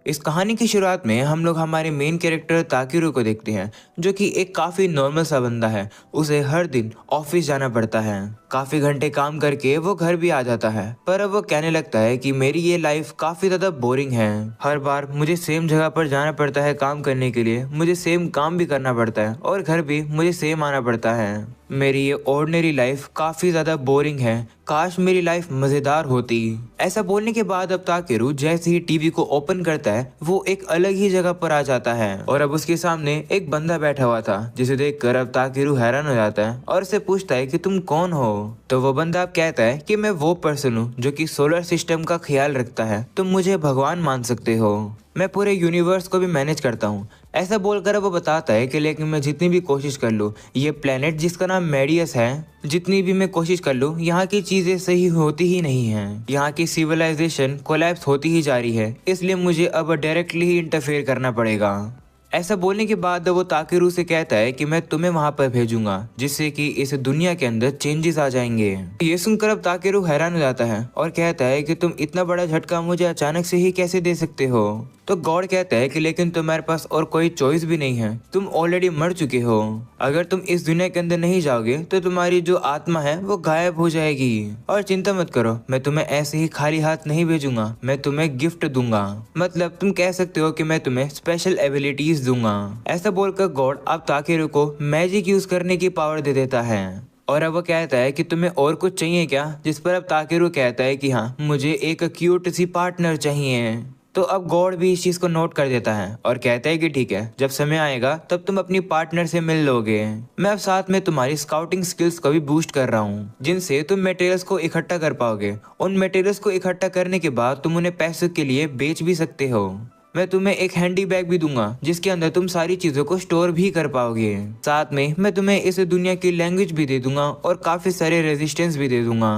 इस कहानी की शुरुआत में हम लोग हमारे मेन कैरेक्टर ताकिरू को देखते हैं, जो कि एक काफी नॉर्मल सा बंदा है। उसे हर दिन ऑफिस जाना पड़ता है। काफी घंटे काम करके वो घर भी आ जाता है, पर अब वो कहने लगता है कि मेरी ये लाइफ काफी ज्यादा बोरिंग है। हर बार मुझे सेम जगह पर जाना पड़ता है काम करने के लिए, मुझे सेम काम भी करना पड़ता है और घर भी मुझे सेम आना पड़ता है। मेरी ये ऑर्डिनरी लाइफ काफी ज्यादा बोरिंग है, काश मेरी लाइफ मजेदार होती। ऐसा बोलने के बाद अब ताकेरू जैसे ही टीवी को ओपन करता है, वो एक अलग ही जगह पर आ जाता है और अब उसके सामने एक बंदा बैठा हुआ था, जिसे देखकर अब ताकेरू हैरान हो जाता है और उससे पूछता है कि तुम कौन हो। तो वो बंदा अब कहता है कि मैं वो पर्सन हूँ जो कि सोलर सिस्टम का ख्याल रखता है, तुम मुझे भगवान मान सकते हो, मैं पूरे यूनिवर्स को भी मैनेज करता हूँ। ऐसा बोलकर वो बताता है कि लेकिन मैं जितनी भी कोशिश कर लूँ, ये प्लेनेट जिसका नाम मेडियस है, जितनी भी मैं कोशिश कर लूँ, यहाँ की चीजें सही होती ही नहीं है। यहाँ की सिविलाइजेशन कोलैप्स होती ही जा रही है, इसलिए मुझे अब डायरेक्टली ही इंटरफेयर करना पड़ेगा। ऐसा बोलने के बाद वो ताकेरू से कहता है कि मैं तुम्हें वहां पर भेजूंगा, जिससे कि इस दुनिया के अंदर चेंजेस आ जाएंगे। ये सुनकर अब ताकेरू हैरान हो जाता है और कहता है कि तुम इतना बड़ा झटका मुझे अचानक से ही कैसे दे सकते हो। तो गॉड कहता है कि लेकिन तुम्हारे पास और कोई चॉइस भी नहीं है, तुम ऑलरेडी मर चुके हो। अगर तुम इस दुनिया के अंदर नहीं जाओगे तो तुम्हारी जो आत्मा है वो गायब हो जाएगी। और चिंता मत करो, मैं तुम्हें ऐसे ही खाली हाथ नहीं भेजूंगा, मैं तुम्हें गिफ्ट दूंगा। मतलब तुम कह सकते हो कि मैं तुम्हें स्पेशल एबिलिटीज दूंगा। ऐसा बोलकर गॉड अब ताकेरू को मैजिक यूज करने की पावर दे देता है। और अब वो कहता है कि तुम्हें और कुछ चाहिए क्या, जिस पर अब ताकेरू कहता है कि हाँ, मुझे एक क्यूट सी पार्टनर चाहिए। तो अब गॉड भी इस चीज को नोट कर देता है और कहता है कि ठीक है, जब समय आएगा तब तुम अपनी पार्टनर से मिल लोगे। मैं अब साथ में तुम्हारी स्काउटिंग स्किल्स को भी बूस्ट कर रहा हूँ, जिनसे तुम मटेरियल्स को इकट्ठा कर पाओगे। उन मटेरियल्स को इकट्ठा करने के बाद तुम उन्हें पैसों के लिए बेच भी सकते हो। मैं तुम्हें एक हैंडी बैग भी दूंगा, जिसके अंदर तुम सारी चीजों को स्टोर भी कर पाओगे। साथ में मैं तुम्हें इस दुनिया की लैंग्वेज भी दे दूंगा और काफी सारे रेजिस्टेंस भी दे दूंगा।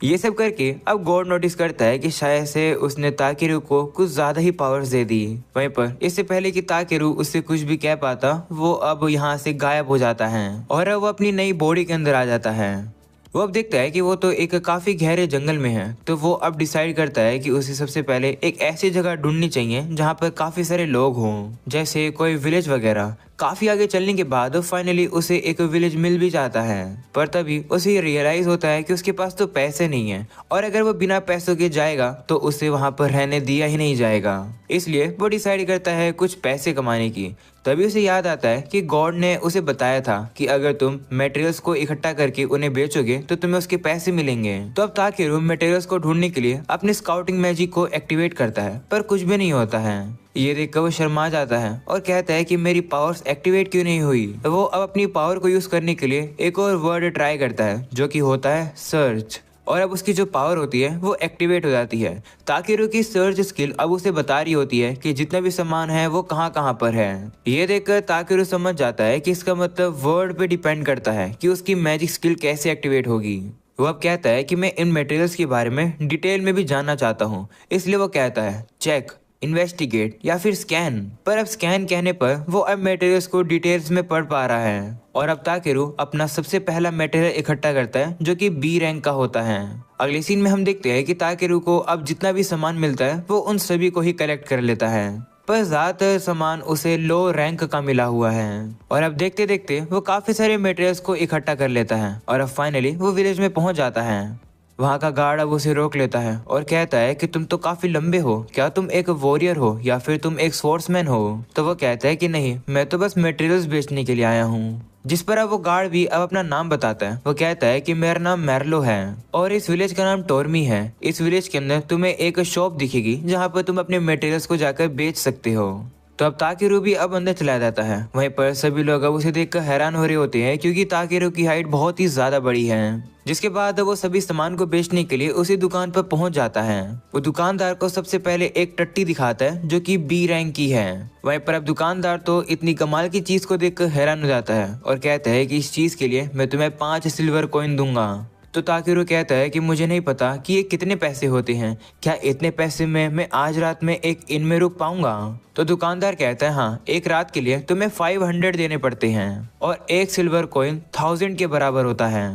ये सब करके अब गॉड नोटिस करता है कि शायद से उसने ताकेरू को कुछ ज्यादा ही पावर्स दे दी। वहीं पर इससे पहले कि ताकेरू उससे कुछ भी कह पाता, वो अब यहाँ से गायब हो जाता है और अब वो अपनी नई बॉडी के अंदर आ जाता है। वो अब देखता है कि वो तो एक काफी गहरे जंगल में है, तो वो अब डिसाइड करता है कि उसे सबसे पहले एक ऐसी जगह ढूंढनी चाहिए जहाँ पर काफी सारे लोग हों, जैसे कोई विलेज वगैरह। काफी आगे चलने के बाद फाइनली उसे एक विलेज मिल भी जाता है, पर तभी उसे रियलाइज होता है कि उसके पास तो पैसे नहीं है और अगर वो बिना पैसों के जाएगा तो उसे वहां पर रहने दिया ही नहीं जाएगा। इसलिए वो डिसाइड करता है कुछ पैसे कमाने की। तभी उसे याद आता है कि गॉड ने उसे बताया था कि अगर तुम मटेरियल्स को इकट्ठा करके उन्हें बेचोगे तो तुम्हें उसके पैसे मिलेंगे। तो अब ताकेरू मटेरियल्स को ढूंढने के लिए अपने स्काउटिंग मैजिक को एक्टिवेट करता है, पर कुछ भी नहीं होता है। ये देखकर वो शर्मा जाता है और कहता है कि मेरी पावर्स एक्टिवेट क्यों नहीं हुई। वो अब अपनी पावर को यूज करने के लिए एक और वर्ड ट्राई करता है, जो कि होता है सर्च। और अब उसकी जो पावर होती है वो एक्टिवेट हो जाती है। ताकेरू की सर्च स्किल अब उसे बता रही होती है कि जितना भी सामान है वो कहाँ कहाँ पर है। ये देखकर ताकेरू समझ जाता है कि इसका मतलब वर्ड पे डिपेंड करता है कि उसकी मैजिक स्किल कैसे एक्टिवेट होगी। वो अब कहता है कि मैं इन मटेरियल्स के बारे में डिटेल में भी जानना चाहता हूँ, इसलिए वो कहता है चेक, इन्वेस्टिगेट या फिर स्कैन। पर अब स्कैन कहने पर वो अब मटेरियल्स को डिटेल्स में पढ़ पा रहा है। और अब ताकेरू अपना सबसे पहला मटेरियल इकट्ठा करता है, जो कि बी रैंक का होता है। अगले सीन में हम देखते हैं कि ताकेरू को अब जितना भी सामान मिलता है वो उन सभी को ही कलेक्ट कर लेता है, पर ज्यादातर सामान उसे लो रैंक का मिला हुआ है। और अब देखते देखते वो काफी सारे मटेरियल्स को इकट्ठा कर लेता है और अब फाइनली वो विलेज में पहुंच जाता है। वहाँ का गार्ड अब उसे रोक लेता है और कहता है कि तुम तो काफी लंबे हो, क्या तुम एक वॉरियर हो या फिर तुम एक स्पोर्ट्समैन हो। तो वो कहता है कि नहीं, मैं तो बस मटेरियल्स बेचने के लिए आया हूँ। जिस पर अब वो गार्ड भी अब अपना नाम बताता है। वो कहता है कि मेरा नाम मैर्लो है और इस विलेज का नाम टोर्मी है। इस विलेज के अंदर तुम्हें एक शॉप दिखेगी जहाँ पर तुम अपने मटेरियल्स को जाकर बेच सकते हो। तो अब ताकेरू भी अब अंदर चला जाता है। वहीं पर सभी लोग अब उसे देखकर हैरान हो रहे होते हैं, क्योंकि ताकेरू की हाइट बहुत ही ज्यादा बड़ी है। जिसके बाद वो सभी सामान को बेचने के लिए उसी दुकान पर पहुंच जाता है। वो दुकानदार को सबसे पहले एक टट्टी दिखाता है, जो कि बी रैंक की है। वहीं पर अब दुकानदार तो इतनी कमाल की चीज को देखकर हैरान हो जाता है और कहता है कि इस चीज के लिए मैं तुम्हें 5 सिल्वर कॉइन दूंगा। तो ताकेरू कहता है कि मुझे नहीं पता कि ये कितने पैसे होते हैं, क्या इतने पैसे में मैं आज रात में एक इन में रुक पाऊंगा। तो दुकानदार कहता है हाँ, एक रात के लिए तुम्हें 500 देने पड़ते हैं और एक सिल्वर कॉइन 1000 के बराबर होता है।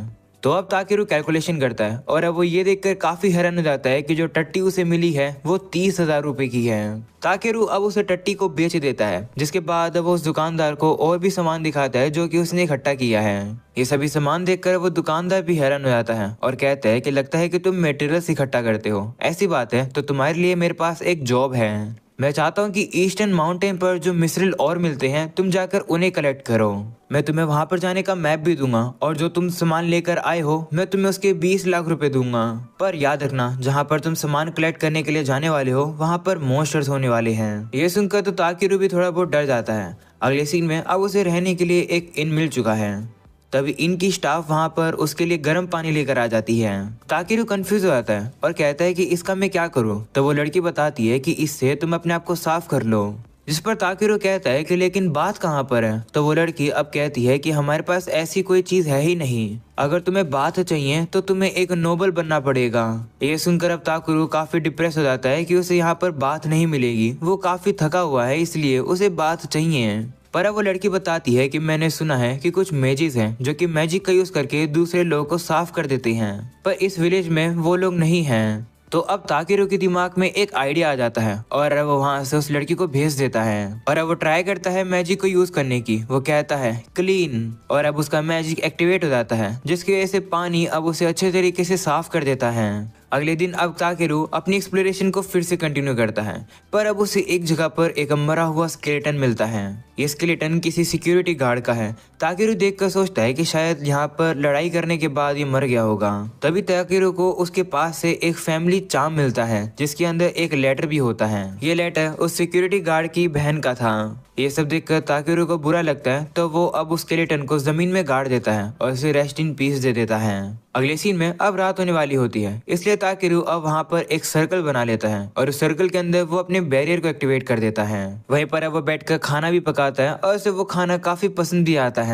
तो अब ताकेरू कैलकुलेशन करता है और अब वो ये देखकर काफी हैरान हो जाता है कि जो टट्टी उसे मिली है वो 30,000 रुपए की है। ताकेरू अब उसे टट्टी को बेच देता है, जिसके बाद वो उस दुकानदार को और भी सामान दिखाता है जो कि उसने इकट्ठा किया है। ये सभी सामान देखकर वो दुकानदार भी हैरान हो जाता है और कहता है कि लगता है कि तुम मटेरियल्स इकट्ठा करते हो। ऐसी बात है तो तुम्हारे लिए मेरे पास एक जॉब है। मैं चाहता हूँ कि ईस्टर्न माउंटेन पर जो मिसरिल और मिलते हैं तुम जाकर उन्हें कलेक्ट करो। मैं तुम्हें वहां पर जाने का मैप भी दूंगा और जो तुम सामान लेकर आए हो मैं तुम्हें उसके 20 लाख रुपए दूंगा। पर याद रखना, जहां पर तुम सामान कलेक्ट करने के लिए जाने वाले हो वहां पर मॉन्स्टर्स होने वाले हैं। ये सुनकर तो ताकेरू भी थोड़ा बहुत डर जाता है। अगले सीन में अब उसे रहने के लिए एक इन मिल चुका है। तभी इनकी स्टाफ वहां पर उसके लिए गर्म पानी लेकर आ जाती है। ताकेरू कंफ्यूज हो जाता है और कहता है कि इसका मैं क्या करूं। तो वो लड़की बताती है कि इससे तुम अपने आप को साफ कर लो। जिस पर ताकेरू कहता है कि लेकिन बात कहाँ पर है। तो वो लड़की अब कहती है कि हमारे पास ऐसी कोई चीज है ही नहीं। अगर तुम्हें बात चाहिए तो तुम्हें एक नोबल बनना पड़ेगा। ये सुनकर अब ताकेरू काफी डिप्रेस हो जाता है कि उसे यहाँ पर बात नहीं मिलेगी। वो काफी थका हुआ है इसलिए उसे बात चाहिए। पर अब वो लड़की बताती है कि मैंने सुना है कि कुछ मैजिस हैं जो कि मैजिक का यूज करके दूसरे लोगों को साफ कर देते हैं, पर इस विलेज में वो लोग नहीं हैं। तो अब ताकेरू के दिमाग में एक आइडिया आ जाता है और वो वहां से उस लड़की को भेज देता है और अब वो ट्राई करता है मैजिक को यूज करने की। वो कहता है क्लीन और अब उसका मैजिक एक्टिवेट हो जाता है, जिसकी वजह से पानी अब उसे अच्छे तरीके से साफ कर देता है। अगले दिन अब ताकेरू अपनी एक्सप्लोरेशन को फिर से कंटिन्यू करता है, पर अब उसे एक जगह पर एक मरा हुआ स्केलेटन मिलता है। ये स्केलेटन किसी सिक्योरिटी गार्ड का है। ताकेरू देखकर सोचता है कि शायद यहाँ पर लड़ाई करने के बाद ये मर गया होगा। तभी ताकेरू को उसके पास से एक फैमिली चार्म मिलता है, जिसके अंदर एक लेटर भी होता है। ये लेटर उस सिक्योरिटी गार्ड की बहन का था। ये सब देखकर ताकेरू को बुरा लगता है, तो वो अब उस स्केलेटन को जमीन में गाड़ देता है और उसे रेस्ट इन पीस दे देता है। अगले सीन में अब रात होने वाली होती है, इसलिए ताकेरू अब वहाँ पर एक सर्कल बना लेता है और उस सर्कल के अंदर वो अपने बैरियर को एक्टिवेट कर देता है। वहीं पर अब वो बैठकर खाना भी पकाता है और उसे वो खाना काफी पसंद भी आता है।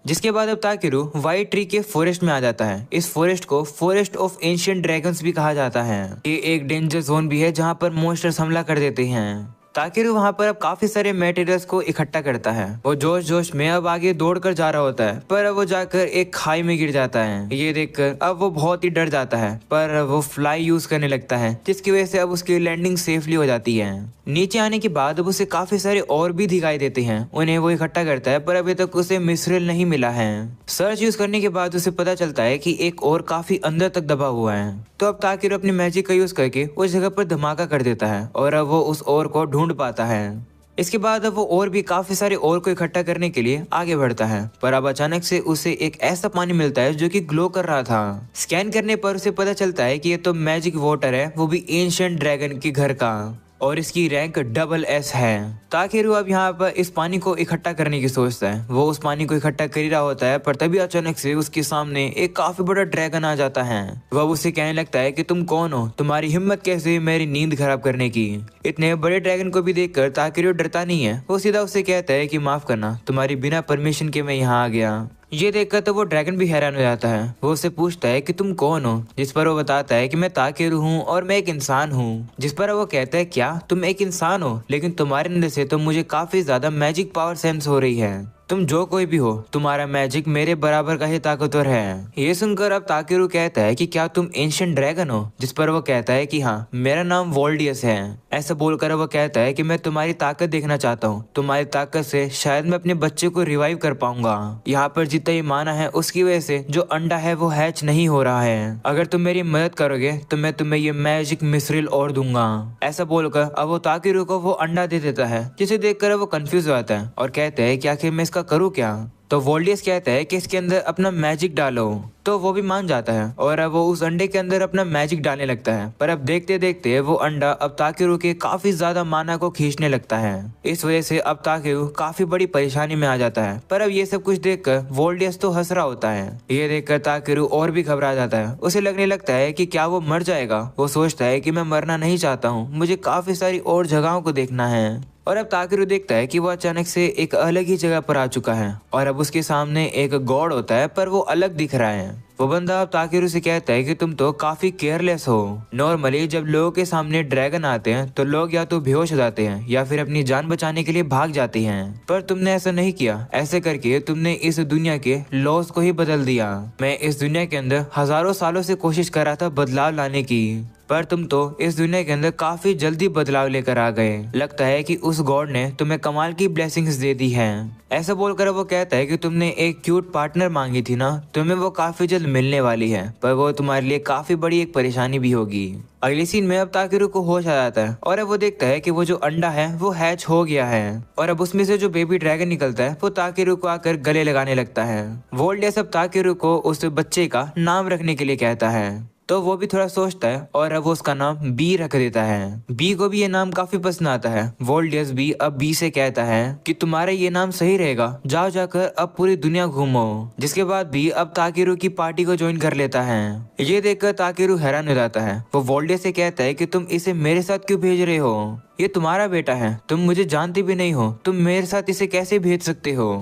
जिसके बाद अब ताकेरू व्हाइट ट्री के फॉरेस्ट में आ जाता है। इस फॉरेस्ट को फॉरेस्ट ऑफ एंशिएंट ड्रैगन्स भी कहा जाता है। ये एक डेंजर जोन भी है जहाँ पर मॉन्स्टर्स हमला कर देते हैं। ताकेरू वहाँ पर अब काफी सारे मटेरियल्स को इकट्ठा करता है। वो जोश जोश में अब आगे दौड़कर जा रहा होता है, पर अब वो जाकर एक खाई में गिर जाता है। ये देखकर अब वो बहुत ही डर जाता है, पर वो फ्लाई यूज करने लगता है, जिसकी वजह से अब उसकी लैंडिंग सेफली हो जाती है। नीचे आने के बाद अब उसे काफी सारे और भी दिखाई देते हैं। उन्हें वो इकट्ठा करता है, पर अभी तक उसे मिसरिल नहीं मिला है। सर्च यूज करने के बाद उसे पता चलता है कि एक और काफी अंदर तक दबा हुआ है। तो अब ताकेरू अपनी मैजिक का यूज करके उस जगह पर धमाका कर देता है और अब वो उस और को ढूंढ पाता है। इसके बाद अब वो और भी काफी सारे और को इकट्ठा करने के लिए आगे बढ़ता है, पर अब अचानक से उसे एक ऐसा पानी मिलता है जो कि ग्लो कर रहा था। स्कैन करने पर उसे पता चलता है कि ये तो मैजिक वाटर है, वो भी एंशिएंट ड्रैगन के घर का, और इसकी रैंक SS है। ताकेरू अब यहाँ पर इस पानी को इकट्ठा करने की सोचता है। वो उस पानी को इकट्ठा कर ही रहा होता है, पर तभी अचानक से उसके सामने एक काफी बड़ा ड्रैगन आ जाता है। वह उसे कहने लगता है कि तुम कौन हो, तुम्हारी हिम्मत कैसे हुई मेरी नींद खराब करने की। इतने बड़े ड्रैगन को भी देखकर ताकेरू डरता नहीं है। वो सीधा उसे कहता है कि माफ करना, तुम्हारी बिना परमिशन के मैं यहाँ आ गया। ये देखकर तो वो ड्रैगन भी हैरान हो जाता है। वो उससे पूछता है कि तुम कौन हो, जिस पर वो बताता है कि मैं ताकेरू हूँ और मैं एक इंसान हूँ। जिस पर वो कहता है क्या तुम एक इंसान हो, लेकिन तुम्हारे अंदर से तो मुझे काफी ज्यादा मैजिक पावर सेंस हो रही है। तुम जो कोई भी हो, तुम्हारा मैजिक मेरे बराबर का ही ताकतवर है। ये सुनकर अब ताकेरू कहता है कि क्या तुम एंशिएंट ड्रैगन हो, जिस पर वो कहता है कि हाँ मेरा नाम वोल्डियस है। ऐसा बोलकर वो कहता है कि मैं तुम्हारी ताकत देखना चाहता हूँ, तुम्हारी ताकत से शायद मैं अपने बच्चे को रिवाइव कर पाऊंगा। यहाँ पर जितना ही माना है उसकी वजह से जो अंडा है वो हैच नहीं हो रहा है। अगर तुम मेरी मदद करोगे तो मैं तुम्हें ये मैजिक मिसरिल और दूंगा। ऐसा बोलकर अब वो ताकेरू को वो अंडा दे देता है, जिसे देखकर वो कंफ्यूज हो जाता है और कहते हैं कि आखिर मैं इसका करूँ क्या। तो वोल्डियस कहता है कि इसके अंदर अपना मैजिक डालो। तो वो भी मान जाता है और अब वो उस अंडे के अंदर अपना मैजिक डालने लगता है, पर अब देखते देखते वो अंडा अब ताकेरू के काफी ज्यादा माना को खींचने लगता है। इस वजह से अब ताकेरू काफी बड़ी परेशानी में आ जाता है। पर अब ये सब कुछ देखकर वोल्डियस तो हंस रहा होता है। ये देखकर ताकेरू और भी घबरा जाता है। उसे लगने लगता है कि क्या वो मर जाएगा। वो सोचता है कि मैं मरना नहीं चाहता हूँ, मुझे काफी सारी और जगहों को देखना है। और अब ताकेरू देखता है कि वो अचानक से एक अलग ही जगह पर आ चुका है और अब उसके सामने एक गॉड होता है, पर वो अलग दिख रहा है। वो बंदा अब ताकेरू से कहता है कि तुम तो काफी केयरलेस हो। नॉर्मली जब लोगों के सामने ड्रैगन आते हैं तो लोग या तो बेहोश हो जाते हैं या फिर अपनी जान बचाने के लिए भाग जाते हैं, पर तुमने ऐसा नहीं किया। ऐसे करके तुमने इस दुनिया के लॉस को ही बदल दिया। मैं इस दुनिया के अंदर हजारों सालों से कोशिश कर रहा था बदलाव लाने की, पर तुम तो इस दुनिया के अंदर काफी जल्दी बदलाव लेकर आ गए। लगता है कि उस गॉड ने तुम्हें कमाल की ब्लेसिंग्स दे दी हैं। ऐसा बोलकर वो कहता है कि तुमने एक क्यूट पार्टनर मांगी थी ना, तुम्हें वो काफी जल्द मिलने वाली है, पर वो तुम्हारे लिए काफी बड़ी एक परेशानी भी होगी। अगले सीन में अब ताकेरू को होश आ जाता है और अब वो देखता है कि वो जो अंडा है वो हैच हो गया है और अब उसमें से जो बेबी ड्रैगन निकलता है वो ताकेरू को आकर गले लगाने लगता है। वोल्डेस अब ताकेरू को उस बच्चे का नाम रखने के लिए कहता है, तो वो भी थोड़ा सोचता है और अब वो उसका नाम बी रख देता है। बी को भी ये नाम काफी पसंद आता है। वोल्डेस भी अब बी से कहता है कि तुम्हारा ये नाम सही रहेगा, जाओ जाकर अब पूरी दुनिया घूमो। जिसके बाद बी अब ताकेरू की पार्टी को ज्वाइन कर लेता है। ये देखकर ताकेरू हैरान हो जाता है। वो वोल्डेस से कहता है कि तुम इसे मेरे साथ क्यों भेज रहे हो, ये तुम्हारा बेटा है, तुम मुझे जानते भी नहीं हो, तुम मेरे साथ इसे कैसे भेज सकते हो।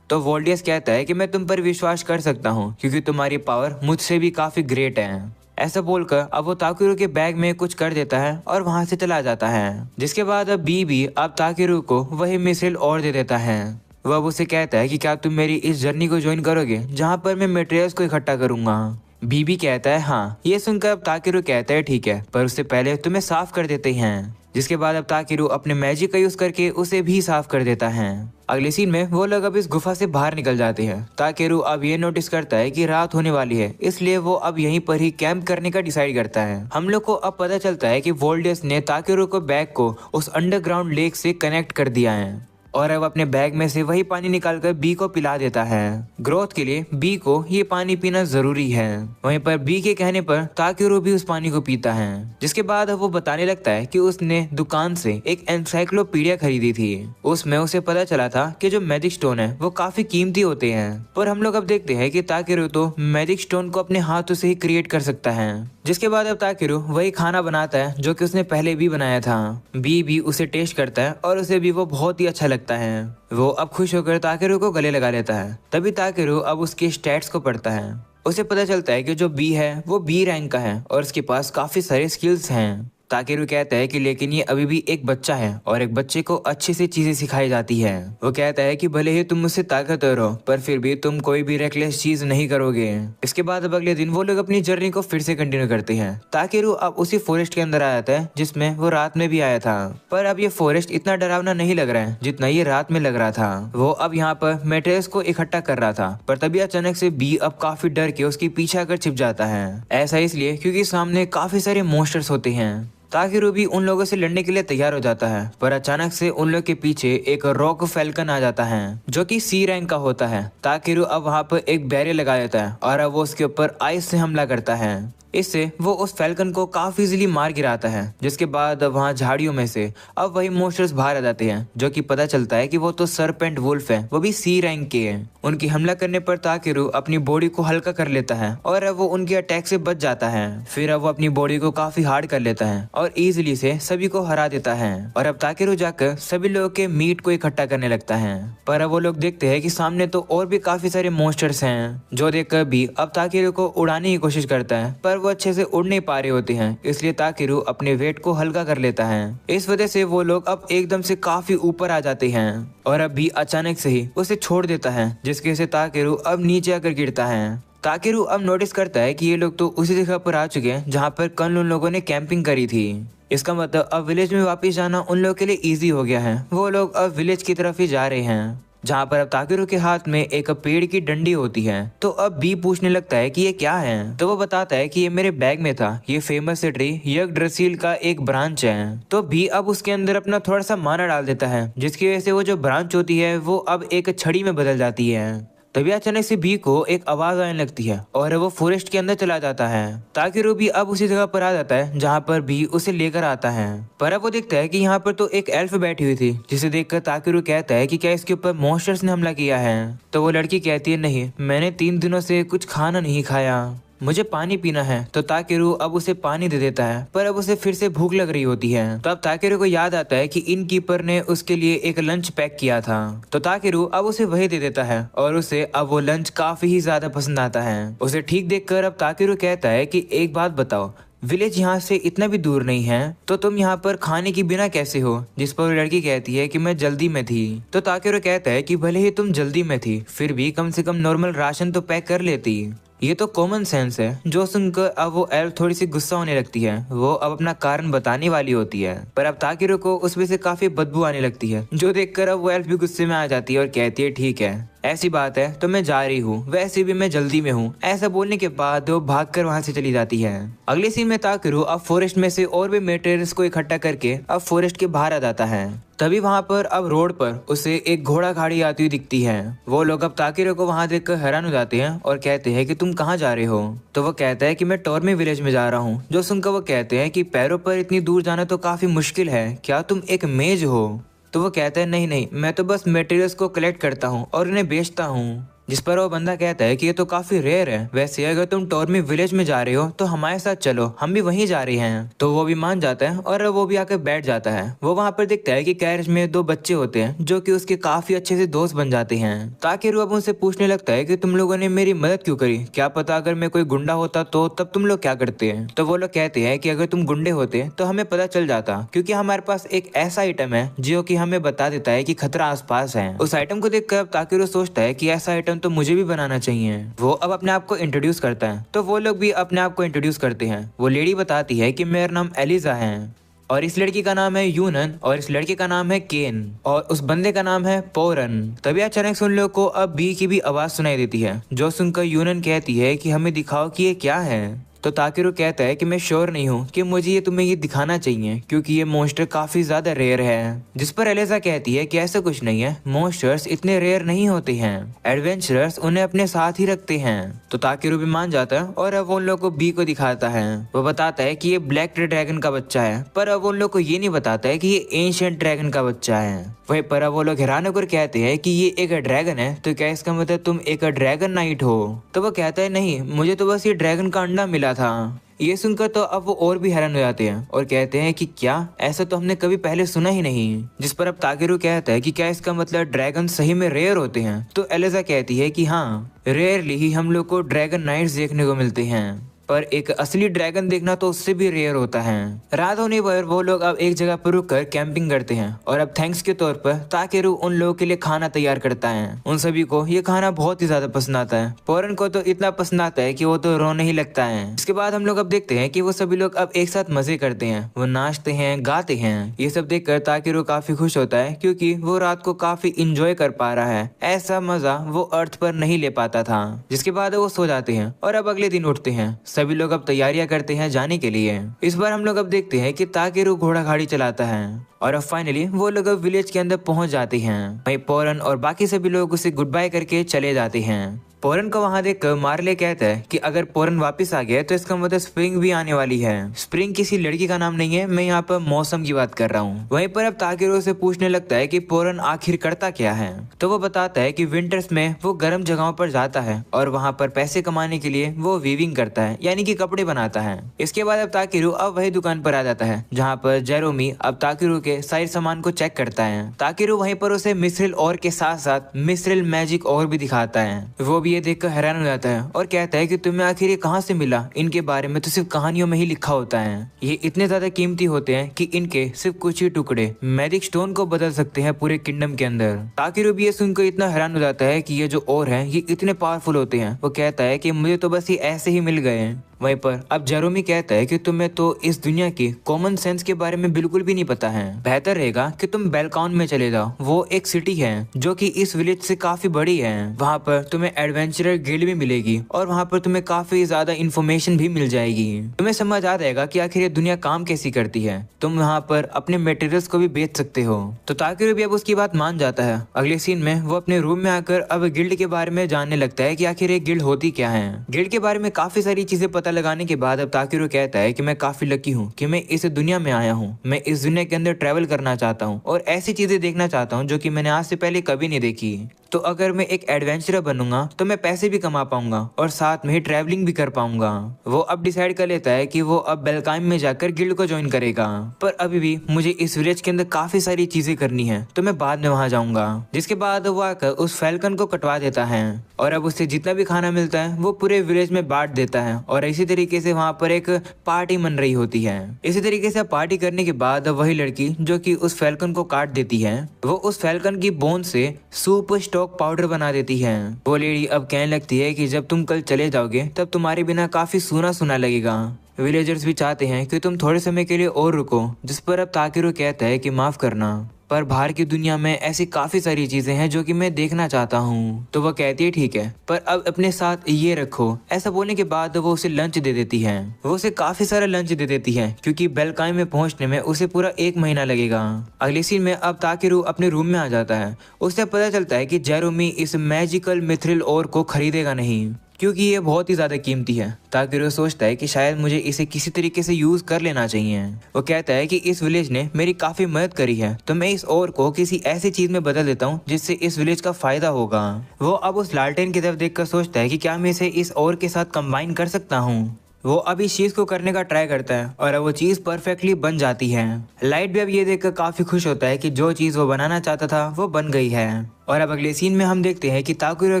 तो वोल्डेस कहता है कि मैं तुम पर विश्वास कर सकता हूँ क्योंकि तुम्हारी पावर मुझसे भी काफी ग्रेट है। ऐसा बोलकर अब वो ताकेरू के बैग में कुछ कर देता है और वहां से चला जाता है। जिसके बाद अब बी भी अब ताकेरू को वही मिसाइल और दे देता है। वह अब उसे कहता है कि क्या तुम मेरी इस जर्नी को ज्वाइन करोगे जहां पर मैं मटेरियल्स को इकट्ठा करूंगा। बीबी कहता है हाँ। ये सुनकर अब ताकेरू कहता है ठीक है, पर उससे पहले तुम्हें साफ कर देते हैं। जिसके बाद अब ताकेरू अपने मैजिक का यूज करके उसे भी साफ कर देता है। अगले सीन में वो लोग अब इस गुफा से बाहर निकल जाते हैं। ताकेरू अब ये नोटिस करता है कि रात होने वाली है, इसलिए वो अब यहीं पर ही कैंप करने का डिसाइड करता है। हम लोग को अब पता चलता है कि वोल्डेस ने ताकेरू को बैग को उस अंडरग्राउंड लेक से कनेक्ट कर दिया है और अब अपने बैग में से वही पानी निकालकर बी को पिला देता है। ग्रोथ के लिए बी को ये पानी पीना जरूरी है। वहीं पर बी के कहने पर ताकेरू भी उस पानी को पीता है। जिसके बाद वो बताने लगता है कि उसने दुकान से एक एनसाइक्लोपीडिया खरीदी थी। उसमें उसे पता चला था कि जो मैजिक स्टोन है वो काफी कीमती होते हैं, पर हम लोग अब देखते हैं कि ताकेरू तो मैजिक स्टोन को अपने हाथों से ही क्रिएट कर सकता है। जिसके बाद अब ताकेरू वही खाना बनाता है जो कि उसने पहले भी बनाया था। बी भी उसे टेस्ट करता है और उसे भी वो बहुत ही अच्छा लगता है। वो अब खुश होकर ताकेरू को गले लगा लेता है। तभी ताकेरू अब उसके स्टैट्स को पढ़ता है। उसे पता चलता है कि जो बी है वो बी रैंक का है और उसके पास काफी सारे स्किल्स हैं। ताकेरू कहता है कि लेकिन ये अभी भी एक बच्चा है और एक बच्चे को अच्छी सी चीजें सिखाई जाती है। वो कहता है कि भले ही तुम मुझसे ताकतवर हो, पर फिर भी तुम कोई भी रेकलेस चीज नहीं करोगे। इसके बाद अब अगले दिन वो लोग अपनी जर्नी को फिर से कंटिन्यू करते हैं। ताकेरू अब उसी फॉरेस्ट के अंदर आ जाता है जिसमें वो रात में भी आया था, पर अब ये फॉरेस्ट इतना डरावना नहीं लग रहा है जितना ये रात में लग रहा था। वो अब यहाँ पर मटेरियल्स को इकट्ठा कर रहा था, पर तभी अचानक से बी अब काफी डर के उसके पीछे आकर छिप जाता है। ऐसा इसलिए क्योंकि सामने काफी सारे मॉन्स्टर्स होते हैं। ताकेरू भी उन लोगों से लड़ने के लिए तैयार हो जाता है, पर अचानक से उन लोग के पीछे एक रॉक फैल्कन आ जाता है जो कि सी रैंक का होता है। ताकेरू अब वहाँ पर एक बैरियर लगा देता है और अब वो उसके ऊपर आइस से हमला करता है। इससे वो उस फैल्कन को काफी इजीली मार गिराता है। जिसके बाद वहाँ झाड़ियों में से अब वही मॉन्स्टर्स बाहर आ जाते हैं जो कि पता चलता है कि वो तो सरपेंट वुल्फ है, वो भी सी रैंक के हैं। उनकी हमला करने पर ताकेरू अपनी बॉडी को हल्का कर लेता है और अब वो उनके अटैक से बच जाता है। फिर अब वो अपनी बॉडी को काफी हार्ड कर लेता है और इजीली से सभी को हरा देता है। और अब ताकेरू जाकर सभी लोगों के मीट को इकट्ठा करने लगता है, पर अब वो लोग देखते हैं कि सामने तो और भी काफी सारे मॉन्स्टर्स हैं, जो देखकर भी अब ताकेरू को उड़ाने की कोशिश करता है, पर वो अच्छे से उड़ नहीं पा रहे होते हैं। इसलिए ताकेरू अपने वेट को हल्का कर लेता है। इस वजह से वो लोग अब एकदम से काफी ऊपर आ जाते हैं और अब भी अचानक से ही उसे छोड़ देता है, जिसकी वजह से ताकेरू अब नीचे आकर गिरता है। ताकेरू अब नोटिस करता है कि ये लोग तो उसी जगह पर आ चुके हैं जहाँ पर कल उन लोगों ने कैंपिंग करी थी। इसका मतलब अब विलेज में वापस जाना उन लोगों के लिए इजी हो गया है। वो लोग अब विलेज की तरफ ही जा रहे हैं, जहाँ पर अब ताकेरू के हाथ में एक पेड़ की डंडी होती है। तो अब बी पूछने लगता है कि ये क्या है, तो वो बताता है कि ये मेरे बैग में था, ये फेमस ट्री यग्drasil का एक ब्रांच है। तो बी अब उसके अंदर अपना थोड़ा सा माना डाल देता है, जिसकी वजह से वो जो ब्रांच होती है वो अब एक छड़ी में बदल जाती है। तभी अचानक से बी को एक आवाज आने लगती है और वो फॉरेस्ट के अंदर चला जाता है। ताकेरू भी अब उसी जगह पर आ जाता है जहाँ पर बी उसे लेकर आता है, पर अब वो देखता है कि यहाँ पर तो एक एल्फ बैठी हुई थी, जिसे देखकर ताकेरू कहता है कि क्या इसके ऊपर मॉन्स्टर्स ने हमला किया है। तो वो लड़की कहती है नहीं, मैंने 3 दिनों से कुछ खाना नहीं खाया। मुझे पानी पीना है। तो ताकेरू अब उसे पानी दे देता है, पर अब उसे फिर से भूख लग रही होती है। तो अब ताकेरू को याद आता है कि इन कीपर ने उसके लिए एक लंच पैक किया था। तो ताकेरू अब उसे वही दे देता है और उसे अब वो लंच काफी ही ज्यादा पसंद आता है। उसे ठीक देखकर अब ताकेरू कहता है कि एक बात बताओ, विलेज यहाँ से इतना भी दूर नहीं है, तो तुम यहाँ पर खाने की बिना कैसे हो? जिस पर वो लड़की कहती है कि मैं जल्दी में थी। तो ताकेरू कहता है कि भले ही तुम जल्दी में थी, फिर भी कम से कम नॉर्मल राशन तो पैक कर लेती। ये तो कॉमन सेंस है। जो सुनकर अब वो एल्फ थोड़ी सी गुस्सा होने लगती है। वो अब अपना कारण बताने वाली होती है, पर अब ताकेरू को उसमें से काफी बदबू आने लगती है, जो देखकर अब वो एल्फ भी गुस्से में आ जाती है और कहती है ठीक है, ऐसी बात है तो मैं जा रही हूँ, वैसे भी मैं जल्दी में हूँ। ऐसा बोलने के बाद वो भागकर वहाँ से चली जाती है। अगले सीन में ताकेरू अब फॉरेस्ट में से और भी मटेरियल्स को इकट्ठा करके अब फॉरेस्ट के बाहर आ जाता है। तभी वहाँ पर अब रोड पर उसे एक घोड़ा गाड़ी आती हुई दिखती है। वो लोग अब ताकेरू को वहाँ देखकर हैरान हो जाते हैं और कहते हैं कि तुम कहाँ जा रहे हो? तो वो कहता है कि मैं टॉर्मी विलेज में जा रहा हूँ। जो सुनकर वो कहते हैं कि पैरों पर इतनी दूर जाना तो काफी मुश्किल है, क्या तुम एक मेज हो? तो वो कहता है नहीं नहीं, मैं तो बस मटेरियल्स को कलेक्ट करता हूँ और उन्हें बेचता हूँ। जिस पर वो बंदा कहता है कि ये तो काफी रेयर है, वैसे अगर तुम टॉर्मी विलेज में जा रहे हो तो हमारे साथ चलो, हम भी वहीं जा रहे हैं। तो वो भी मान जाता है और वो भी आकर बैठ जाता है। वो वहाँ पर देखता है कि कैरेज में दो बच्चे होते हैं जो कि उसके काफी अच्छे से दोस्त बन जाते हैं। ताकेरू अब उनसे पूछने लगता है कि तुम लोगों ने मेरी मदद क्यों करी? क्या पता अगर मैं कोई गुंडा होता तो तब तुम लोग क्या करते हैं? तो वो लोग कहते हैं कि अगर तुम गुंडे होते तो हमें पता चल जाता, क्योंकि हमारे पास एक ऐसा आइटम है जो कि हमें बता देता है कि खतरा आसपास है। उस आइटम को देखकर ताकेरू सोचता है कि ऐसा आइटम तो मुझे भी बनाना चाहिए। वो अब अपने आप को इंट्रोड्यूस करता है, तो वो लोग भी अपने आप को इंट्रोड्यूस करते हैं। वो लेडी बताती है कि मेरा नाम एलिजा है और इस लड़की का नाम है यूनन और इस लड़के का नाम है केन और उस बंदे का नाम है पोरन। तभी अचानक से उन लोगों को अब बी की भी आवाज सुनाई देती है, जो सुनकर यूनन कहती है कि हमें दिखाओ कि ये क्या है। तो ताकेरू कहता है कि मैं श्योर नहीं हूँ कि मुझे ये तुम्हें ये दिखाना चाहिए, क्योंकि ये मॉन्स्टर काफी ज्यादा रेयर है। जिस पर एलिजा कहती है कि ऐसा कुछ नहीं है, मॉन्स्टर्स इतने रेयर नहीं होते हैं, एडवेंचरर्स उन्हें अपने साथ ही रखते हैं। तो ताकेरू भी मान जाता है और अब उन लोग को बी को दिखाता है। वो बताता है कि ये ब्लैक ड्रैगन का बच्चा है, पर अब उन लोग को ये नहीं बताता है कि ये एंशिएंट ड्रैगन का बच्चा है। वहीं पर अब वो लोग हैरान होकर कहते हैं कि ये एक ड्रैगन है, तो क्या इसका मतलब तुम एक ड्रैगन नाइट हो? तो वो कहता है नहीं, मुझे तो बस ये ड्रैगन का अंडा मिला था। ये सुनकर तो अब वो और भी हैरान हो जाते हैं और कहते हैं कि क्या, ऐसा तो हमने कभी पहले सुना ही नहीं। जिस पर अब ताकेरू कहता है कि क्या इसका मतलब ड्रैगन सही में रेयर होते हैं? तो एलिजा कहती है कि हाँ, रेयरली ही हम लोग को ड्रैगन नाइट्स देखने को मिलते हैं, पर एक असली ड्रैगन देखना तो उससे भी रेयर होता है। रात होने पर वो लोग अब एक जगह पर रुककर कैंपिंग करते हैं और अब थैंक्स के तौर पर ताकेरू उन लोगों के लिए खाना तैयार करता है। उन सभी को ये खाना बहुत ही ज्यादा पसंद आता है। पोरन को तो इतना पसंद आता है कि वो तो रोने ही लगता है। इसके बाद हम लोग अब देखते हैं कि वो सभी लोग अब एक साथ मजे करते हैं, वो नाचते हैं, गाते हैं। ये सब देखकर ताकेरू काफी खुश होता है, क्योंकि वो रात को काफी इंजॉय कर पा रहा है। ऐसा मजा वो अर्थ पर नहीं ले पाता था। जिसके बाद वो सो जाते हैं और अब अगले दिन उठते हैं। सभी लोग अब तैयारियां करते हैं जाने के लिए। इस बार हम लोग अब देखते हैं कि ताकेरू घोड़ा गाड़ी चलाता है और अब फाइनली वो लोग अब विलेज के अंदर पहुंच जाते हैं। वहीं पोरन और बाकी सभी लोग उसे गुड बाय करके चले जाते हैं। पोरन को वहां देखकर मार्ले कहता है कि अगर पोरन वापस आ गया तो इसका मतलब स्प्रिंग भी आने वाली है। स्प्रिंग किसी लड़की का नाम नहीं है, मैं यहाँ पर मौसम की बात कर रहा हूँ। वहीं पर अब ताकेरू से पूछने लगता है कि पोरन आखिर करता क्या है? तो वो बताता है कि विंटर्स में वो गर्म जगहों पर जाता है और वहाँ पर पैसे कमाने के लिए वो वीविंग करता है, यानी कि कपड़े बनाता है। इसके बाद अब ताकेरू अब वही दुकान पर आ जाता है जहाँ पर जेरोमी अब ताकेरू के सारे सामान को चेक करता है। ताकेरू वहीं पर उसे मिस्रिल और के साथ साथ मिस्रिल मैजिक और भी दिखाता है। वो भी ये देखकर हैरान हो जाता है और कहता है कि तुम्हें आखिर ये कहाँ से मिला? इनके बारे में तो सिर्फ कहानियों में ही लिखा होता है। ये इतने ज्यादा कीमती होते हैं कि इनके सिर्फ कुछ ही टुकड़े मैजिक स्टोन को बदल सकते हैं पूरे किंगडम के अंदर। ताकेरू भी ये सुनकर इतना हैरान हो जाता है कि ये जो और हैं ये इतने पावरफुल होते हैं। वो कहता है कि मुझे तो बस ये ऐसे ही मिल गए। वहीं पर अब जेरोमी कहता है कि तुम्हें तो इस दुनिया की कॉमन सेंस के बारे में बिल्कुल भी नहीं पता है। बेहतर रहेगा कि तुम बेलकाउन में चले जाओ। वो एक सिटी है जो कि इस विलेज से काफी बड़ी है। वहाँ पर तुम्हें एडवेंचरर गिल्ड भी मिलेगी और वहाँ पर तुम्हें काफी ज्यादा इन्फॉर्मेशन भी मिल जाएगी। तुम्हें समझ आ जाएगा कि आखिर ये दुनिया काम कैसी करती है। तुम वहाँ पर अपने मटेरियल्स को भी बेच सकते हो। तो ताकेरू भी अब उसकी बात मान जाता है। अगले सीन में वो अपने रूम में आकर अब गिल्ड के बारे में जानने लगता है कि आखिर ये गिल्ड होती क्या है। गिल्ड के बारे में काफी सारी चीजें पता लगाने के बाद अब ताकेरू कहता है कि मैं काफी लकी हूँ कि मैं इस दुनिया में आया हूँ। मैं इस दुनिया के अंदर ट्रैवल करना चाहता हूँ और ऐसी चीजें देखना चाहता हूँ जो कि मैंने आज से पहले कभी नहीं देखी। तो अगर मैं एक एडवेंचरर बनूंगा तो मैं पैसे भी कमा पाऊंगा और साथ में ही ट्रैवलिंग भी कर पाऊंगा। वो अब डिसाइड कर लेता है कि वो अब बेलकाइम में जाकर गिल्ड को ज्वाइन करेगा, पर अभी भी मुझे इस विलेज के अंदर काफी सारी चीजें करनी है तो मैं बाद में वहां जाऊंगा। जिसके बाद वो आकर उस फैल्कन को कटवा देता है और अब उससे जितना भी खाना मिलता है वो पूरे विलेज में बांट देता है और इसी तरीके से वहां पर एक पार्टी मन रही होती है। इसी तरीके से पार्टी करने के बाद वही लड़की जो कि उस फैल्कन को काट देती है वो उस फैल्कन की बोन से सुपर स्टॉक पाउडर बना देती है। वो लेडी अब कहने लगती है कि जब तुम कल चले जाओगे तब तुम्हारे बिना काफी सूना सूना लगेगा। विलेजर्स भी चाहते हैं कि तुम थोड़े समय के लिए और रुको, जिस पर अब ताकेरू कहता है कि माफ करना, पर बाहर की दुनिया में ऐसी काफी सारी चीजें हैं जो कि मैं देखना चाहता हूँ। तो वह कहती है ठीक है, पर अब अपने साथ ये रखो। ऐसा बोलने के बाद वो उसे लंच दे देती है। वो उसे काफी सारा लंच दे देती है क्योंकि बेलकाइम में पहुंचने में उसे पूरा 1 महीना लगेगा। अगले सीन में अब ताकेरू अपने रूम में आ जाता है। उसे पता चलता है कि जेरोमी इस मैजिकल मिथ्रिल ओर को खरीदेगा नहीं क्योंकि ये बहुत ही ज्यादा कीमती है। ताकेरू सोचता है कि शायद मुझे इसे किसी तरीके से यूज कर लेना चाहिए। वो कहता है कि इस विलेज ने मेरी काफी मदद करी है तो मैं इस ओर को किसी ऐसी चीज में बदल देता हूँ जिससे इस विलेज का फायदा होगा। वो अब उस लालटेन की तरफ देखकर सोचता है कि क्या मैं इसे इस ओर के साथ कंबाइन कर सकता हूँ। वो अब इस चीज को करने का ट्राई करता है और अब वो चीज परफेक्टली बन जाती है। लाइट भी अब ये देखकर काफी खुश होता है कि जो चीज वो बनाना चाहता था वो बन गई है। और अब अगले सीन में हम देखते हैं कि ताकेरू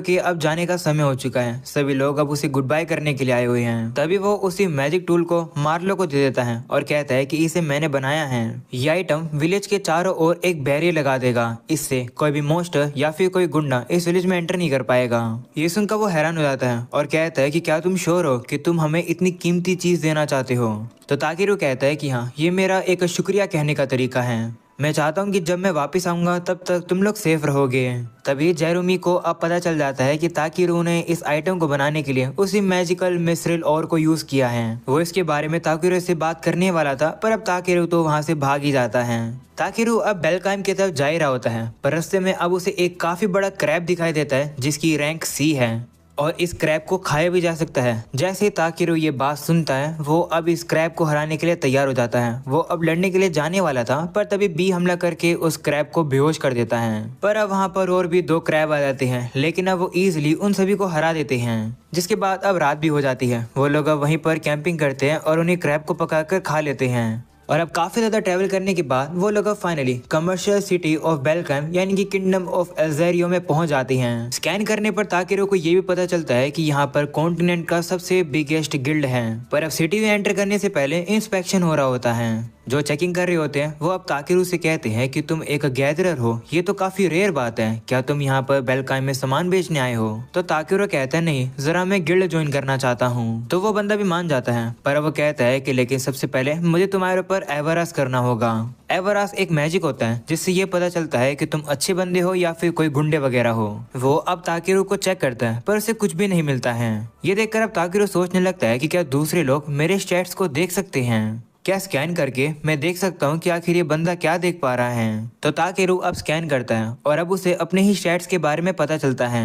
के अब जाने का समय हो चुका है। सभी लोग अब उसे गुड बाय करने के लिए आए हुए हैं। तभी वो उसी मैजिक टूल को मार्लो को दे देता है और कहता है कि इसे मैंने बनाया है। ये आइटम विलेज के चारों ओर एक बैरियर लगा देगा। इससे कोई भी मोस्टर या फिर कोई गुंडा इस विलेज में एंटर नहीं कर पाएगा। ये सुनकर वो हैरान हो जाता है और कहता है कि क्या तुम श्योर हो कि तुम हमें इतनी कीमती चीज देना चाहते हो। तो ताकेरू कहता है कि हाँ, ये मेरा एक शुक्रिया कहने का तरीका है। मैं चाहता हूँ कि जब मैं वापस आऊंगा तब तक तुम लोग सेफ रहोगे। तभी जेरोमी को अब पता चल जाता है कि ताकेरू ने इस आइटम को बनाने के लिए उसी मैजिकल मिसरिल और को यूज किया है। वो इसके बारे में ताकेरू से बात करने वाला था पर अब ताकेरू तो वहाँ से भाग ही जाता है। ताकेरू अब बेलकाइम की तरफ जा ही रहा होता है पर रास्ते में अब उसे एक काफी बड़ा क्रैब दिखाई देता है जिसकी रैंक C है और इस क्रैब को खाया भी जा सकता है। जैसे ताकेरू ये बात सुनता है वो अब इस क्रैब को हराने के लिए तैयार हो जाता है। वो अब लड़ने के लिए जाने वाला था पर तभी बी हमला करके उस क्रैब को बेहोश कर देता है। पर अब वहाँ पर और भी 2 क्रैब आ जाते हैं लेकिन अब वो इजीली उन सभी को हरा देते हैं। जिसके बाद अब रात भी हो जाती है। वो लोग अब वहीं पर कैंपिंग करते हैं और उन्हें क्रैब को पकाकर खा लेते हैं। और अब काफी ज्यादा ट्रैवल करने के बाद वो लोग अब फाइनली कमर्शियल सिटी ऑफ बेलकाइम यानी कि किंगडम ऑफ एल्जेरियो में पहुंच जाते हैं। स्कैन करने पर ताकेरू को ये भी पता चलता है कि यहाँ पर कॉन्टिनेंट का सबसे बिगेस्ट गिल्ड है। पर अब सिटी में एंटर करने से पहले इंस्पेक्शन हो रहा होता है। जो चेकिंग कर रहे होते हैं वो अब ताकेरू से कहते हैं कि तुम एक गैदरर हो, ये तो काफी रेयर बात है, क्या तुम यहाँ पर बेलकाइम में सामान बेचने आए हो। तो ताकेरू कहता है नहीं, जरा मैं गिल्ड ज्वाइन करना चाहता हूँ। तो वो बंदा भी मान जाता है पर वो कहता है कि लेकिन सबसे पहले मुझे तुम्हारे ऊपर एवरास करना होगा। एवरास एक मैजिक होता है जिससे ये पता चलता है कि तुम अच्छे बंदे हो या फिर कोई गुंडे वगैरह हो। वो अब ताकेरू को चेक करता है पर उसे कुछ भी नहीं मिलता है। ये देखकर अब ताकेरू सोचने लगता है कि क्या दूसरे लोग मेरे स्टैट्स को देख सकते हैं, क्या स्कैन करके मैं देख सकता हूँ कि आखिर ये बंदा क्या देख पा रहा है। तो ताकेरू अब स्कैन करता है और अब उसे अपने ही स्टैट्स के बारे में पता चलता है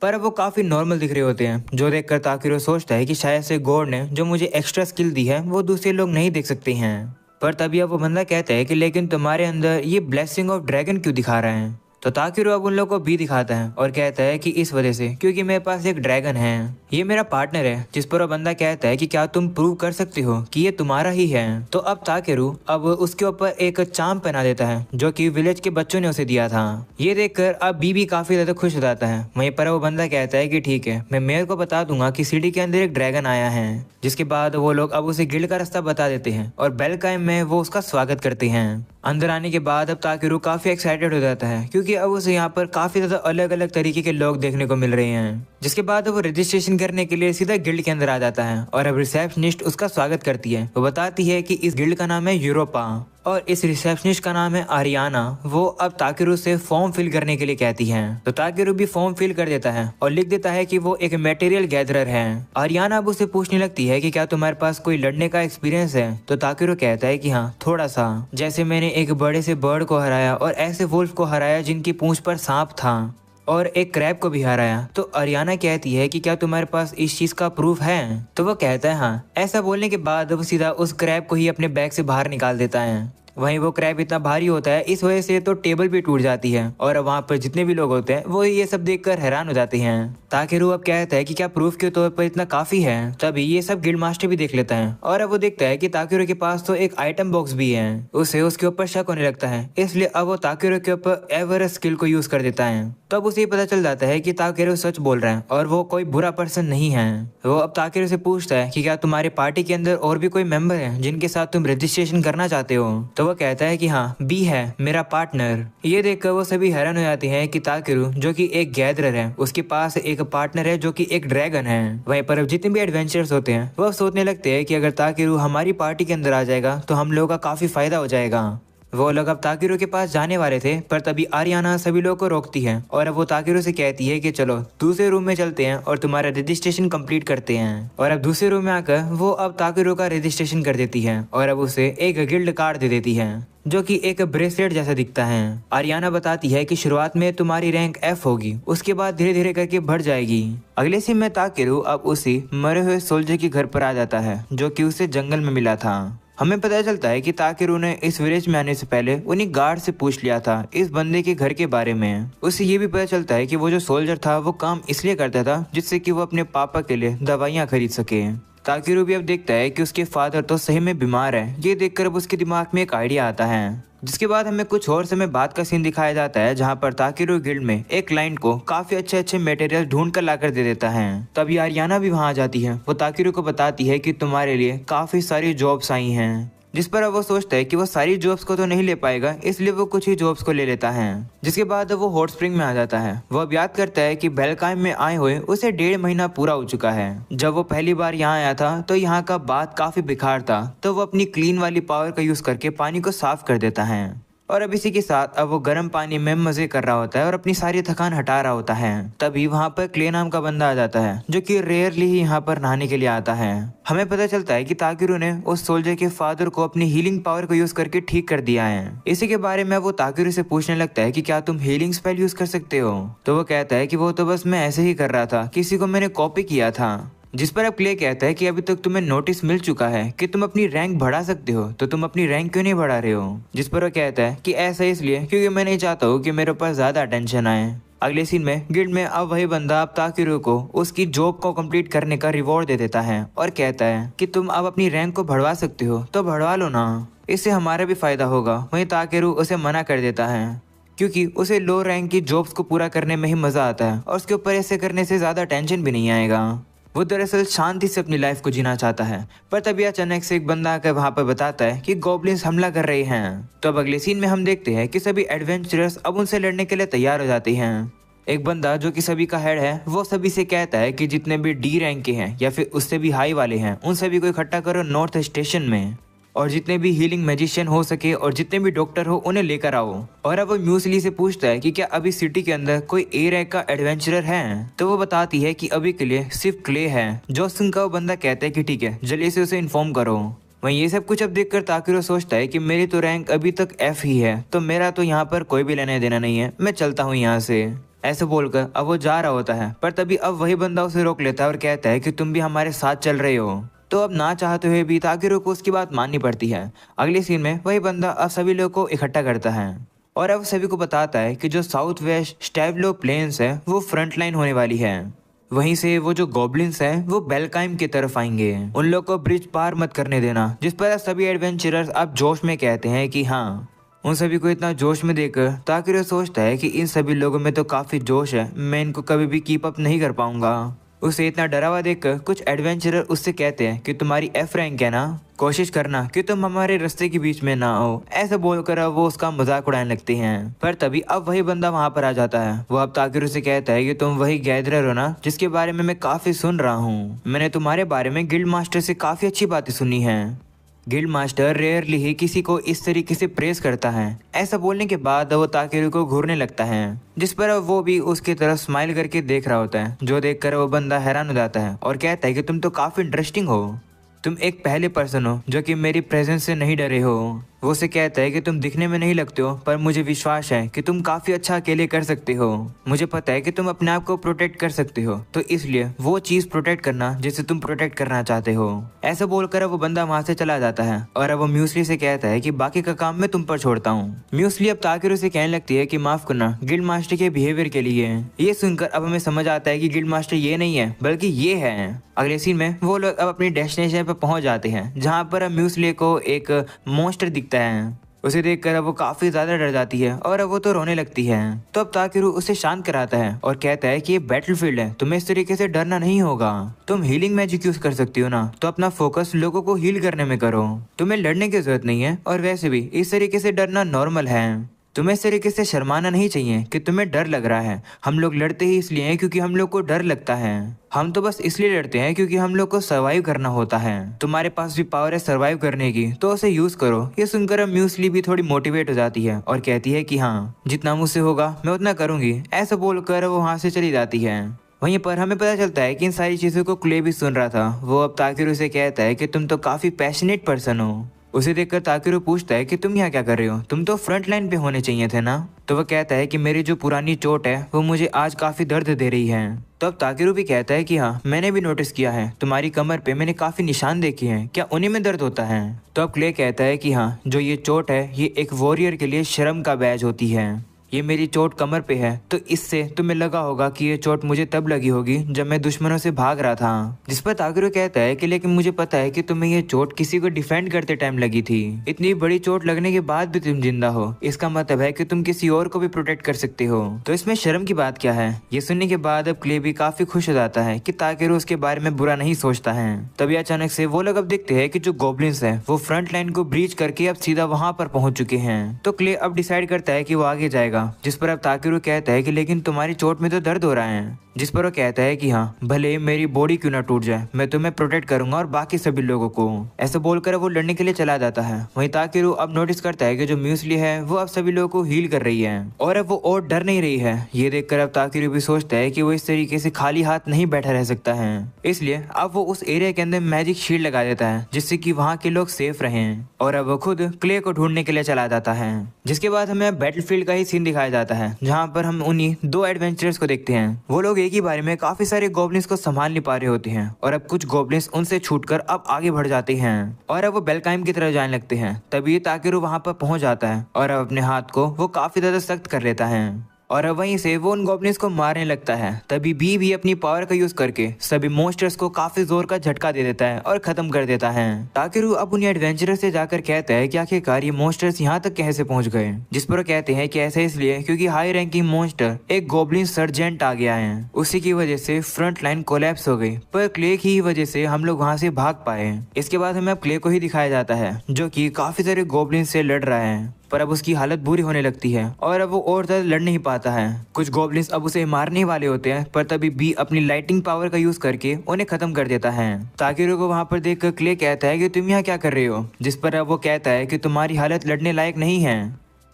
पर अब वो काफी नॉर्मल दिख रहे होते हैं। जो देखकर ताकेरू सोचता है कि शायद से गॉड ने जो मुझे एक्स्ट्रा स्किल दी है वो दूसरे लोग नहीं देख सकते हैं। पर तभी अब वो बंदा कहता है कि लेकिन तुम्हारे अंदर ये ब्लेसिंग ऑफ ड्रैगन क्यों दिखा रहा है। तो ताकेरू अब उन लोगों को भी दिखाता है और कहता है कि इस वजह से क्योंकि मेरे पास एक ड्रैगन है, ये मेरा पार्टनर है। जिस पर वो बंदा कहता है कि क्या तुम प्रूव कर सकते हो कि ये तुम्हारा ही है। तो अब ताकेरू अब उसके ऊपर एक चाम पहना देता है जो कि विलेज के बच्चों ने उसे दिया था। ये देखकर अब बीबी काफी ज्यादा खुश हो जाता है। वहीं पर वो बंदा कहता है कि ठीक है, मैं मेयर को बता दूंगा कि सिटी के अंदर एक ड्रैगन आया है। जिसके बाद वो लोग अब उसे गिल्ड का रास्ता बता देते हैं और बेलकाइम में वो उसका स्वागत करते हैं। अंदर आने के बाद अब ताकेरू काफी एक्साइटेड हो जाता है क्योंकि अब उसे यहाँ पर काफी ज्यादा अलग अलग तरीके के लोग देखने को मिल रहे हैं। जिसके बाद वो रजिस्ट्रेशन करने के लिए सीधा गिल्ड के अंदर आ जाता है और अब रिसेप्शनिस्ट उसका स्वागत करती है। वो बताती है कि इस गिल्ड का नाम है यूरोपा और इस रिसेप्शनिस्ट का नाम है आरियाना। वो अब ताकेरू से फॉर्म फिल करने के लिए कहती है। तो ताकेरू भी फॉर्म फिल कर देता है और लिख देता है कि वो एक मटेरियल गैदरर है। आरियाना अब उसे पूछने लगती है कि क्या तुम्हारे पास कोई लड़ने का एक्सपीरियंस है। तो ताकेरू कहता है कि हाँ, थोड़ा सा। जैसे मैंने एक बड़े से बर्ड को हराया और ऐसे वुल्फ को हराया जिनकी पूंछ पर सांप था और एक क्रैब को भी हराया। तो अरियाना कहती है कि क्या तुम्हारे पास इस चीज का प्रूफ है। तो वो कहता है हाँ। ऐसा बोलने के बाद वो सीधा उस क्रैब को ही अपने बैग से बाहर निकाल देता है। वहीं वो क्रैब इतना भारी होता है, इस वजह से तो टेबल भी टूट जाती है और अब वहाँ पर जितने भी लोग होते हैं वो ये सब देखकर हैरान हो जाते हैं। ताकेरू अब कहता है कि क्या प्रूफ के तौर पर इतना काफी है। तभी ये सब गिल्ड मास्टर भी देख लेता है और अब वो देखता है कि ताकेरू के पास तो एक आइटम बॉक्स भी है। उसे उसके ऊपर शक होने लगता है, इसलिए अब वो ताकेरू के ऊपर एवरेस्ट स्किल को यूज कर देता है। तब उसे पता चल जाता है कि ताकेरू सच बोल रहा है और वो कोई बुरा पर्सन नहीं है। वो अब ताकेरू से पूछता है कि क्या तुम्हारी पार्टी के अंदर और भी कोई मेंबर है जिनके साथ तुम रजिस्ट्रेशन करना चाहते हो। तो वो कहता है कि हाँ, बी है मेरा पार्टनर। ये देखकर वो सभी हैरान हो जाते हैं कि ताकेरू जो कि एक गैदरर है, उसके पास एक पार्टनर है जो कि एक ड्रैगन है। वहीं पर अब जितने भी एडवेंचर्स होते हैं वो सोचने लगते हैं कि अगर ताकेरू हमारी पार्टी के अंदर आ जाएगा तो हम लोगों का काफी फायदा हो जाएगा। वो लोग अब ताकेरू के पास जाने वाले थे, पर तभी आरियाना सभी लोगों को रोकती है और अब वो ताकेरू से कहती है कि चलो दूसरे रूम में चलते हैं और तुम्हारा रजिस्ट्रेशन कंप्लीट करते हैं। और अब दूसरे रूम में आकर वो अब ताकेरू का रजिस्ट्रेशन कर देती है और अब उसे एक गिल्ड कार्ड दे देती है जो कि एक ब्रेसलेट जैसा दिखता है। आरियाना बताती है कि शुरुआत में तुम्हारी रैंक F होगी, उसके बाद धीरे धीरे करके बढ़ जाएगी। अगले सीन में ताकेरू अब उसी मरे हुए सोल्जर के घर पर आ जाता है जो कि उसे जंगल में मिला था। हमें पता चलता है कि ताकेरू ने इस विलेज में आने से पहले उन्हीं गार्ड से पूछ लिया था इस बंदे के घर के बारे में। उसे ये भी पता चलता है कि वो जो सोल्जर था वो काम इसलिए करता था जिससे कि वो अपने पापा के लिए दवाइयाँ खरीद सके। ताकेरू भी अब देखता है कि उसके फादर तो सही में बीमार है। ये देखकर अब उसके दिमाग में एक आइडिया आता है, जिसके बाद हमें कुछ और समय बाद का सीन दिखाया जाता है जहां पर ताकेरू गिल्ड में एक क्लाइंट को काफी अच्छे मटेरियल ढूंढ कर लाकर दे देता है। तभी आरियाना भी वहां आ जाती है। वो ताकेरू को बताती है कि तुम्हारे लिए काफी सारी जॉब्स आई हैं, जिस पर अब वो सोचता है कि वो सारी जॉब्स को तो नहीं ले पाएगा, इसलिए वो कुछ ही जॉब्स को ले लेता है। जिसके बाद वो हॉट स्प्रिंग में आ जाता है। वो अब याद करता है कि बेलकाइम में आए हुए उसे 1.5 महीना पूरा हो चुका है। जब वो पहली बार यहाँ आया था तो यहाँ का बात काफी बेकार था, तो वो अपनी क्लीन वाली पावर का यूज करके पानी को साफ कर देता है। और अब इसी के साथ अब वो गर्म पानी में मजे कर रहा होता है और अपनी सारी थकान हटा रहा होता है। तभी वहाँ पर क्ले नाम का बंदा आ जाता है जो कि रेयरली ही यहाँ पर नहाने के लिए आता है। हमें पता चलता है कि ताकेरू ने उस सोल्जर के फादर को अपनी हीलिंग पावर को यूज करके ठीक कर दिया है। इसी के बारे में वो ताकेरू से पूछने लगता है कि क्या तुम हीलिंग स्पेल यूज कर सकते हो। तो वो कहता है कि वो तो बस मैं ऐसे ही कर रहा था, किसी को मैंने कॉपी किया था। जिस पर अब क्ले कहता है कि अभी तक तुम्हें नोटिस मिल चुका है कि तुम अपनी रैंक बढ़ा सकते हो, तो तुम अपनी रैंक क्यों नहीं बढ़ा रहे हो। जिस पर वो कहता है कि ऐसा इसलिए क्योंकि मैं नहीं चाहता हूँ कि मेरे पास ज्यादा अटेंशन आए। अगले सीन में गिल्ड में अब वही बंदा अब ताकेरू को उसकी जॉब को कंप्लीट करने का रिवॉर्ड दे देता है और कहता है कि तुम अब अपनी रैंक को बढ़वा सकते हो तो बढ़वा लो ना, इससे हमारा भी फायदा होगा। वहीं ताकेरू उसे मना कर देता है क्योंकि उसे लो रैंक की जॉब्स को पूरा करने में ही मजा आता है और उसके ऊपर ऐसे करने से ज्यादा टेंशन भी नहीं आएगा। वो दरअसल शांति से अपनी लाइफ को जीना चाहता है, पर तभी अचानक से एक बंदा आकर वहां पर बताता है कि गॉब्लिन्स हमला कर रहे हैं। तो अब अगले सीन में हम देखते हैं कि सभी एडवेंचरर्स अब उनसे लड़ने के लिए तैयार हो जाते हैं। एक बंदा जो कि सभी का हेड है वो सभी से कहता है कि जितने भी डी रैंक के हैं या फिर उससे भी हाई वाले हैं उन सभी को इकट्ठा करो नॉर्थ स्टेशन में, और जितने भी हीलिंग मैजिशियन हो सके और जितने भी डॉक्टर हो उन्हें लेकर आओ। और अब वो म्यूसली से पूछता है कि क्या अभी सिटी के अंदर कोई ए रैंक का एडवेंचरर है। तो वो बताती है कि अभी के लिए सिर्फ क्ले है। जो सुन का वो बंदा कहता है कि ठीक है, जल्दी से उसे इन्फॉर्म करो। वहीं ये सब कुछ अब देखकर ताकेरू सोचता है कि मेरी तो रैंक अभी तक F ही है, तो मेरा तो यहाँ पर कोई भी लेने देना नहीं है, मैं चलता हूँ यहाँ से। ऐसे बोलकर अब वो जा रहा होता है, पर तभी अब वही बंदा उसे रोक लेता है और कहता है कि तुम भी हमारे साथ चल रहे हो। तो अब ना चाहते हुए भी ताकेरू को उसकी बात माननी पड़ती है। अगले सीन में वही बंदा अब सभी लोगों को इकट्ठा करता है और अब सभी को बताता है कि जो साउथ वेस्ट स्टैवलो प्लेन्स है वो फ्रंट लाइन होने वाली है। वहीं से वो जो गॉब्लिन्स हैं वो बेलकाइम की तरफ आएंगे, उन लोग को ब्रिज पार मत करने देना। जिस पर सभी एडवेंचरर्स अब जोश में कहते हैं कि हाँ। उन सभी को इतना जोश में देखकर ताकेरू सोचता है कि इन सभी लोगों में तो काफी जोश है, मैं इनको कभी भी कीप अप नहीं कर पाऊंगा। उसे इतना डरा हुआ देखकर कुछ एडवेंचरर उससे कहते हैं कि तुम्हारी F रैंक है ना, कोशिश करना कि तुम हमारे रास्ते के बीच में ना आओ। ऐसा बोलकर अब वो उसका मजाक उड़ाने लगते हैं। पर तभी अब वही बंदा वहां पर आ जाता है। वो अब ताकेरू से कहता है कि तुम वही गैदरर हो ना जिसके बारे में मैं काफी सुन रहा हूँ। मैंने तुम्हारे बारे में गिल्ड मास्टर से काफी अच्छी बातें सुनी हैं। गिल्ड मास्टर रेयरली ही किसी को इस तरीके से प्रेस करता है। ऐसा बोलने के बाद वो ताकेरू को घूरने लगता है, जिस पर वो भी उसकी तरफ स्माइल करके देख रहा होता है। जो देखकर वो बंदा हैरान हो जाता है और कहता है कि तुम तो काफी इंटरेस्टिंग हो, तुम एक पहले पर्सन हो जो कि मेरी प्रेजेंस से नहीं डरे हो। वो उसे कहता है कि तुम दिखने में नहीं लगते हो, पर मुझे विश्वास है कि तुम काफी अच्छा अकेले कर सकते हो। मुझे पता है कि तुम अपने आप को प्रोटेक्ट कर सकते हो, तो इसलिए वो चीज प्रोटेक्ट करना जिसे तुम प्रोटेक्ट करना चाहते हो। ऐसा बोलकर वो बंदा वहां से चला जाता है और अब वो म्यूसली से कहता है कि बाकी का काम मैं तुम पर छोड़ता हूँ। म्यूसली अब ताकेरू से कहने लगती है कि माफ करना गिल्ड मास्टर के बिहेवियर के लिए। ये सुनकर अब हमें समझ आता है कि गिल्ड मास्टर ये नहीं है बल्कि ये है। अगले सीन में वो लोग अब अपनी डेस्टिनेशन पर पहुंच जाते हैं, जहां पर अब म्यूसली को एक मॉन्स्टर दिखता है। उसे देखकर अब वो काफी ज्यादा डर जाती है और अब वो तो रोने लगती है। तो अब ताकेरू उसे शांत कराता है और कहता है कि ये बैटलफील्ड है, तुम्हें इस तरीके से डरना नहीं होगा। तुम हीलिंग मैजिक यूज कर सकती हो ना, तो अपना फोकस लोगों को हील करने में करो। तुम्हें लड़ने की जरूरत नहीं है, और वैसे भी इस तरीके से डरना नॉर्मल है। तुम्हें इस तरीके से शर्माना नहीं चाहिए कि तुम्हें डर लग रहा है। हम लोग लड़ते ही इसलिए हैं क्योंकि हम लोग को डर लगता है। हम तो बस इसलिए लड़ते हैं क्योंकि हम लोग को सर्वाइव करना होता है। तुम्हारे पास भी पावर है सर्वाइव करने की, तो उसे यूज करो। ये सुनकर अब म्यूसली भी थोड़ी मोटिवेट हो जाती है और कहती है कि हाँ, जितना मुझसे होगा मैं उतना करूंगी। ऐसा बोलकर वो वहां से चली जाती है। वहीं पर हमें पता चलता है कि इन सारी चीजों को क्ले भी सुन रहा था। वो अब ताकेरू से कहता है कि तुम तो काफी पैशनेट पर्सन हो। उसे देखकर ताकेरू पूछता है कि तुम यहाँ क्या कर रहे हो, तुम तो फ्रंट लाइन पे होने चाहिए थे ना। तो वह कहता है कि मेरी जो पुरानी चोट है वो मुझे आज काफी दर्द दे रही है। तो अब ताकेरू भी कहता है कि हाँ, मैंने भी नोटिस किया है, तुम्हारी कमर पे मैंने काफी निशान देखे हैं, क्या उन्हीं में दर्द होता है। तो अब क्ले कहता है कि हाँ, जो ये चोट है ये एक वॉरियर के लिए शर्म का बैज होती है। ये मेरी चोट कमर पे है, तो इससे तुम्हें लगा होगा कि ये चोट मुझे तब लगी होगी जब मैं दुश्मनों से भाग रहा था। जिस पर ताकेरू कहता है कि लेकिन मुझे पता है कि तुम्हें ये चोट किसी को डिफेंड करते टाइम लगी थी। इतनी बड़ी चोट लगने के बाद भी तुम जिंदा हो, इसका मतलब है कि तुम किसी और को भी प्रोटेक्ट कर सकते हो, तो इसमें शर्म की बात क्या है। ये सुनने के बाद अब क्ले भी काफी खुश हो जाता है कि ताकेरू उसके बारे में बुरा नहीं सोचता है। तभी अचानक से वो लोग अब देखते हैं कि जो गोब्लिन्स है वो फ्रंट लाइन को ब्रीच करके अब सीधा वहां पर पहुंच चुके हैं। तो क्ले अब डिसाइड करता है कि वो आगे जाएगा। जिस पर अब ताकेरू कहता है कि लेकिन तुम्हारी चोट में तो दर्द हो रहा है। जिस पर वो कहता है कि हाँ, भले मेरी बॉडी क्यों ना टूट जाए, मैं तुम्हें प्रोटेक्ट करूंगा और बाकी सभी लोगों को। ऐसा बोलकर वो लड़ने के लिए चला जाता है। वहीं ताकेरू अब नोटिस करता है कि जो म्यूसली है वो अब सभी लोगों को हील कर रही है और अब वो और डर नहीं रही है। ये देखकर अब ताकेरू भी सोचता है कि वो इस तरीके से खाली हाथ नहीं बैठा रह सकता है, इसलिए अब वो उस एरिया के अंदर मैजिक शील्ड लगा देता है जिससे कि वहाँ के लोग सेफ रहें। और अब वो खुद क्ले को ढूंढने के लिए चला जाता है। जिसके बाद हमें बैटलफील्ड का ही सीन दिखाया जाता है, जहाँ पर हम उन्हीं दो एडवेंचरर्स को देखते हैं। वो लोग एक ही बारे में काफी सारे गोब्लिन्स को संभाल नहीं पा रहे होते हैं और अब कुछ गोब्लिन्स उनसे छूटकर अब आगे बढ़ जाते हैं और अब वो बेलकाइम की तरफ जाने लगते हैं। तभी ताकेरू वहां पर पहुंच जाता है और अब अपने हाथ को वो काफी ज्यादा सख्त कर लेता है और अब वहीं से वो उन गॉब्लिन्स को मारने लगता है। तभी बी भी अपनी पावर का यूज करके सभी मॉन्स्टर्स को काफी जोर का झटका दे देता है और खत्म कर देता है। ताकेरू अब उन एडवेंचरर से जाकर कहता है कि आखिरकार ये मॉन्स्टर्स यहाँ तक कैसे पहुंच गए। जिस पर वो कहते हैं कि ऐसा इसलिए क्योंकि हाई रैंकिंग मॉन्स्टर एक गॉब्लिन सर्जेंट आ गया है, उसी की वजह से फ्रंट लाइन कोलैप्स हो गई, पर क्ले की वजह से हम लोग वहाँ से भाग पाए। इसके बाद हमें अब क्ले को ही दिखाया जाता है जो की काफी सारे गॉब्लिन से लड़ रहा है, पर अब उसकी हालत बुरी होने लगती है और अब वो और ज्यादा लड़ नहीं पाता है। कुछ गॉब्लिन्स अब उसे मारने वाले होते हैं, पर तभी बी अपनी लाइटिंग पावर का यूज करके उन्हें खत्म कर देता है। ताकेरू को वहां पर देखकर क्ले कहता है कि तुम यहाँ क्या कर रहे हो। जिस पर अब वो कहता है कि तुम्हारी हालत लड़ने लायक नहीं है,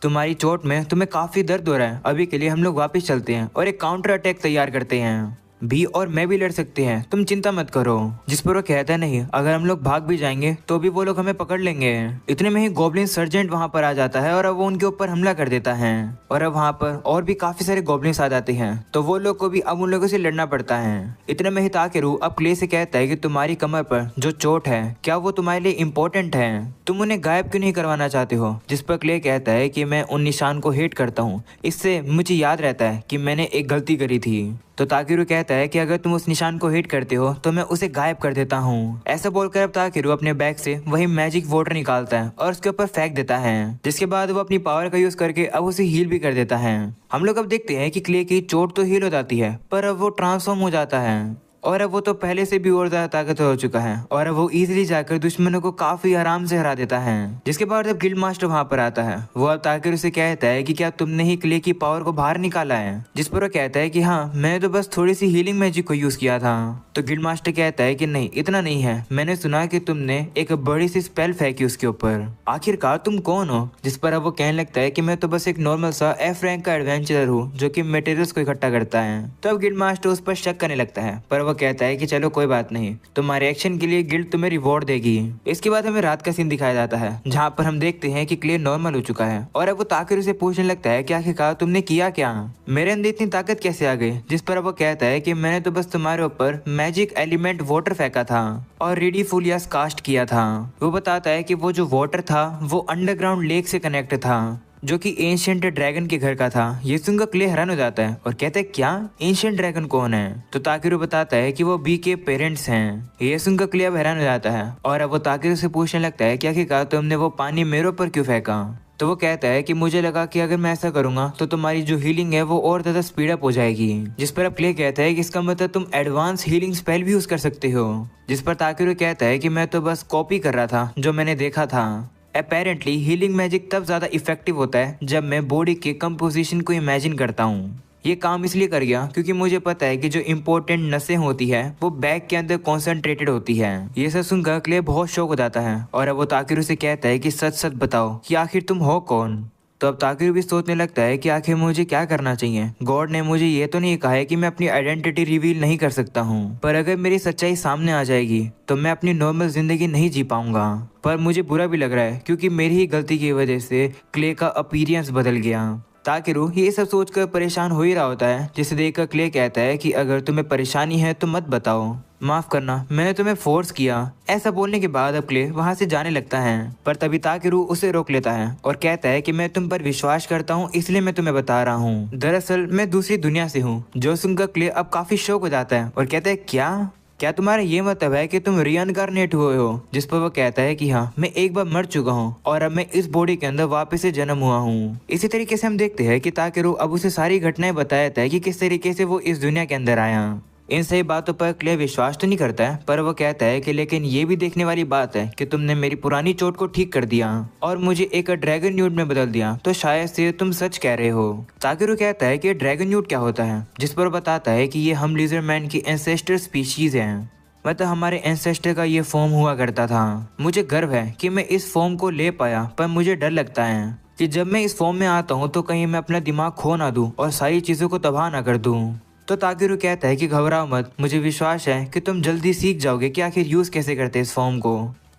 तुम्हारी चोट में तुम्हें काफी दर्द हो रहा है, अभी के लिए हम लोग वापस चलते हैं और एक काउंटर अटैक तैयार करते हैं। भी और मैं भी लड़ सकते हैं, तुम चिंता मत करो। जिस पर वो कहता है नहीं, अगर हम लोग भाग भी जाएंगे तो भी वो लोग हमें पकड़ लेंगे। इतने में ही गॉब्लिन सर्जेंट वहां पर आ जाता है और अब वो उनके ऊपर हमला कर देता है और अब वहां पर और भी काफी सारे गॉब्लिन्स आ जाते हैं, तो वो लोग को भी अब उन लोगों से लड़ना पड़ता है। इतने में ही ताकेरू अब क्ले से कहता है कि तुम्हारी कमर पर जो चोट है क्या वो तुम्हारे लिए इम्पोर्टेंट है, तुम उन्हें गायब क्यों नहीं करवाना चाहते हो। जिस पर क्ले कहता है कि मैं उन निशान को हेट करता हूँ, इससे मुझे याद रहता है कि मैंने एक गलती करी थी। तो ताकेरू कहता है कि अगर तुम उस निशान को हिट करते हो तो मैं उसे गायब कर देता हूँ। ऐसा बोलकर अब ताकेरू अपने बैग से वही मैजिक वाटर निकालता है और उसके ऊपर फेंक देता है, जिसके बाद वो अपनी पावर का यूज करके अब उसे हील भी कर देता है। हम लोग अब देखते हैं कि क्ले की चोट तो हील हो जाती है, पर अब वो ट्रांसफॉर्म हो जाता है और अब वो तो पहले से भी और ज्यादा ताकतवर हो चुका है और अब वो इजीली जाकर दुश्मनों को काफी आराम से हरा देता है। जिसके बाद जब गिल्ड मास्टर वहां पर आता है, वो अब ताकेरू से कहता है कि क्या तुमने ही क्ले की पावर को बाहर निकाला है। जिस पर वो कहता है कि हाँ, मैंने तो बस थोड़ी सी हीलिंग मैजिक को यूज किया था। तो गिल्ड मास्टर कहता है कि नहीं, इतना नहीं है, मैंने सुना कि तुमने एक बड़ी सी स्पेल फेंकी उसके ऊपर, आखिरकार तुम कौन हो। जिस पर अब वो कहने लगता है कि मैं तो बस एक नॉर्मल सा एफ रैंक का एडवेंचरर हूँ जो कि मटेरियल्स को इकट्ठा करता है। तो अब गिल्ड मास्टर उस पर शक करने लगता है, पर वो वो कहता है कि चलो कोई बात नहीं, तुम्हारे एक्शन के लिए गिल्ड तुम्हें रिवॉर्ड देगी। इसके बाद हमें रात का सीन दिखाया जाता है जहाँ पर हम देखते हैं कि क्ले नॉर्मल हो चुका है और अब वो ताकेरू से पूछने लगता है कि आखिरकार तुमने किया क्या, मेरे अंदर इतनी ताकत कैसे आ गई। जिस पर अब वो कहता है कि मैंने तो बस तुम्हारे ऊपर मैजिक एलिमेंट वाटर फेंका था और रेडी फुलियास कास्ट किया था। वो बताता है कि वो जो वाटर था वो अंडरग्राउंड लेक से कनेक्ट था जो कि एंशिएंट ड्रैगन के घर का था। ये सुनकर क्ले हैरान हो जाता है और कहता है क्या एंशिएंट ड्रैगन कौन है। तो ताकेरू बताता है कि वो बी के पेरेंट्स हैं। ये सुनकर क्ले अब हैरान हो जाता है और अब वो ताकेरू से पूछने लगता है कि आखिरकार तुमने वो पानी मेरे ऊपर क्यों फेंका। तो वो कहता है कि मुझे लगा कि अगर मैं ऐसा करूंगा तो तुम्हारी जो हीलिंग है वो और ज्यादा स्पीड अप हो जाएगी। जिस पर अब क्ले कहता है कि इसका मतलब तुम एडवांस हीलिंग स्पेल भी यूज कर सकते हो। जिस पर ताकेरू कहता है कि मैं तो बस कॉपी कर रहा था जो मैंने देखा था। अपेरेंटली हीलिंग मैजिक तब ज्यादा इफेक्टिव होता है जब मैं बॉडी के कंपोजिशन को इमेजिन करता हूँ। ये काम इसलिए कर गया क्योंकि मुझे पता है कि जो इम्पोर्टेंट नसें होती है वो बैग के अंदर कॉन्सेंट्रेटेड होती है। ये सब सुनकर क्ले बहुत शौक हो जाता है और अब वो ताकेरू से कहता है कि सच सच बताओ कि आखिर तुम हो कौन। तो अब ताकेरू भी सोचने लगता है कि आखिर मुझे क्या करना चाहिए। गॉड ने मुझे ये तो नहीं कहा है कि मैं अपनी आइडेंटिटी रिवील नहीं कर सकता हूँ, पर अगर मेरी सच्चाई सामने आ जाएगी तो मैं अपनी नॉर्मल जिंदगी नहीं जी पाऊंगा। पर मुझे बुरा भी लग रहा है क्योंकि मेरी ही गलती की वजह से क्ले का अपीयरेंस बदल गया। ताकेरू ये सब सोचकर परेशान हो ही रहा होता है, जिसे देखकर क्ले कहता है कि अगर तुम्हें परेशानी है तो मत बताओ, माफ करना मैंने तुम्हें फोर्स किया। ऐसा बोलने के बाद अब क्ले वहां से जाने लगता है, पर तभी ताकेरू उसे रोक लेता है और कहता है कि मैं तुम पर विश्वास करता हूँ इसलिए मैं तुम्हें बता रहा हूँ। दरअसल मैं दूसरी दुनिया से हूँ। जो सुनकर क्ले अब काफी शौक हो जाता है और कहता है क्या तुम्हारा ये मतलब है कि तुम रीइनकार्नेट हुए हो। जिस पर वो कहता है कि हाँ मैं एक बार मर चुका हूँ और अब मैं इस बॉडी के अंदर वापस से जन्म हुआ हूँ। इसी तरीके से हम देखते हैं कि ताकेरू अब उसे सारी घटनाएं बताता है कि किस तरीके से वो इस दुनिया के अंदर आया। इन सही बातों पर क्ले विश्वास तो नहीं करता है, पर वो कहता है कि लेकिन ये भी देखने वाली बात है कि तुमने मेरी पुरानी चोट को ठीक कर दिया और मुझे एक ड्रैगन न्यूट में बदल दिया, तो शायद से तुम सच कह रहे हो। ताकेरू कहता है कि ड्रैगन न्यूट क्या होता है, जिस पर बताता है कि ये हम लिजर्डमैन की एंसेस्टर स्पीशीज है। मतलब हमारे एंसेस्टर का ये फॉर्म हुआ करता था। मुझे गर्व है कि मैं इस फॉर्म को ले पाया, पर मुझे डर लगता है कि जब मैं इस फॉर्म में आता हूँ तो कहीं मैं अपना दिमाग खो ना दूं और सारी चीजों को तबाह ना कर दूं। तो ताकेरू कहता है कि घबराओ मत, मुझे विश्वास है कि तुम जल्दी सीख जाओगे कि आखिर यूज कैसे करते इस फॉर्म को।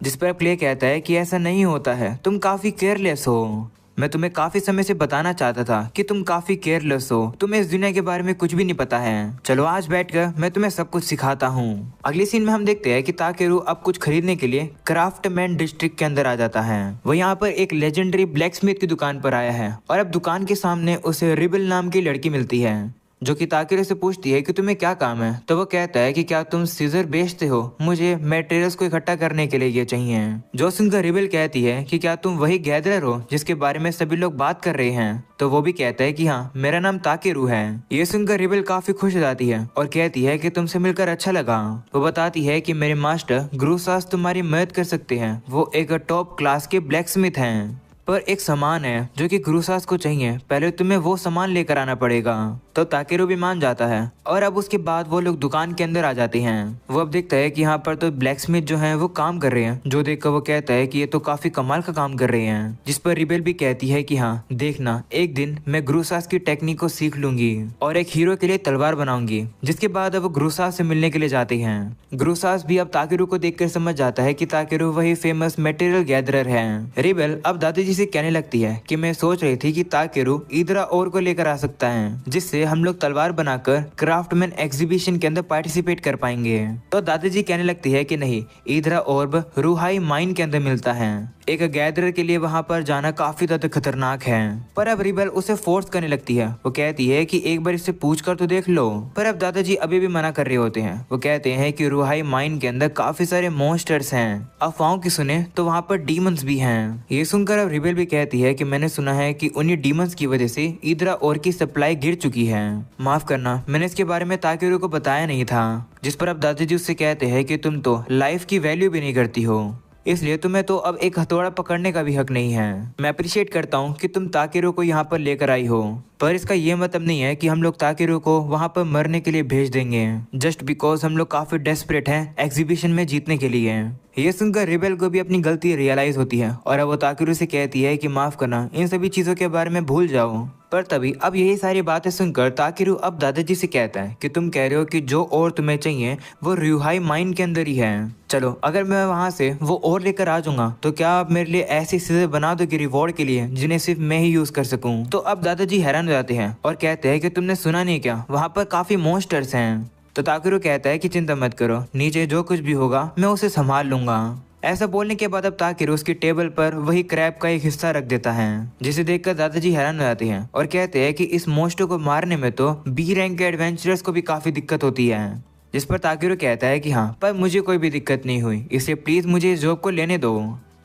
जिस पर क्ले कहता है कि ऐसा नहीं होता है, तुम काफी केयरलेस हो। मैं तुम्हें काफी समय से बताना चाहता था कि तुम काफी केयरलेस हो, तुम्हें इस दुनिया के बारे में कुछ भी नहीं पता है। चलो आज बैठकर मैं तुम्हें सब कुछ सिखाता हूँ। अगले सीन में हम देखते हैं कि ताकेरू अब कुछ खरीदने के लिए क्राफ्टमैन डिस्ट्रिक्ट के अंदर आ जाता है। वो यहाँ पर एक लेजेंडरी ब्लैकस्मिथ की दुकान पर आया है और अब दुकान के सामने उसे रिबल नाम की लड़की मिलती है जो कि ताकेरू से पूछती है कि तुम्हें क्या काम है। तो वो कहता है कि क्या तुम सीजर बेचते हो, मुझे मटेरियल्स को इकट्ठा करने के लिए ये चाहिए। जो सुनकर रिबल कहती है कि क्या तुम वही गैदरर हो जिसके बारे में सभी लोग बात कर रहे हैं। तो वो भी कहता है कि हाँ मेरा नाम ताकेरू है। ये सुनकर रिबल काफी खुश हो जाती है और कहती है कि तुमसे मिलकर अच्छा लगा। वो बताती है कि मेरे मास्टर ग्रूसास तुम्हारी मदद कर सकते हैं, वो एक टॉप क्लास के ब्लैकस्मिथ हैं, पर एक सामान है जो कि ग्रूसास को चाहिए, पहले तुम्हें वो सामान लेकर आना पड़ेगा। तो ताकेरू भी मान जाता है और अब उसके बाद वो लोग दुकान के अंदर आ जाते हैं। वो अब देखता है कि यहाँ पर तो ब्लैकस्मिथ जो है वो काम कर रहे हैं, जो देखकर वो कहता है कि ये तो काफी कमाल का काम कर रहे हैं। जिस पर रिबेल भी कहती है कि हाँ देखना, एक दिन मैं ग्रूसास की टेक्निक को सीख लूंगी और एक हीरो के लिए तलवार बनाऊंगी। जिसके बाद अब वो ग्रूसास से मिलने के लिए जाते हैं। ग्रूसास भी अब ताकेरू को देखकर समझ जाता है कि ताकेरू वही फेमस मटेरियल गैदरर है। रिबेल अब दादाजी से कहने लगती है कि मैं सोच रही थी कि ताकेरू इधरा और को लेकर आ सकता है, जिससे हम लोग तलवार बनाकर क्राफ्टमैन एग्जीबिशन के अंदर पार्टिसिपेट कर पाएंगे। तो दादाजी कहने लगती है कि नहीं, इधरा ऑर्ब रूहाई माइन के अंदर मिलता है। एक गैदरर के लिए वहां पर जाना काफी ज्यादा खतरनाक है। पर अब रिबेल उसे फोर्स करने लगती है। वो कहती है कि एक बार इससे पूछ कर तो देख लो, पर अब दादाजी अभी भी मना कर रहे होते हैं। वो कहते हैं कि रूहाई माइन के अंदर काफी सारे मॉन्स्टर्स हैं, अफवाहों की सुने तो वहाँ पर डीमंस भी हैं। ये सुनकर अब रिबेल भी कहती है कि मैंने सुना है कि उन्हीं डीमंस की वजह से इधरा और की सप्लाई गिर चुकी है। माफ करना, मैंने इसके बारे में ताकेरू को बताया नहीं था। जिस पर अब दादाजी उससे कहते हैं कि तुम तो लाइफ की वैल्यू भी नहीं करती हो, इसलिए तुम्हें तो अब एक हथौड़ा पकड़ने का भी हक नहीं है। मैं अप्रिशिएट करता हूँ कि तुम ताकेरू को यहाँ पर लेकर आई हो, पर इसका ये मतलब नहीं है कि हम लोग ताकेरू को वहाँ पर मरने के लिए भेज देंगे जस्ट बिकॉज हम लोग काफी डेस्परेट हैं एग्जीबिशन में जीतने के लिए। ये सुनकर रिबेल को भी अपनी गलती रियलाइज होती है और अब वो ताकेरू से कहती है कि माफ करना, इन सभी चीजों के बारे में भूल जाओ। पर तभी अब यही सारी बातें सुनकर ताकेरू अब दादाजी से कहता है कि तुम कह रहे हो कि जो और तुम्हें चाहिए वो रिहाई माइन के अंदर ही है। चलो अगर मैं वहां से वो और लेकर आ जाऊंगा तो क्या आप मेरे लिए ऐसी चीजें बना दोगे रिवॉर्ड के लिए जिन्हें सिर्फ मैं ही यूज कर सकूं। तो अब दादाजी हैरान हो जाते हैं और कहते हैं कि तुमने सुना नहीं क्या, वहां पर काफी मॉन्स्टर्स हैं। तो ताकेरू कहता है कि चिंता मत करो, नीचे जो कुछ भी होगा मैं उसे संभाल लूंगा। ऐसा बोलने के बाद अब ताकेरू उसकी टेबल पर वही क्रैब का एक हिस्सा रख देता है, जिसे देखकर दादाजी हैरान हो जाते हैं और कहते हैं कि इस मोस्टो को मारने में तो बी रैंक के एडवेंचरर्स को भी काफी दिक्कत होती है। जिस पर ताकेरू कहता है कि हाँ, पर मुझे कोई भी दिक्कत नहीं हुई, इसलिए प्लीज मुझे इस जॉब को लेने दो,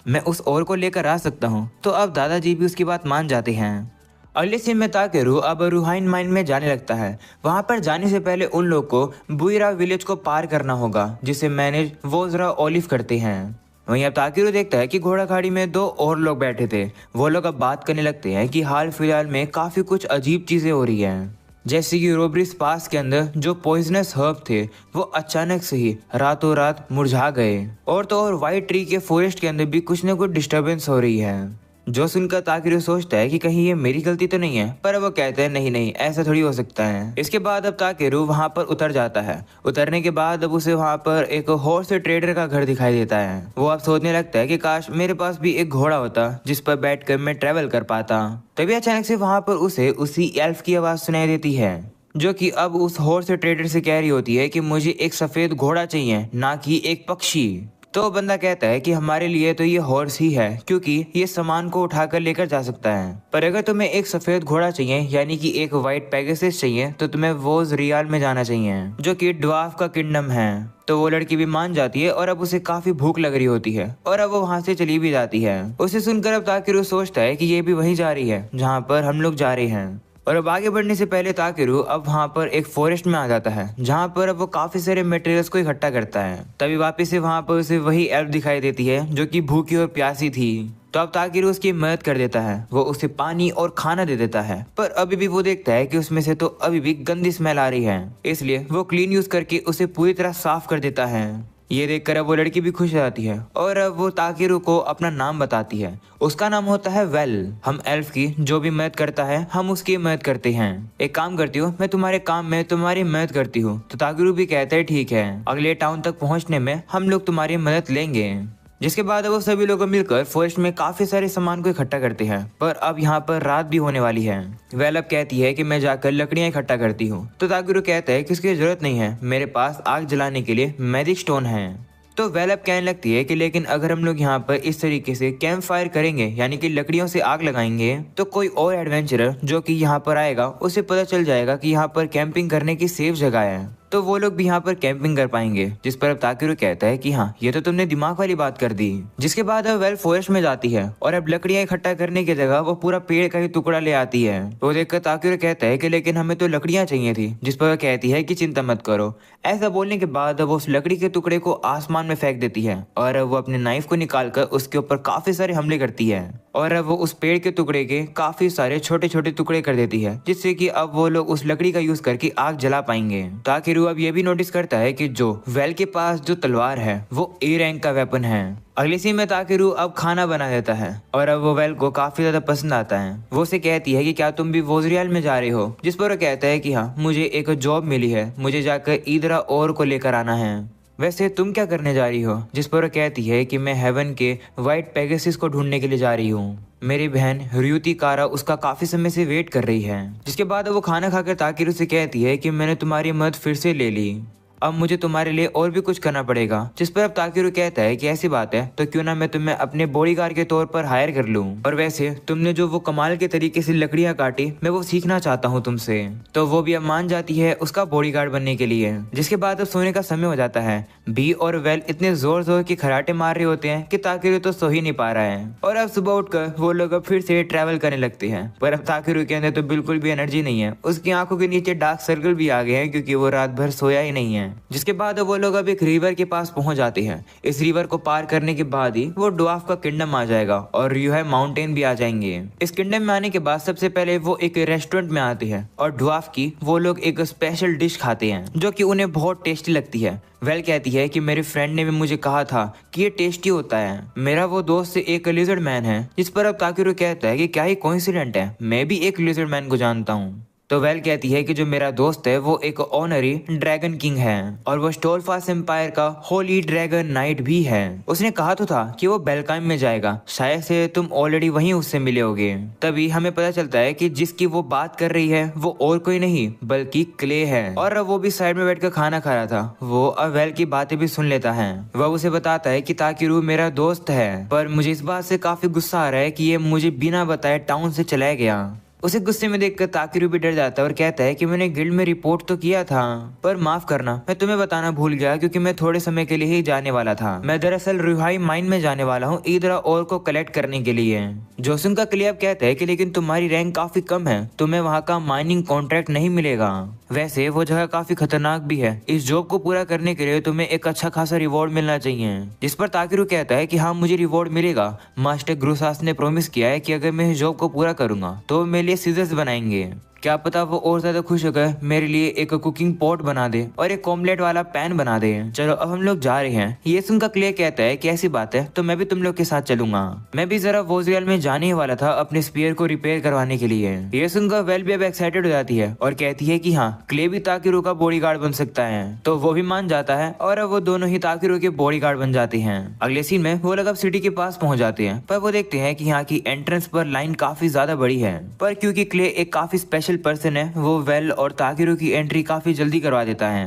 मैं उस और को लेकर आ सकता हूँ। तो अब दादाजी भी उसकी बात मान जाते हैं। अगले सीन में ताकेरू अब रूहाइन माइन में जाने लगता है। वहां पर जाने से पहले उन लोग को बुइरा विलेज को पार करना होगा, जिसे मैनेज वोजरा ओलिव करते हैं। वहीं अब ताकेरू देखता है कि घोड़ा खाड़ी में दो और लोग बैठे थे। वो लोग अब बात करने लगते हैं कि हाल फिलहाल में काफी कुछ अजीब चीजें हो रही हैं, जैसे कि रोब्रिस पास के अंदर जो पॉइजनस हर्ब थे वो अचानक से ही रातों रात मुरझा गए, और तो और व्हाइट ट्री के फॉरेस्ट के अंदर भी कुछ न कुछ डिस्टरबेंस हो रही है। जो सुनकर ताकेरू सोचता है कि कहीं ये मेरी गलती तो नहीं है, पर वो कहते हैं नहीं नहीं, ऐसा थोड़ी हो सकता है। इसके बाद अब ताकेरू वहां पर उतर जाता है। उतरने के बाद अब उसे वहां पर एक हॉर्स ट्रेडर का घर दिखाई देता है। वो अब सोचने लगता है कि काश मेरे पास भी एक घोड़ा होता जिस पर बैठकर मैं ट्रेवल कर पाता। तभी अचानक से वहां पर उसे उसी एल्फ की आवाज सुनाई देती है, जो कि अब उस हॉर्स ट्रेडर से कह रही होती है कि मुझे एक सफेद घोड़ा चाहिए, ना कि एक पक्षी। तो बंदा कहता है कि हमारे लिए तो ये हॉर्स ही है, क्योंकि ये सामान को उठाकर लेकर जा सकता है, पर अगर तुम्हें एक सफेद घोड़ा चाहिए यानी कि एक व्हाइट पेगासस चाहिए तो तुम्हें वोज रियाल में जाना चाहिए, जो कि ड्वार्फ का किंगडम है। तो वो लड़की भी मान जाती है और अब उसे काफी भूख लग रही होती है और अब वो वहां से चली भी जाती है। उसे सुनकर अब ताकेरू सोचता है कि ये भी वहीं जा रही है जहाँ पर हम लोग जा रहे हैं। और अब आगे बढ़ने से पहले ताकेरू अब वहाँ पर एक फॉरेस्ट में आ जाता है, जहाँ पर अब वो काफी सारे मटेरियल्स को इकट्ठा करता है। तभी वापस से वहाँ पर उसे वही एल्फ दिखाई देती है जो कि भूखी और प्यासी थी। तो अब ताकेरू उसकी मदद कर देता है, वो उसे पानी और खाना दे देता है, पर अभी भी वो देखता है कि उसमें से तो अभी भी गंदी स्मेल आ रही है, इसलिए वो क्लीन यूज करके उसे पूरी तरह साफ कर देता है। ये देखकर अब वो लड़की भी खुश हो जाती है और अब वो ताकेरू को अपना नाम बताती है। उसका नाम होता है वेल। हम एल्फ की जो भी मदद करता है हम उसकी मदद करते हैं। एक काम करती हूँ, मैं तुम्हारे काम में तुम्हारी मदद करती हूँ। तो ताकेरू भी कहता है ठीक है, अगले टाउन तक पहुँचने में हम लोग तुम्हारी मदद लेंगे। जिसके बाद वो सभी लोग मिलकर फॉरेस्ट में काफी सारे सामान को इकट्ठा करते हैं, पर अब यहाँ पर रात भी होने वाली है। वेल अब कहती है कि मैं जाकर लकड़ियाँ इकट्ठा करती हूँ। तो ताकेरू कहता है कि इसकी जरूरत नहीं है, मेरे पास आग जलाने के लिए मैजिक स्टोन है। तो वेल अब कहने लगती है कि लेकिन अगर हम लोग यहाँ पर इस तरीके से कैंप फायर करेंगे यानी कि लकड़ियों से आग लगाएंगे तो कोई और एडवेंचरर जो कि यहाँ पर आएगा उसे पता चल जाएगा कि यहाँ पर कैंपिंग करने की सेफ जगह है, तो वो लोग भी यहाँ पर कैंपिंग कर पाएंगे। जिस पर अब ताकेरू कहता है कि हाँ, ये तो तुमने दिमाग वाली बात कर दी। जिसके बाद अब वेल फॉरेस्ट में जाती है और अब लकड़ियां इकट्ठा करने की जगह वो पूरा पेड़ का ही टुकड़ा ले आती है। तो देखकर ताकेरू कहता है कि लेकिन हमें तो लकड़ियां चाहिए थी। जिस पर वह कहती है कि चिंता मत करो। ऐसा बोलने के बाद वो उस लकड़ी के टुकड़े को आसमान में फेंक देती है और वो अपने नाइफ को निकालकर उसके ऊपर काफी सारे हमले करती है और अब वो उस पेड़ के टुकड़े के काफी सारे छोटे छोटे टुकड़े कर देती है, जिससे कि अब वो लोग उस लकड़ी का यूज करके आग जला पाएंगे। ताकेरू अब ये भी नोटिस करता है कि जो वेल के पास जो तलवार है वो ए रैंक का वेपन है। अगले सीन में ताकेरू अब खाना बना देता है और अब वो वेल को काफी ज्यादा पसंद आता है। वो उसे कहती है कि क्या तुम भी वोजरियाल में जा रहे हो। जिस पर वो कहता है कि हाँ, मुझे एक जॉब मिली है, मुझे जाकर ईदरा और को लेकर आना है। वैसे तुम क्या करने जा रही हो। जिस पर वो कहती है कि मैं हेवन के व्हाइट पेगासस को ढूंढने के लिए जा रही हूँ। मेरी बहन र्यूति कारा उसका काफी समय से वेट कर रही है। जिसके बाद वो खाना खाकर ताकेरू से कहती है कि मैंने तुम्हारी मदद फिर से ले ली, अब मुझे तुम्हारे लिए और भी कुछ करना पड़ेगा। जिस पर अब ताकेरू कहता है कि ऐसी बात है तो क्यों ना मैं तुम्हें अपने बॉडीगार्ड के तौर पर हायर कर लूं। और वैसे तुमने जो वो कमाल के तरीके से लकड़ियां काटी, मैं वो सीखना चाहता हूं तुमसे। तो वो भी अब मान जाती है उसका बॉडीगार्ड बनने के लिए। जिसके बाद अब सोने का समय हो जाता है। बी और वेल इतने जोर जोर के खराटे मार रहे होते हैं कि ताकेरू तो सो ही नहीं पा रहा है। और अब सुबह उठकर वो लोग अब फिर से ट्रैवल करने लगते हैं, पर अब ताकेरू के अंदर तो बिल्कुल भी एनर्जी नहीं है। उसकी आंखों के नीचे डार्क सर्कल भी आ गए हैं क्योंकि वो रात भर सोया ही नहीं है। जिसके बाद वो लोग अब एक रिवर के पास पहुंच जाते हैं। इस रिवर को पार करने के बाद ही वो ड्वार्फ का किंगडम आ जाएगा और रियूहाई माउंटेन भी आ जाएंगे। इस किंगडम में आने के बाद सबसे पहले वो एक रेस्टोरेंट में आते हैं और ड्वार्फ की वो लोग एक स्पेशल डिश खाते हैं जो कि उन्हें बहुत टेस्टी लगती है। वेल कहती है कि मेरे फ्रेंड ने भी मुझे कहा था कि ये टेस्टी होता है। मेरा वो दोस्त एक लिजर्ड मैन है। जिस पर अब ताकेरू कहता है कि क्या ही कोइंसिडेंट है, मैं भी एक लिजर्ड मैन को जानता हूँ। तो वेल कहती है कि जो मेरा दोस्त है वो एक ऑनरी ड्रैगन किंग है और वो स्टोलफास एम्पायर का होली ड्रैगन नाइट भी है। उसने कहा तो था कि वो बेलकाइम में जाएगा, शायद से तुम ऑलरेडी वहीं उससे मिले होगे। तभी हमें पता चलता है कि जिसकी वो बात कर रही है वो और कोई नहीं बल्कि क्ले है और वो भी साइड में बैठकर खाना खा रहा था। वो अब वेल की बातें भी सुन लेता है। वह उसे बताता है कि ताकेरू मेरा दोस्त है, पर मुझे इस बात से काफी गुस्सा आ रहा है कि ये मुझे बिना बताए टाउन से चला गया। उसे गुस्से में देखकर ताकेरू भी डर जाता है और कहता है कि मैंने गिल्ड में रिपोर्ट तो किया था, पर माफ करना मैं तुम्हें बताना भूल गया क्योंकि मैं थोड़े समय के लिए ही जाने वाला था। मैं दरअसल रियूहाई माइन में जाने वाला हूँ ईदरा और को कलेक्ट करने के लिए। जोसुन का क्लियर कहता है कि लेकिन तुम्हारी रैंक काफी कम है, तुम्हें वहाँ का माइनिंग कॉन्ट्रैक्ट नहीं मिलेगा। वैसे वो जगह काफी खतरनाक भी है, इस जॉब को पूरा करने के लिए तुम्हें एक अच्छा खासा रिवॉर्ड मिलना चाहिए। जिस पर ताकेरू कहता है कि हाँ मुझे रिवॉर्ड मिलेगा, मास्टर ग्रुसास ने प्रॉमिस किया है कि अगर मैं इस जॉब को पूरा करूंगा तो मेरे लिए सीजर्स बनाएंगे। क्या पता वो और ज्यादा खुश होकर मेरे लिए एक कुकिंग पॉट बना दे और एक ऑमलेट वाला पैन बना दे। चलो अब हम लोग जा रहे हैं। ये सुनकर क्ले कहता है कि ऐसी बात है तो मैं भी तुम लोग के साथ चलूंगा। मैं भी जरा वोजरियल में जाने ही वाला था अपने स्पीयर को रिपेयर करवाने के लिए। ये सुनकर वेल भी अब एक्साइटेड हो जाती है और कहती है कि हाँ क्ले भी ताकेरू का बॉडीगार्ड बन सकता है। तो वो भी मान जाता है और अब वो दोनों ही ताकेरू के बॉडीगार्ड बन जाते हैं। अगले सीन में वो लोग अब सिटी के पास पहुंच जाते हैं, पर वो देखते हैं कि यहाँ की एंट्रेंस पर लाइन काफी ज्यादा बड़ी है, पर क्योंकि क्ले एक काफी स्पेशल पर्सन है वो वेल और ताकेरू की एंट्री काफी जल्दी करवा देता है।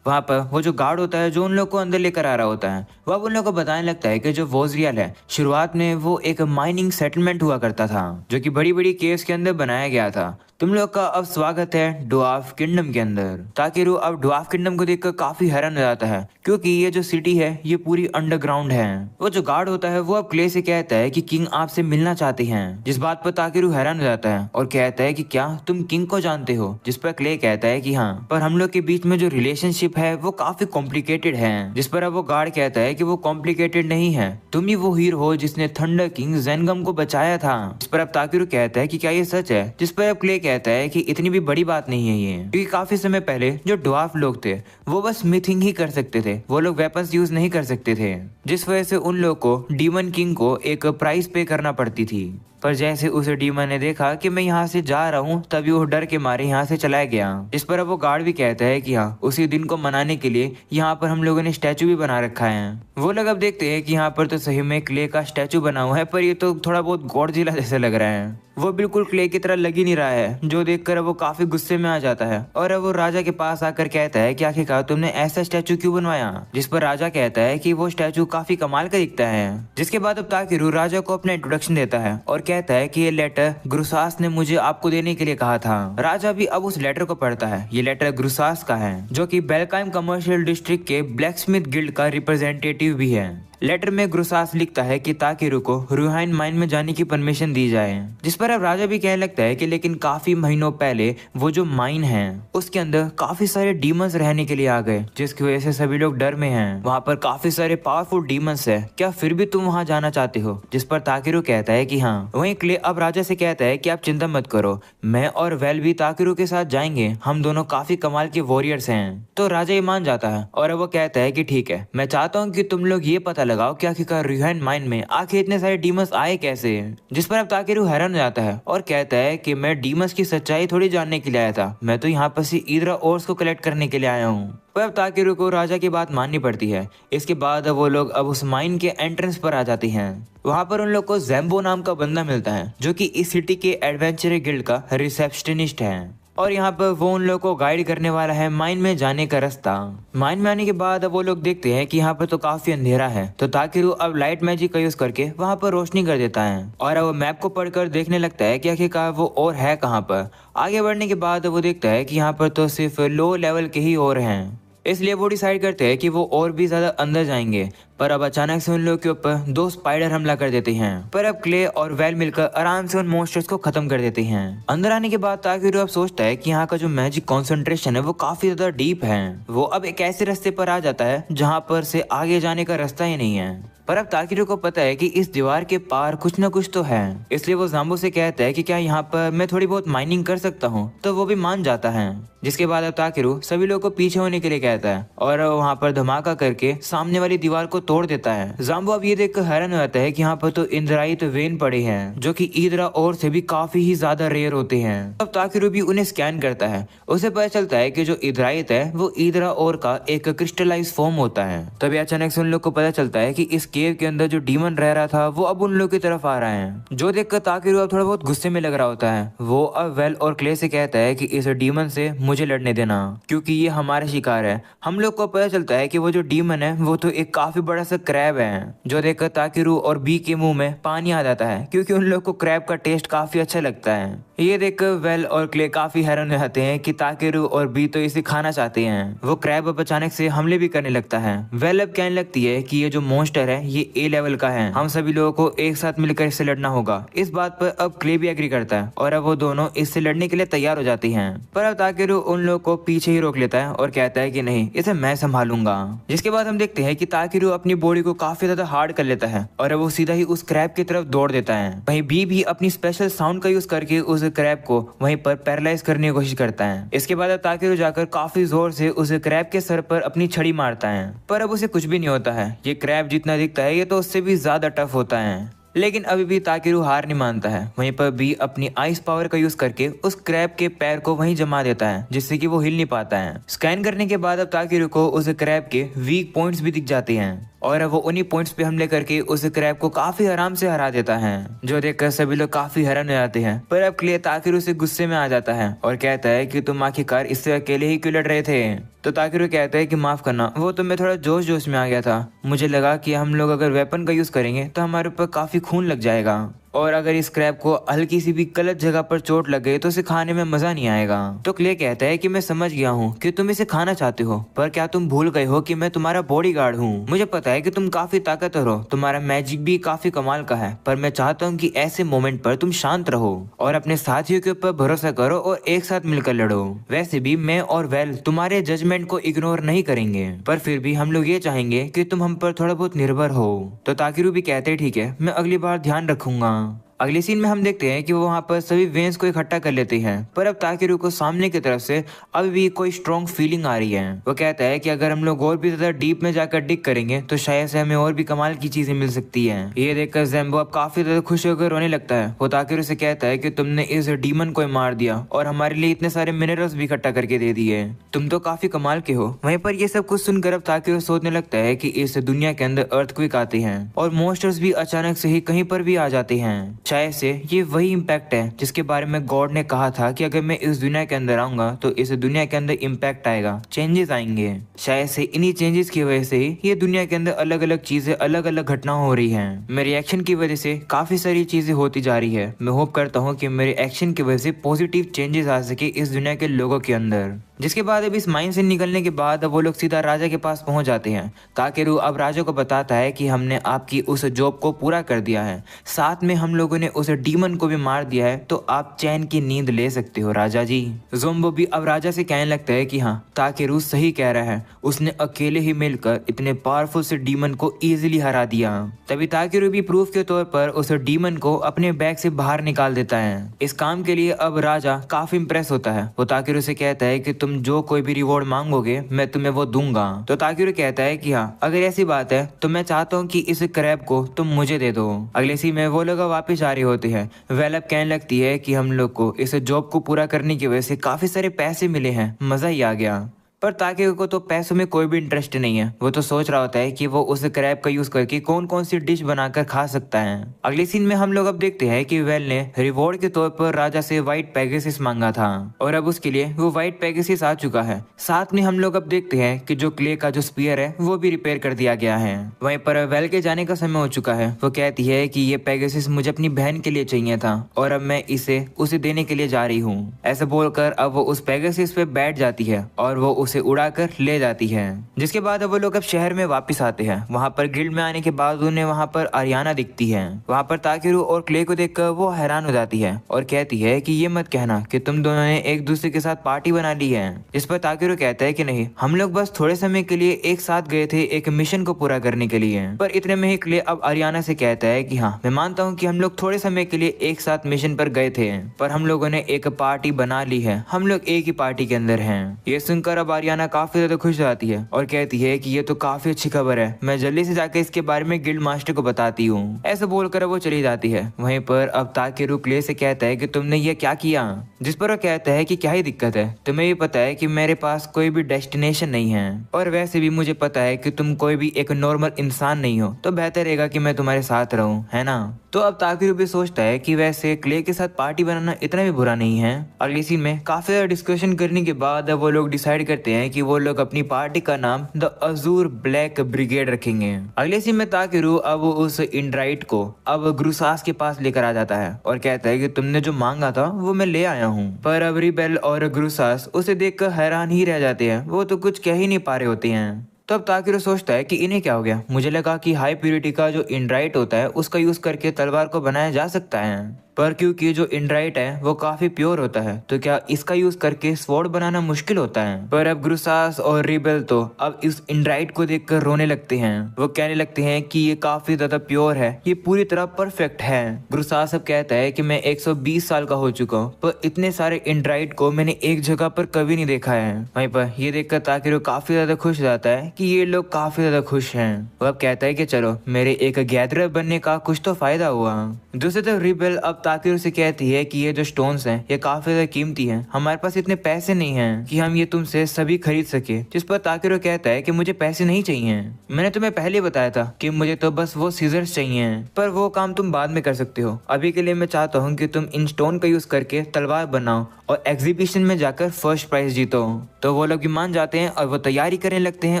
वहाँ पर वो जो गार्ड होता है जो उन लोग को अंदर लेकर आ रहा होता है वह उन लोग को बताने लगता है कि जो वोजरियल है शुरुआत में वो एक माइनिंग सेटलमेंट हुआ करता था जो कि बड़ी बड़ी केव्स के अंदर बनाया गया था। तुम लोग का अब स्वागत है ड्वार्फ किंगडम के अंदर। ताकेरू अब ड्वार्फ किंगडम को देखकर काफी हैरान हो जाता है क्योंकि ये जो सिटी है ये पूरी अंडरग्राउंड है। वो जो गार्ड होता है वो अब क्ले से कहता है कि किंग आपसे मिलना चाहते हैं, जिस बात पर ताकेरू हैरान हो जाता है और कहता है कि क्या तुम किंग को जानते हो। जिस पर क्ले कहता है कि हाँ, पर हम लोग के बीच में जो रिलेशनशिप है वो काफी कॉम्प्लिकेटेड है। जिस पर अब वो गार्ड कहता है कि वो कॉम्प्लिकेटेड नहीं है, तुम ही वो हीरो हो जिसने थंडर किंग जेनगम को बचाया था। इस पर अब ताकेरू कहता है कि क्या ये सच है। जिस पर अब क्ले कहता है कि इतनी भी बड़ी बात नहीं है ये, क्योंकि काफी समय पहले जो ड्वार्फ लोग थे वो बस स्मिथिंग ही कर सकते थे, वो लोग वेपन्स यूज नहीं कर सकते थे, जिस वजह से उन लोग को डीमन किंग को एक प्राइस पे करना पड़ती थी। पर जैसे उस डीमन ने देखा कि मैं यहाँ से जा रहा हूँ तभी वो डर के मारे यहाँ से चला गया। इस पर अब वो गार्ड भी कहता है कि हाँ उसी दिन को मनाने के लिए यहाँ पर हम लोगों ने स्टैचू भी बना रखा है। वो लोग अब देखते हैं कि यहाँ पर तो सही में क्ले का स्टैचू बना हुआ है, पर ये तो थोड़ा बहुत गॉडजिला जैसा लग रहा है। वो बिल्कुल क्ले की तरह लग ही नहीं रहा है, जो देखकर वो काफी गुस्से में आ जाता है और अब वो राजा के पास आकर कहता है कि आखिरकार तुमने ऐसा स्टैचू क्यों बनवाया। जिस पर राजा कहता है कि वो स्टैचू काफी कमाल का दिखता है। जिसके बाद अब ताकेरू राजा को अपना इंट्रोडक्शन देता है और कहता है कि ये लेटर ग्रुसास ने मुझे आपको देने के लिए कहा था। राजा भी अब उस लेटर को पढ़ता है। ये लेटर ग्रुसास का है जो कि बेलकाइम कमर्शियल डिस्ट्रिक्ट के ब्लैकस्मिथ गिल्ड का रिप्रेजेंटेटिव भी है। लेटर में ग्रुसास लिखता है कि ताकेरू को रूहाइन माइन में जाने की परमिशन दी जाए। जिस पर अब राजा भी कहने लगता है कि लेकिन काफी महीनों पहले वो जो माइन है उसके अंदर काफी सारे डीमंस रहने के लिए आ गए, जिसकी वजह से सभी लोग डर में हैं। वहाँ पर काफी सारे पावरफुल डीमंस है, क्या फिर भी तुम वहाँ जाना चाहते हो। जिस पर ताकेरू कहता है कि हाँ। वहीं क्ले अब राजा से कहता है कि आप चिंता मत करो, मैं और वेल भी ताकेरू के साथ जाएंगे, हम दोनों काफी कमाल के वॉरियर्स हैं। तो राजा ये मान जाता है और वो कहता है कि ठीक है, मैं चाहता हूँ कि तुम लोग ये पता लगाओ कि आखिरकार रूहाइन माइन में आखिर इतने सारे डीमंस आए कैसे। जिस पर अब ताकेरू हैरान हो जाता है और कहता है कि मैं डीमंस की सच्चाई थोड़ी जानने के लिए आया था, मैं तो यहाँ पर से ईदरा ओर्स को कलेक्ट करने के लिए आया हूँ। पर अब ताकेरू को राजा की बात माननी पड़ती है। इसके बाद वो लोग अब उस माइन के एंट्रेंस पर आ जाते हैं। वहाँ पर उन लोग को जैम्बो नाम का बंदा मिलता है जो कि इस सिटी के एडवेंचर गिल्ड का रिसेप्शनिस्ट है और यहाँ पर वो उन लोग को गाइड करने वाला है माइन में जाने का रास्ता। माइन में आने के बाद अब वो लोग देखते हैं कि यहाँ पर तो काफी अंधेरा है, तो ताकेरू अब लाइट मैजिक का यूज करके वहाँ पर रोशनी कर देता है और अब वो मैप को पढ़कर देखने लगता है कि आखिरकार वो और है कहाँ पर। आगे बढ़ने के बाद वो देखता है कि यहाँ पर तो सिर्फ लो लेवल के ही और हैं, इसलिए वो डिसाइड करते हैं कि वो और भी ज्यादा अंदर जाएंगे। पर अब अचानक से उन लोगों के ऊपर 2 स्पाइडर हमला कर देते हैं। पर अब क्ले और वेल मिलकर आराम से उन मॉन्स्टर्स को खत्म कर देते हैं। अंदर आने के बाद ताकेरू अब सोचता है कि यहाँ का जो मैजिक कंसंट्रेशन है वो काफी ज्यादा डीप है। वो अब एक ऐसे रास्ते पर आ जाता है जहाँ पर से आगे जाने का रास्ता ही नहीं है। पर अब ताकेरू को पता है कि इस दीवार के पार कुछ न कुछ तो है, इसलिए वो जाम्बो से कहता है कि क्या यहाँ पर मैं थोड़ी बहुत माइनिंग कर सकता हूँ, तो वो भी मान जाता है। जिसके बाद अब ताकेरू सभी लोगों को पीछे होने के लिए कहता है और वहाँ पर धमाका करके सामने वाली दीवार को तोड़ देता है। जाम्बो अब ये देखकर हैरान हो जाता है कि यहाँ पर तो इंद्राइट वेन पड़े हैं जो कि ईदरा और से भी काफी ही ज्यादा रेयर होते हैं। अब ताकेरू भी उन्हें स्कैन करता है। उसे पता चलता है कि जो इंद्राइट है वो ईदरा और का एक क्रिस्टलाइज फॉर्म होता है। तभी अचानक से उन लोग को पता चलता है कि इस केव के अंदर जो डीमन रह रहा था वो अब उन लोगों की तरफ आ रहा है, जो देखकर ताकेरू अब थोड़ा बहुत गुस्से में लग रहा होता है। वो अब वेल और क्ले से कहता है कि इस डीमन से मुझे लड़ने देना, क्योंकि ये हमारा शिकार है। हम लोग को पता चलता है कि वो जो डीमन है वो तो एक काफी बड़ा सा क्रैब है, जो देखकर ताकेरू और बी के मुंह में पानी आ जाता है, क्योंकि उन लोग को क्रैब का टेस्ट काफी अच्छा लगता है। ये देखकर वेल और क्ले काफी हैरान हो जाते हैं कि ताकेरू और बी तो इसे खाना चाहते हैं। वो क्रैब अब अचानक से हमले भी करने लगता है। वेल अब कहने लगती है कि ये जो मॉन्स्टर है ये ए लेवल का है, हम सभी लोगों को एक साथ मिलकर इससे लड़ना होगा। इस बात पर अब क्ले भी एग्री करता है और अब वो दोनों इससे लड़ने के लिए तैयार हो जाती हैं। पर अब ताकेरू उन लोगों को पीछे ही रोक लेता है और कहता है कि नहीं, इसे मैं संभालूंगा। जिसके बाद हम देखते हैं कि ताकेरू अपनी बॉडी को काफी ज्यादा हार्ड कर लेता है और वो सीधा ही उस क्रैब की तरफ दौड़ देता है। वहीं बी भी अपनी स्पेशल साउंड का यूज करके उस क्रैब को वहीं पर पैरालाइज करने की कोशिश करता है। इसके बाद अब ताकेरू जाकर काफी जोर से उस क्रैब के सर पर अपनी छड़ी मारता है, पर अब उसे कुछ भी नहीं होता है। ये क्रैब जितना दिखता है ये तो उससे भी ज्यादा टफ होता है, लेकिन अभी भी ताकेरू हार नहीं मानता है। वहीं पर बी अपनी आइस पावर का यूज करके उस क्रैब के पैर को वहीं जमा देता है, जिससे कि वो हिल नहीं पाता है। स्कैन करने के बाद अब ताकेरू को उस क्रैब के वीक पॉइंट्स भी दिख जाते हैं और वो उन्हीं पॉइंट्स पे हमले करके उस क्रैब को काफी आराम से हरा देता है, जो देखकर सभी लोग काफी हैरान हो जाते हैं। पर अब क्ले ताकेरू से गुस्से में आ जाता है और कहता है कि तुम आखिरकार इससे अकेले ही क्यों लड़ रहे थे। तो ताकेरू कहता है कि माफ करना, वो तो मैं थोड़ा जोश में आ गया था। मुझे लगा कि हम लोग अगर वेपन का यूज करेंगे तो हमारे ऊपर काफी खून लग जाएगा, और अगर इस क्रैब को हल्की सी भी गलत जगह पर चोट लग गई तो इसे खाने में मजा नहीं आएगा। तो क्ले कहता है कि मैं समझ गया हूँ कि तुम इसे खाना चाहते हो, पर क्या तुम भूल गए हो कि मैं तुम्हारा बॉडीगार्ड हूँ। मुझे पता है कि तुम काफी ताकतवर हो, तुम्हारा मैजिक भी काफी कमाल का है, पर मैं चाहता हूँ कि ऐसे मोमेंट पर तुम शांत रहो और अपने साथियों के ऊपर भरोसा करो और एक साथ मिलकर लड़ो। वैसे भी मैं और वेल तुम्हारे जजमेंट को इग्नोर नहीं करेंगे, पर फिर भी हम लोग ये चाहेंगे कि तुम हम पर थोड़ा बहुत निर्भर हो। तो ताकेरू भी कहते हैं ठीक है, मैं अगली बार ध्यान रखूंगा। अगले सीन में हम देखते हैं कि वो वहाँ पर सभी वेन्स को इकट्ठा कर लेते हैं, पर अब ताकेरू को सामने की तरफ से अभी भी कोई स्ट्रॉन्ग फीलिंग आ रही है। वो कहता है कि अगर हम लोग और भी ज्यादा डीप में जाकर डिग करेंगे तो शायद से हमें और भी कमाल की चीजें मिल सकती है। ये देखकर ज़ैम्बो अब काफी ज्यादा खुश होकर रोने लगता है। वो ताकेरू से कहता है कि तुमने इस डीमन को मार दिया और हमारे लिए इतने सारे मिनरल्स भी इकट्ठा करके दे दिए, तुम तो काफी कमाल के हो। वहीं पर ये सब कुछ सुनकर अब ताकेरू सोचने लगता है कि इस दुनिया के अंदर अर्थक्वेक आते हैं और मॉन्स्टर्स भी अचानक से ही कहीं पर भी आ जाते हैं। शायद से ये वही इम्पैक्ट है जिसके बारे में गॉड ने कहा था कि अगर मैं इस दुनिया के अंदर आऊंगा तो इस दुनिया के अंदर इम्पैक्ट आएगा, चेंजेस आएंगे। शायद से इन्हीं चेंजेस की वजह से ही ये दुनिया के अंदर अलग अलग चीजें, अलग अलग घटना हो रही हैं। मेरे एक्शन की वजह से काफी सारी चीजें होती जा रही है। मैं होप करता हूँ कि मेरे एक्शन की वजह से पॉजिटिव चेंजेस आ सके इस दुनिया के लोगों के अंदर। जिसके बाद अब इस माइन से निकलने के बाद अब वो लोग सीधा राजा के पास पहुंच जाते हैं। ताकेरू अब राजा को बताता है कि हमने आपकी उस जॉब को पूरा कर दिया है, साथ में हम लोगों ने उस डीमन को भी मार दिया है, तो आप चैन की नींद ले सकते हो राजा जी। ज़ोम्बो भी अब राजा से कहने लगता है कि हाँ, ताकेरू सही कह रहा है, उसने अकेले ही मिलकर इतने पावरफुल से डीमन को इजीली हरा दिया। तभी ताकेरू भी प्रूफ के तौर पर उस डीमन को अपने बैग से बाहर निकाल देता है। इस काम के लिए अब राजा काफी इंप्रेस होता है। वो ताकेरू से कहता है कि तुम जो कोई भी रिवॉर्ड मांगोगे मैं तुम्हें वो दूंगा। तो ताकेरू कहता है कि हाँ, अगर ऐसी बात है तो मैं चाहता हूँ कि इस क्रैब को तुम मुझे दे दो। अगले सी में वो लोग वापस आ रहे होते हैं। वेलअप कहने लगती है कि हम लोग को इस जॉब को पूरा करने की वजह से काफी सारे पैसे मिले हैं, मजा ही आ गया। पर ताकेरू को तो पैसों में कोई भी इंटरेस्ट नहीं है। वो तो सोच रहा होता है कि वो उस क्रैब का यूज करके कौन कौन सी डिश बनाकर खा सकता है। अगले सीन में हम लोग अब देखते हैं कि वेल ने रिवॉर्ड के तौर पर राजा से व्हाइट पेगासस मांगा था और अब उसके लिए वो व्हाइट पेगासस आ चुका है। साथ में हम लोग अब देखते हैं कि जो क्ले का जो स्पीयर है वो भी रिपेयर कर दिया गया है। वहीं पर वेल के जाने का समय हो चुका है। वो कहती है कि ये पेगासस मुझे अपनी बहन के लिए चाहिए था और अब मैं इसे उसे देने के लिए जा रही हूँ। ऐसा बोलकर अब वो उस पेगासस पे बैठ जाती है और वो उसे उड़ाकर ले जाती है। जिसके बाद वो लोग अब शहर में वापस आते हैं। वहाँ पर गिल्ड में आने के बाद उन्हें वहाँ पर आरियाना दिखती है। वहाँ पर ताकेरू और क्ले को देखकर वो हैरान हो जाती है और कहती है कि ये मत कहना कि तुम दोनों ने एक दूसरे के साथ पार्टी बना ली है। इस पर ताकेरू कहता है कि नहीं, हम लोग बस थोड़े समय के लिए एक साथ गए थे एक मिशन को पूरा करने के लिए। पर इतने में ही क्ले अब आरियाना से कहता है कि हाँ, मैं मानता हूँ कि हम लोग थोड़े समय के लिए एक साथ मिशन पर गए थे, पर हम लोगों ने एक पार्टी बना ली है, हम लोग एक ही पार्टी के अंदर हैं। ये सुनकर अब आरियाना काफी ज्यादा खुश हो जाती है और कहती है कि ये तो काफी अच्छी खबर है, मैं जल्दी से जाकर इसके बारे में गिल्ड मास्टर को बताती हूँ। ऐसा बोलकर वो चली जाती है। वहीं पर अब ताकेरू क्ले से कहता है कि तुमने ये क्या किया, जिस पर वो कहता है कि क्या ही दिक्कत है, तुम्हें भी पता है कि मेरे पास कोई भी डेस्टिनेशन नहीं है और वैसे भी मुझे पता है कि तुम कोई भी एक नॉर्मल इंसान नहीं हो, तो बेहतर रहेगा कि मैं तुम्हारे साथ रहूं, है ना। तो अब ताकेरू भी सोचता है कि वैसे क्ले के साथ पार्टी बनाना इतना भी बुरा नहीं है। अगली सीन में काफी ज्यादा डिस्कशन करने के बाद वो लोग डिसाइड करते हैं कि वो लोग अपनी पार्टी का नाम द अजूर ब्लैक ब्रिगेड रखेंगे। अगले सीन में ताकेरू अब उस इंड्राइट को अब ग्रुसास के पास लेकर आ जाता है और कहता है कि तुमने जो मांगा था वो मैं ले आया हूँ। पर अब रिबेल और ग्रुसास उसे देखकर हैरान ही रह जाते हैं, वो तो कुछ कह ही नहीं पा रहे होते हैं। तब ताकेरू सोचता है कि इन्हें क्या हो गया, मुझे लगा कि हाई प्योरिटी का जो इंड्राइट होता है उसका यूज करके तलवार को बनाया जा सकता है, पर क्योंकि जो इंड्राइट है वो काफी प्योर होता है तो क्या इसका यूज करके स्वॉर्ड बनाना मुश्किल होता है। पर अब ग्रुसास और रिबेल तो अब इस इंड्राइट को देखकर रोने लगते हैं। वो कहने लगते हैं कि ये काफी ज्यादा प्योर है, ये पूरी तरह परफेक्ट है। ग्रुसास अब कहता है कि मैं 120 साल का हो चुका हूँ, पर इतने सारे इंड्राइट को मैंने एक जगह पर कभी नहीं देखा है। वहीं पर ये देखकर ताकेरू काफी ज्यादा खुश हो जाता है कि ये लोग काफी ज्यादा खुश हैं। वो अब कहता है कि चलो मेरे एक गैदरर बनने का कुछ तो फायदा हुआ। दूसरी तरफ रिबेल अब ताकेरू से कहती है कि ये जो स्टोन्स हैं ये काफी ज्यादा कीमती हैं, हमारे पास इतने पैसे नहीं हैं कि हम ये तुमसे सभी खरीद सके। जिस पर ताकेरू कहता है कि मुझे पैसे नहीं चाहिए, मैंने तुम्हें पहले बताया था कि मुझे तो बस वो सीजर्स चाहिए, पर वो काम तुम बाद में कर सकते हो, अभी के लिए मैं चाहता हूँ कि तुम इन स्टोन का यूज करके तलवार बनाओ और एग्जीबिशन में जाकर फर्स्ट प्राइज जीतो। तो वो लोग भी मान जाते हैं और वो तैयारी करने लगते हैं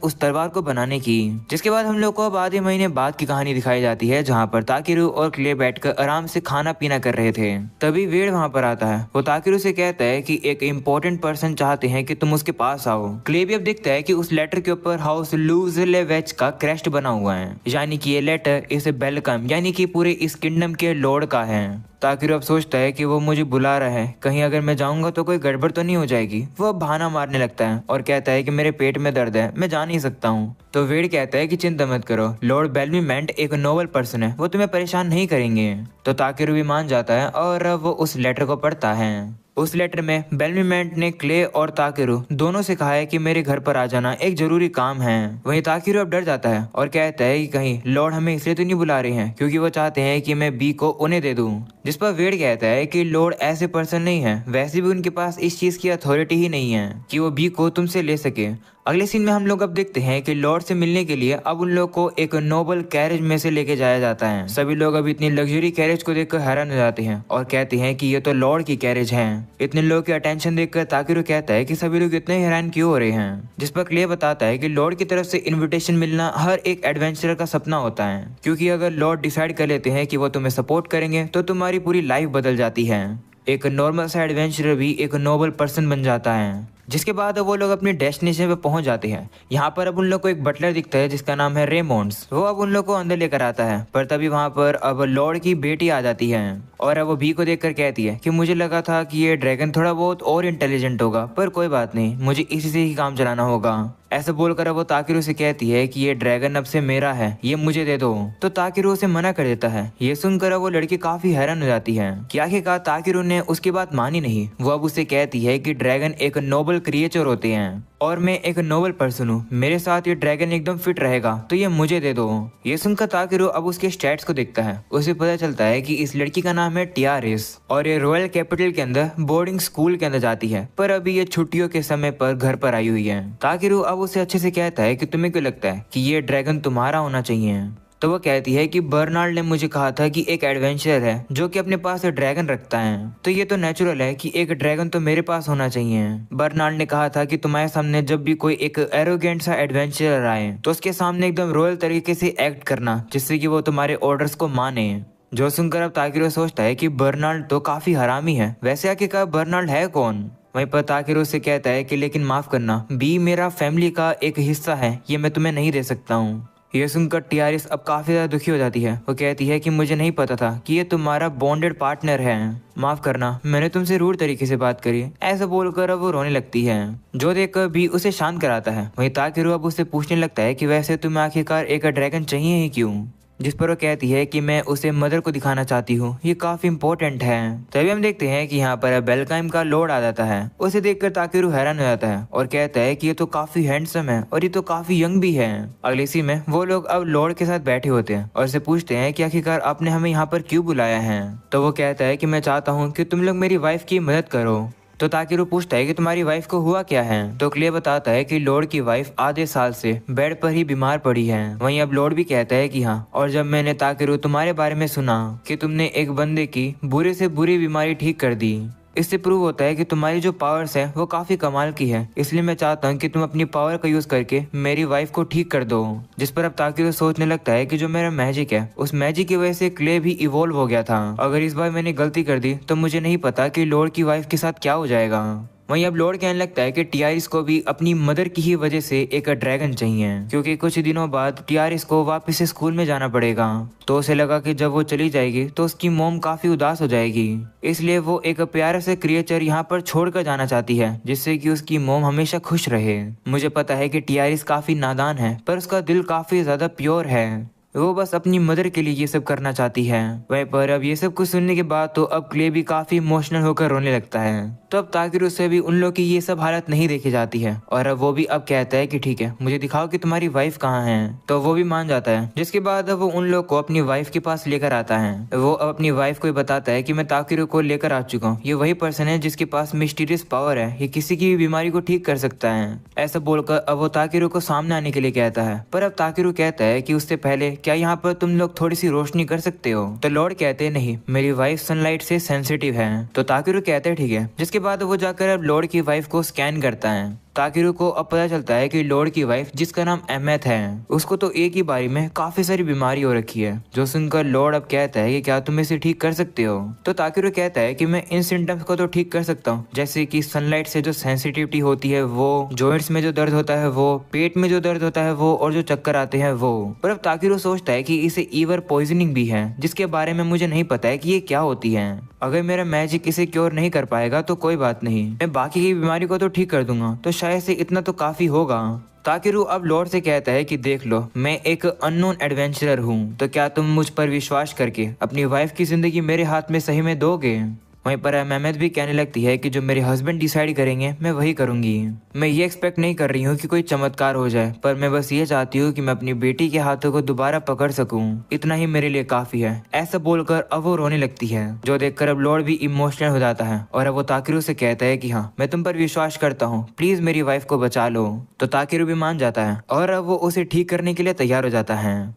उस तलवार को बनाने की। जिसके बाद हम लोग को अब आधे महीने बाद की कहानी दिखाई जाती है, जहाँ पर ताकेरू और क्ले बैठकर आराम से खाना पीना कर रहे थे। तभी वेड वहाँ पर आता है। वो ताकेरू से कहता है कि एक इम्पोर्टेंट पर्सन चाहते हैं कि तुम उसके पास आओ। क्ले भी अब देखता है कि उस लेटर के ऊपर हाउस लूजलेवेच का क्रेस्ट बना हुआ है, यानी कि ये लेटर इस बेलकम यानी कि पूरे इस किंगडम के लॉर्ड का है। ताकेरू अब सोचता है कि वो मुझे बुला रहा है, कहीं अगर मैं जाऊंगा तो कोई गड़बड़ तो नहीं हो जाएगी। वो बहाना मारने लगता है और कहता है कि मेरे पेट में दर्द है, मैं जा नहीं सकता हूँ। तो वेड कहता है कि चिंता मत करो, लॉर्ड बेलमीमेंट एक नोबल पर्सन है, वो तुम्हें परेशान नहीं करेंगे। तो ताकेरू भी मान जाता है और वो उस लेटर को पढ़ता है। उस लेटर में बेलमीमेंट ने क्ले और ताकेरू दोनों से कहा है कि मेरे घर पर आ जाना, एक जरूरी काम है। वहीं ताकेरू अब डर जाता है और कहता है कि कहीं लॉर्ड हमें इसलिए तो नहीं बुला रहे हैं क्योंकि वो चाहते हैं कि मैं बी को उन्हें दे दूं। जिस पर वेड कहता है कि लॉर्ड ऐसे पर्सन नहीं है, वैसे भी उनके पास इस चीज की अथॉरिटी ही नहीं है कि वो बी को तुमसे ले सके। अगले सीन में हम लोग अब देखते हैं कि लॉर्ड से मिलने के लिए अब उन लोग को एक नोबल कैरेज में से लेके जाया जाता है। सभी लोग अब इतनी लग्जरी कैरेज को देखकर हैरान हो जाते हैं और कहते हैं कि ये तो लॉर्ड की कैरेज है। इतने लोगों की अटेंशन देखकर ताकेरू कहता है कि सभी लोग इतने हैरान क्यों हो रहे हैं। जिस पर क्ले बताता है कि लॉर्ड की तरफ से इन्विटेशन मिलना हर एक एडवेंचरर का सपना होता है, क्योंकि अगर लॉर्ड डिसाइड कर लेते हैं कि वो तुम्हें सपोर्ट करेंगे तो तुम्हारी पूरी लाइफ बदल जाती है। एक नॉर्मल सा एडवेंचरर भी एक नोबल पर्सन बन जाता है। जिसके बाद वो लोग अपने डेस्टिनेशन पे पहुंच जाते हैं। यहाँ पर अब उन लोग को एक बटलर दिखता है जिसका नाम है रेमोंड्स। वो अब उन लोग को अंदर लेकर आता है, पर तभी वहाँ पर अब लॉर्ड की बेटी आ जाती है और अब वो बी को देखकर कहती है कि मुझे लगा था कि ये ड्रैगन थोड़ा बहुत और इंटेलिजेंट होगा, पर कोई बात नहीं, मुझे इसी से ही काम चलाना होगा। ऐसा बोलकर वो ताकेरू से कहती है कि ये ड्रैगन अब से मेरा है, ये मुझे दे दो। तो ताकेरू उसे मना कर देता है। ये सुनकर वो लड़की काफी हैरान हो जाती है कि आखिरकार ताकेरू ने उसकी बात मानी नहीं। वो अब उसे कहती है कि ड्रैगन एक नोबल क्रिएचर होते हैं और मैं एक नोबल पर्सन हूँ, मेरे साथ ये ड्रैगन एकदम फिट रहेगा, तो ये मुझे दे दो। ये सुनकर ताकेरू अब उसके स्टैट्स को देखता है। उसे पता चलता है कि इस लड़की का नाम है टियारिस और ये रॉयल कैपिटल के अंदर बोर्डिंग स्कूल के अंदर जाती है, पर अभी ये छुट्टियों के समय पर घर पर आई हुई है। ताकेरू अब उसे अच्छे से कहता है कि तुम्हें क्यों लगता है कि ये ड्रैगन तुम्हारा होना चाहिए। तो वो कहती है कि बर्नार्ड ने मुझे कहा था कि एक एडवेंचरर है जो कि अपने पास ड्रैगन रखता है, तो ये तो नेचुरल है कि एक ड्रैगन तो मेरे पास होना चाहिए। बर्नार्ड ने कहा था कि तुम्हारे सामने जब भी कोई एक एरोगेंट सा एडवेंचरर आए तो उसके सामने एकदम रॉयल तरीके से एक्ट करना, जिससे कि वो तुम्हारे ऑर्डर्स को माने। जो सुनकर अब ताकेरू सोचता है कि बर्नार्ड तो काफी हरामी है। वैसे आखिरकार बर्नार्ड है कौन? वहीं पर ताकेरू उससे कहता है कि लेकिन माफ करना, बी मेरा फैमिली का एक हिस्सा है, ये मैं तुम्हें नहीं दे सकता हूँ। ये सुनकर टियारिस अब काफी ज्यादा दुखी हो जाती है। वो कहती है कि मुझे नहीं पता था कि ये तुम्हारा बॉन्डेड पार्टनर है, माफ करना, मैंने तुमसे रूड तरीके से बात करी। ऐसा बोलकर अब वो रोने लगती है, जो देखकर भी उसे शांत कराता है। वहीं ताकेरू अब उससे पूछने लगता है कि वैसे तुम्हें आखिरकार एक ड्रैगन चाहिए ही क्यों, जिस पर वो कहती है कि मैं उसे मदर को दिखाना चाहती हूँ, ये काफी इम्पोर्टेंट है। तभी हम देखते हैं कि यहाँ पर बेलकाइम का लॉर्ड आ जाता है। उसे देखकर ताकेरू हैरान हो जाता है और कहता है कि ये तो काफी हैंडसम है और ये तो काफी यंग भी है। अगली सीन में वो लोग अब लॉर्ड के साथ बैठे होते हैं और उसे पूछते हैं कि आखिरकार आपने हमें यहाँ पर क्यों बुलाया है। तो वो कहता है कि मैं चाहता हूँ कि तुम लोग मेरी वाइफ की मदद करो। तो ताकेरू पूछता है कि तुम्हारी वाइफ को हुआ क्या है। तो क्ले बताता है कि लॉर्ड की वाइफ आधे साल से बेड पर ही बीमार पड़ी है। वहीं अब लॉर्ड भी कहता है कि हाँ, और जब मैंने ताकेरू तुम्हारे बारे में सुना कि तुमने एक बंदे की बुरे से बुरी बीमारी ठीक कर दी, इससे प्रूव होता है कि तुम्हारी जो पावर्स है वो काफी कमाल की है, इसलिए मैं चाहता हूँ कि तुम अपनी पावर का यूज करके मेरी वाइफ को ठीक कर दो। जिस पर अब ताकेरू सोचने लगता है कि जो मेरा मैजिक है, उस मैजिक की वजह से क्ले भी इवॉल्व हो गया था। अगर इस बार मैंने गलती कर दी तो मुझे नहीं पता कि लॉर्ड की वाइफ के साथ क्या हो जाएगा। वहीं अब लॉर्ड कहने लगता है कि टियारिस को भी अपनी मदर की ही वजह से एक ड्रैगन चाहिए, क्योंकि कुछ दिनों बाद टियारिस को वापस से स्कूल में जाना पड़ेगा। तो उसे लगा कि जब वो चली जाएगी तो उसकी मोम काफी उदास हो जाएगी, इसलिए वो एक प्यारे से क्रिएचर यहाँ पर छोड़कर जाना चाहती है, जिससे कि उसकी मोम हमेशा खुश रहे। मुझे पता है कि टियारिस काफी नादान है, पर उसका दिल काफी ज्यादा प्योर है, वो बस अपनी मदर के लिए ये सब करना चाहती है। वहीं पर अब ये सब कुछ सुनने के बाद तो अब क्ले भी काफी इमोशनल होकर रोने लगता है। तो अब ताकेरू से भी उन लोग की ये सब हालत नहीं देखी जाती है और अब वो भी अब कहता है कि ठीक है, मुझे दिखाओ कि तुम्हारी वाइफ कहाँ है। तो वो भी मान जाता है, जिसके बाद अब वो उन लोग को अपनी वाइफ के पास लेकर आता है। वो अब अपनी वाइफ को बताता है कि मैं ताकेरू को लेकर आ चुका हूँ, ये वही पर्सन है जिसके पास मिस्टीरियस पावर है, ये किसी की भी बीमारी को ठीक कर सकता है। ऐसा बोलकर अब वो ताकेरू को सामने आने के लिए कहता है, पर अब ताकेरू कहता है कि उससे पहले क्या यहाँ पर तुम लोग थोड़ी सी रोशनी कर सकते हो। तो लॉर्ड कहते हैं नहीं, मेरी वाइफ सनलाइट से सेंसिटिव है। तो ताकेरू कहते हैं ठीक है। जिसके बाद वो जाकर अब लॉर्ड की वाइफ को स्कैन करता है। ताकेरू को अब पता चलता है कि लॉर्ड की वाइफ, जिसका नाम एमेथ है, उसको तो एक ही बारी में काफी सारी बीमारी हो रखी है। जो सुनकर लॉर्ड अब कहता है कि क्या तुम इसे ठीक कर सकते हो। तो ताकेरू कहता है कि मैं इन सिम्टम्स को तो ठीक कर सकता हूँ, जैसे कि सनलाइट से जो सेंसिटिविटी होती है वो, जॉइंट्स में जो दर्द होता है वो, पेट में जो दर्द होता है वो, और जो चक्कर आते हैं वो। पर अब ताकेरू सोचता है कि इसे ईवर पॉइजनिंग भी है, जिसके बारे में मुझे नहीं पता है कि ये क्या होती है। अगर मेरा मैजिक इसे क्योर नहीं कर पाएगा तो कोई बात नहीं, मैं बाकी की बीमारी को तो ठीक कर दूंगा, तो शायद से इतना तो काफी होगा। ताकेरू अब लॉर्ड से कहता है कि देख लो, मैं एक अननोन एडवेंचरर हूँ, तो क्या तुम मुझ पर विश्वास करके अपनी वाइफ की जिंदगी मेरे हाथ में सही में दोगे। वहीं पर मेहमेद भी कहने लगती है कि जो मेरे हस्बैंड डिसाइड करेंगे मैं वही करूंगी। मैं ये एक्सपेक्ट नहीं कर रही हूँ कि कोई चमत्कार हो जाए, पर मैं बस ये चाहती हूँ कि मैं अपनी बेटी के हाथों को दोबारा पकड़ सकूं, इतना ही मेरे लिए काफी है। ऐसा बोलकर अब वो रोने लगती है, जो देखकर अब लॉर्ड भी इमोशनल हो जाता है और अब वो ताकेरू से कहता है कि हाँ, मैं तुम पर विश्वास करता हूँ, प्लीज मेरी वाइफ को बचा लो। तो ताकेरू भी मान जाता है और अब वो उसे ठीक करने के लिए तैयार हो जाता है।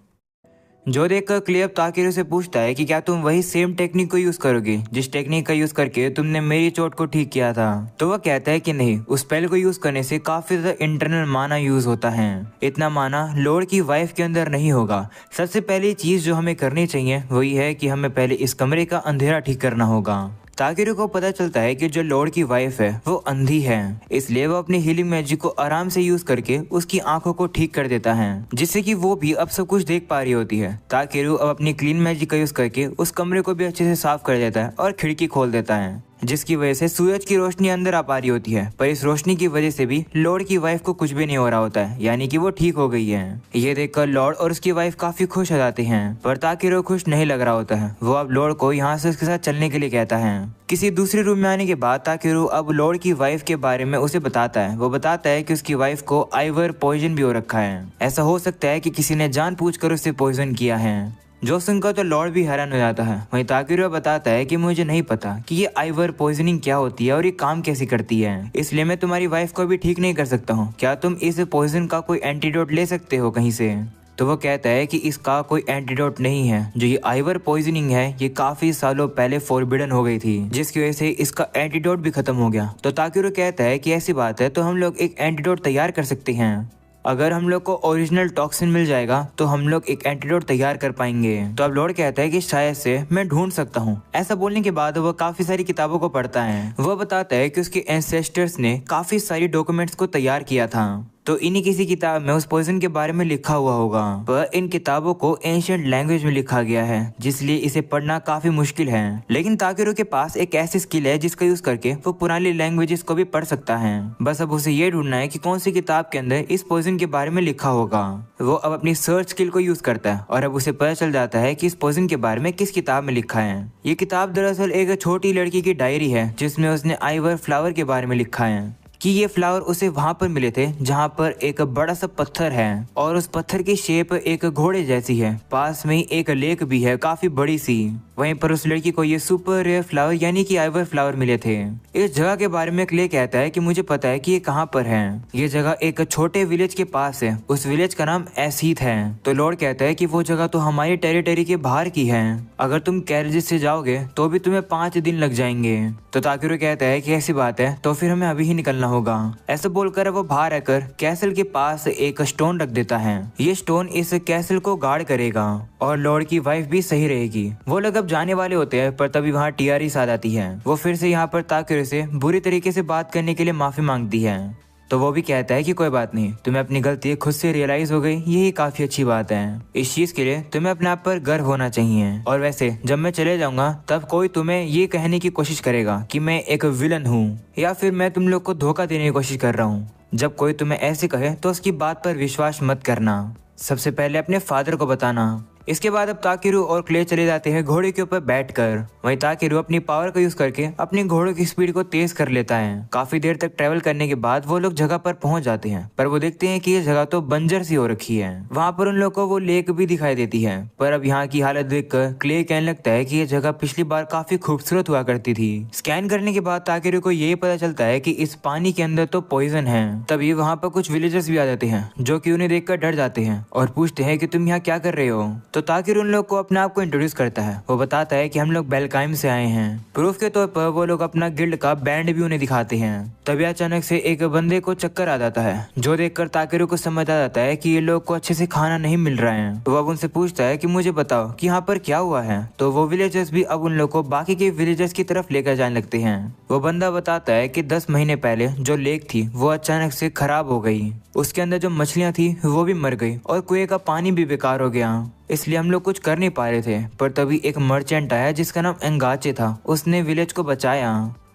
जो देखकर क्ले अब ताकेरू से पूछता है कि क्या तुम वही सेम टेक्निक को यूज करोगे जिस टेक्निक का यूज करके तुमने मेरी चोट को ठीक किया था। तो वह कहता है कि नहीं, उस स्पेल को यूज करने से काफी ज्यादा इंटरनल माना यूज होता है, इतना माना लॉर्ड की वाइफ के अंदर नहीं होगा। सबसे पहली चीज जो हमें करनी चाहिए वही है कि हमें पहले इस कमरे का अंधेरा ठीक करना होगा। ताकेरू को पता चलता है कि जो लॉर्ड की वाइफ है वो अंधी है, इसलिए वो अपनी हीलिंग मैजिक को आराम से यूज करके उसकी आंखों को ठीक कर देता है, जिससे कि वो भी अब सब कुछ देख पा रही होती है। ताकेरू अब अपनी क्लीन मैजिक का यूज करके उस कमरे को भी अच्छे से साफ कर देता है और खिड़की खोल देता है, जिसकी वजह से सूरज की रोशनी अंदर आ पा रही होती है। पर इस रोशनी की वजह से भी लॉर्ड की वाइफ को कुछ भी नहीं हो रहा होता है, यानी कि वो ठीक हो गई है। ये देखकर लॉर्ड और उसकी वाइफ काफी खुश हो जाते हैं, पर ताकेरू खुश नहीं लग रहा होता है। वो अब लॉर्ड को यहाँ से उसके साथ चलने के लिए कहता है। किसी दूसरे रूम में आने के बाद ताकेरू अब लॉर्ड की वाइफ के बारे में उसे बताता है। वो बताता है कि उसकी वाइफ को आइवर पॉइजन भी हो रखा है, ऐसा हो सकता है कि किसी ने जानबूझकर उसे पॉइजन किया है। जो सुनकर तो लॉर्ड भी हैरान हो जाता है। वहीं ताकेरू बताता है कि मुझे नहीं पता कि ये आइवर पॉइजनिंग क्या होती है और ये काम कैसे करती है, इसलिए मैं तुम्हारी वाइफ को भी ठीक नहीं कर सकता हूँ। क्या तुम इस पॉइजन का कोई एंटीडोट ले सकते हो कहीं से। तो वो कहता है कि इसका कोई एंटीडोट नहीं है। जो ये आइवर पॉइजनिंग है ये काफी सालों पहले फॉरबिडन हो गई थी, जिसकी वजह से इसका एंटीडोट भी खत्म हो गया। तो ताकेरू कहता है कि ऐसी बात है तो हम लोग एक एंटीडोट तैयार कर सकते हैं। अगर हम लोग को ओरिजिनल टॉक्सिन मिल जाएगा तो हम लोग एक एंटीडोट तैयार कर पाएंगे। तो अब लॉर्ड कहता है कि शायद से मैं ढूंढ सकता हूँ। ऐसा बोलने के बाद वो काफी सारी किताबों को पढ़ता है। वह बताता है कि उसके एंसेस्टर्स ने काफी सारी डॉक्यूमेंट्स को तैयार किया था, तो इन्हीं किसी किताब में उस पॉइजन के बारे में लिखा हुआ होगा, पर इन किताबों को एंशिएंट लैंग्वेज में लिखा गया है, जिसलिए इसे पढ़ना काफी मुश्किल है। लेकिन ताकेरू के पास एक ऐसी स्किल है जिसका यूज करके वो पुरानी लैंग्वेजेस को भी पढ़ सकता है। बस अब उसे ये ढूंढना है कि कौन सी किताब के अंदर इस पॉइजन के बारे में लिखा होगा। वो अब अपनी सर्च स्किल को यूज करता है और अब उसे पता चल जाता है कि इस पॉइजन के बारे में किस किताब में लिखा है। ये किताब दरअसल एक छोटी लड़की की डायरी है जिसमें उसने आइवर फ्लावर के बारे में लिखा है कि ये फ्लावर उसे वहां पर मिले थे जहां पर एक बड़ा सा पत्थर है और उस पत्थर की शेप एक घोड़े जैसी है। पास में ही एक लेक भी है काफी बड़ी सी। वहीं पर उस लड़की को ये सुपर रेयर फ्लावर यानी कि आइवर फ्लावर मिले थे। इस जगह के बारे में क्ले कहता है कि मुझे पता है कि ये कहाँ पर है। ये जगह एक छोटे विलेज के पास है। उस विलेज का नाम एसीथ है। तो लॉर्ड कहता है कि वो जगह तो हमारी टेरिटरी के बाहर की है। अगर तुम कैरेजेस से जाओगे तो भी तुम्हें 5 दिन लग जाएंगे। तो ताकेरू कहता है कि ऐसी बात है तो फिर हमें अभी ही निकलना होगा। ऐसा बोलकर वो बाहर आकर कैसल के पास एक स्टोन रख देता है। ये स्टोन इस कैसल को गार्ड करेगा और लॉर्ड की वाइफ भी सही रहेगी। वो लोग अब जाने वाले होते हैं, पर तभी वहाँ टियारी साथ आती है। वो फिर से यहाँ पर ताकेरू से बुरी तरीके से बात करने के लिए माफी मांगती है। तो वो भी कहता है कि कोई बात नहीं, तुम्हें अपनी गलती खुद से रियलाइज हो गई, यही काफी अच्छी बात है। इस चीज के लिए तुम्हें अपने आप पर गर्व होना चाहिए। और वैसे जब मैं चले जाऊंगा तब कोई तुम्हें ये कहने की कोशिश करेगा कि मैं एक विलन हूँ या फिर मैं तुम लोग को धोखा देने की कोशिश कर रहा हूँ। जब कोई तुम्हें ऐसे कहे तो उसकी बात पर विश्वास मत करना। सबसे पहले अपने फादर को बताना। इसके बाद अब ताकेरू और क्ले चले जाते हैं घोड़े के ऊपर बैठकर। वहीं ताकेरू अपनी पावर का यूज करके अपनी घोड़ों की स्पीड को तेज कर लेता है। काफी देर तक ट्रेवल करने के बाद वो लोग जगह पर पहुंच जाते हैं, पर वो देखते हैं कि ये जगह तो बंजर सी हो रखी है। वहां पर उन लोगों को वो लेक भी दिखाई देती है, पर अब यहाँ की हालत देखकर क्ले कहने लगता है कि ये जगह पिछली बार काफी खूबसूरत हुआ करती थी। स्कैन करने के बाद ताकेरू को यही पता चलता है कि इस पानी के अंदर तो पॉइजन है। तभी वहाँ पर कुछ विलेजर्स भी आ जाते हैं जो कि उन्हें देखकर डर जाते हैं और पूछते हैं कि तुम यहाँ क्या कर रहे हो। तो ताकेरू उन लोग को अपने आप को इंट्रोड्यूस करता है। वो बताता है कि हम लोग बेलकाइम से आए हैं। प्रूफ के तौर पर वो लोग अपना गिल्ड का बैंड भी उन्हें दिखाते हैं। तभी अचानक से एक बंदे को चक्कर आ जाता है, जो देखकर ताकेरू को समझ आ जाता है कि ये लोग को अच्छे से खाना नहीं मिल रहा है। तो अब उनसे पूछता है कि मुझे बताओ कि यहाँ पर क्या हुआ है। तो वो विलेजर्स भी अब उन लोग को बाकी के विलेजर्स की तरफ लेकर जाने लगते हैं। वो बंदा बताता है कि 10 महीने पहले जो लेक थी वो अचानक से खराब हो गई। उसके अंदर जो मछलियां थी वो भी मर गई और कुएं का पानी भी बेकार हो गया, इसलिए हम लोग कुछ कर नहीं पा रहे थे। पर तभी एक मर्चेंट आया जिसका नाम एंगाचे था। उसने विलेज को बचाया।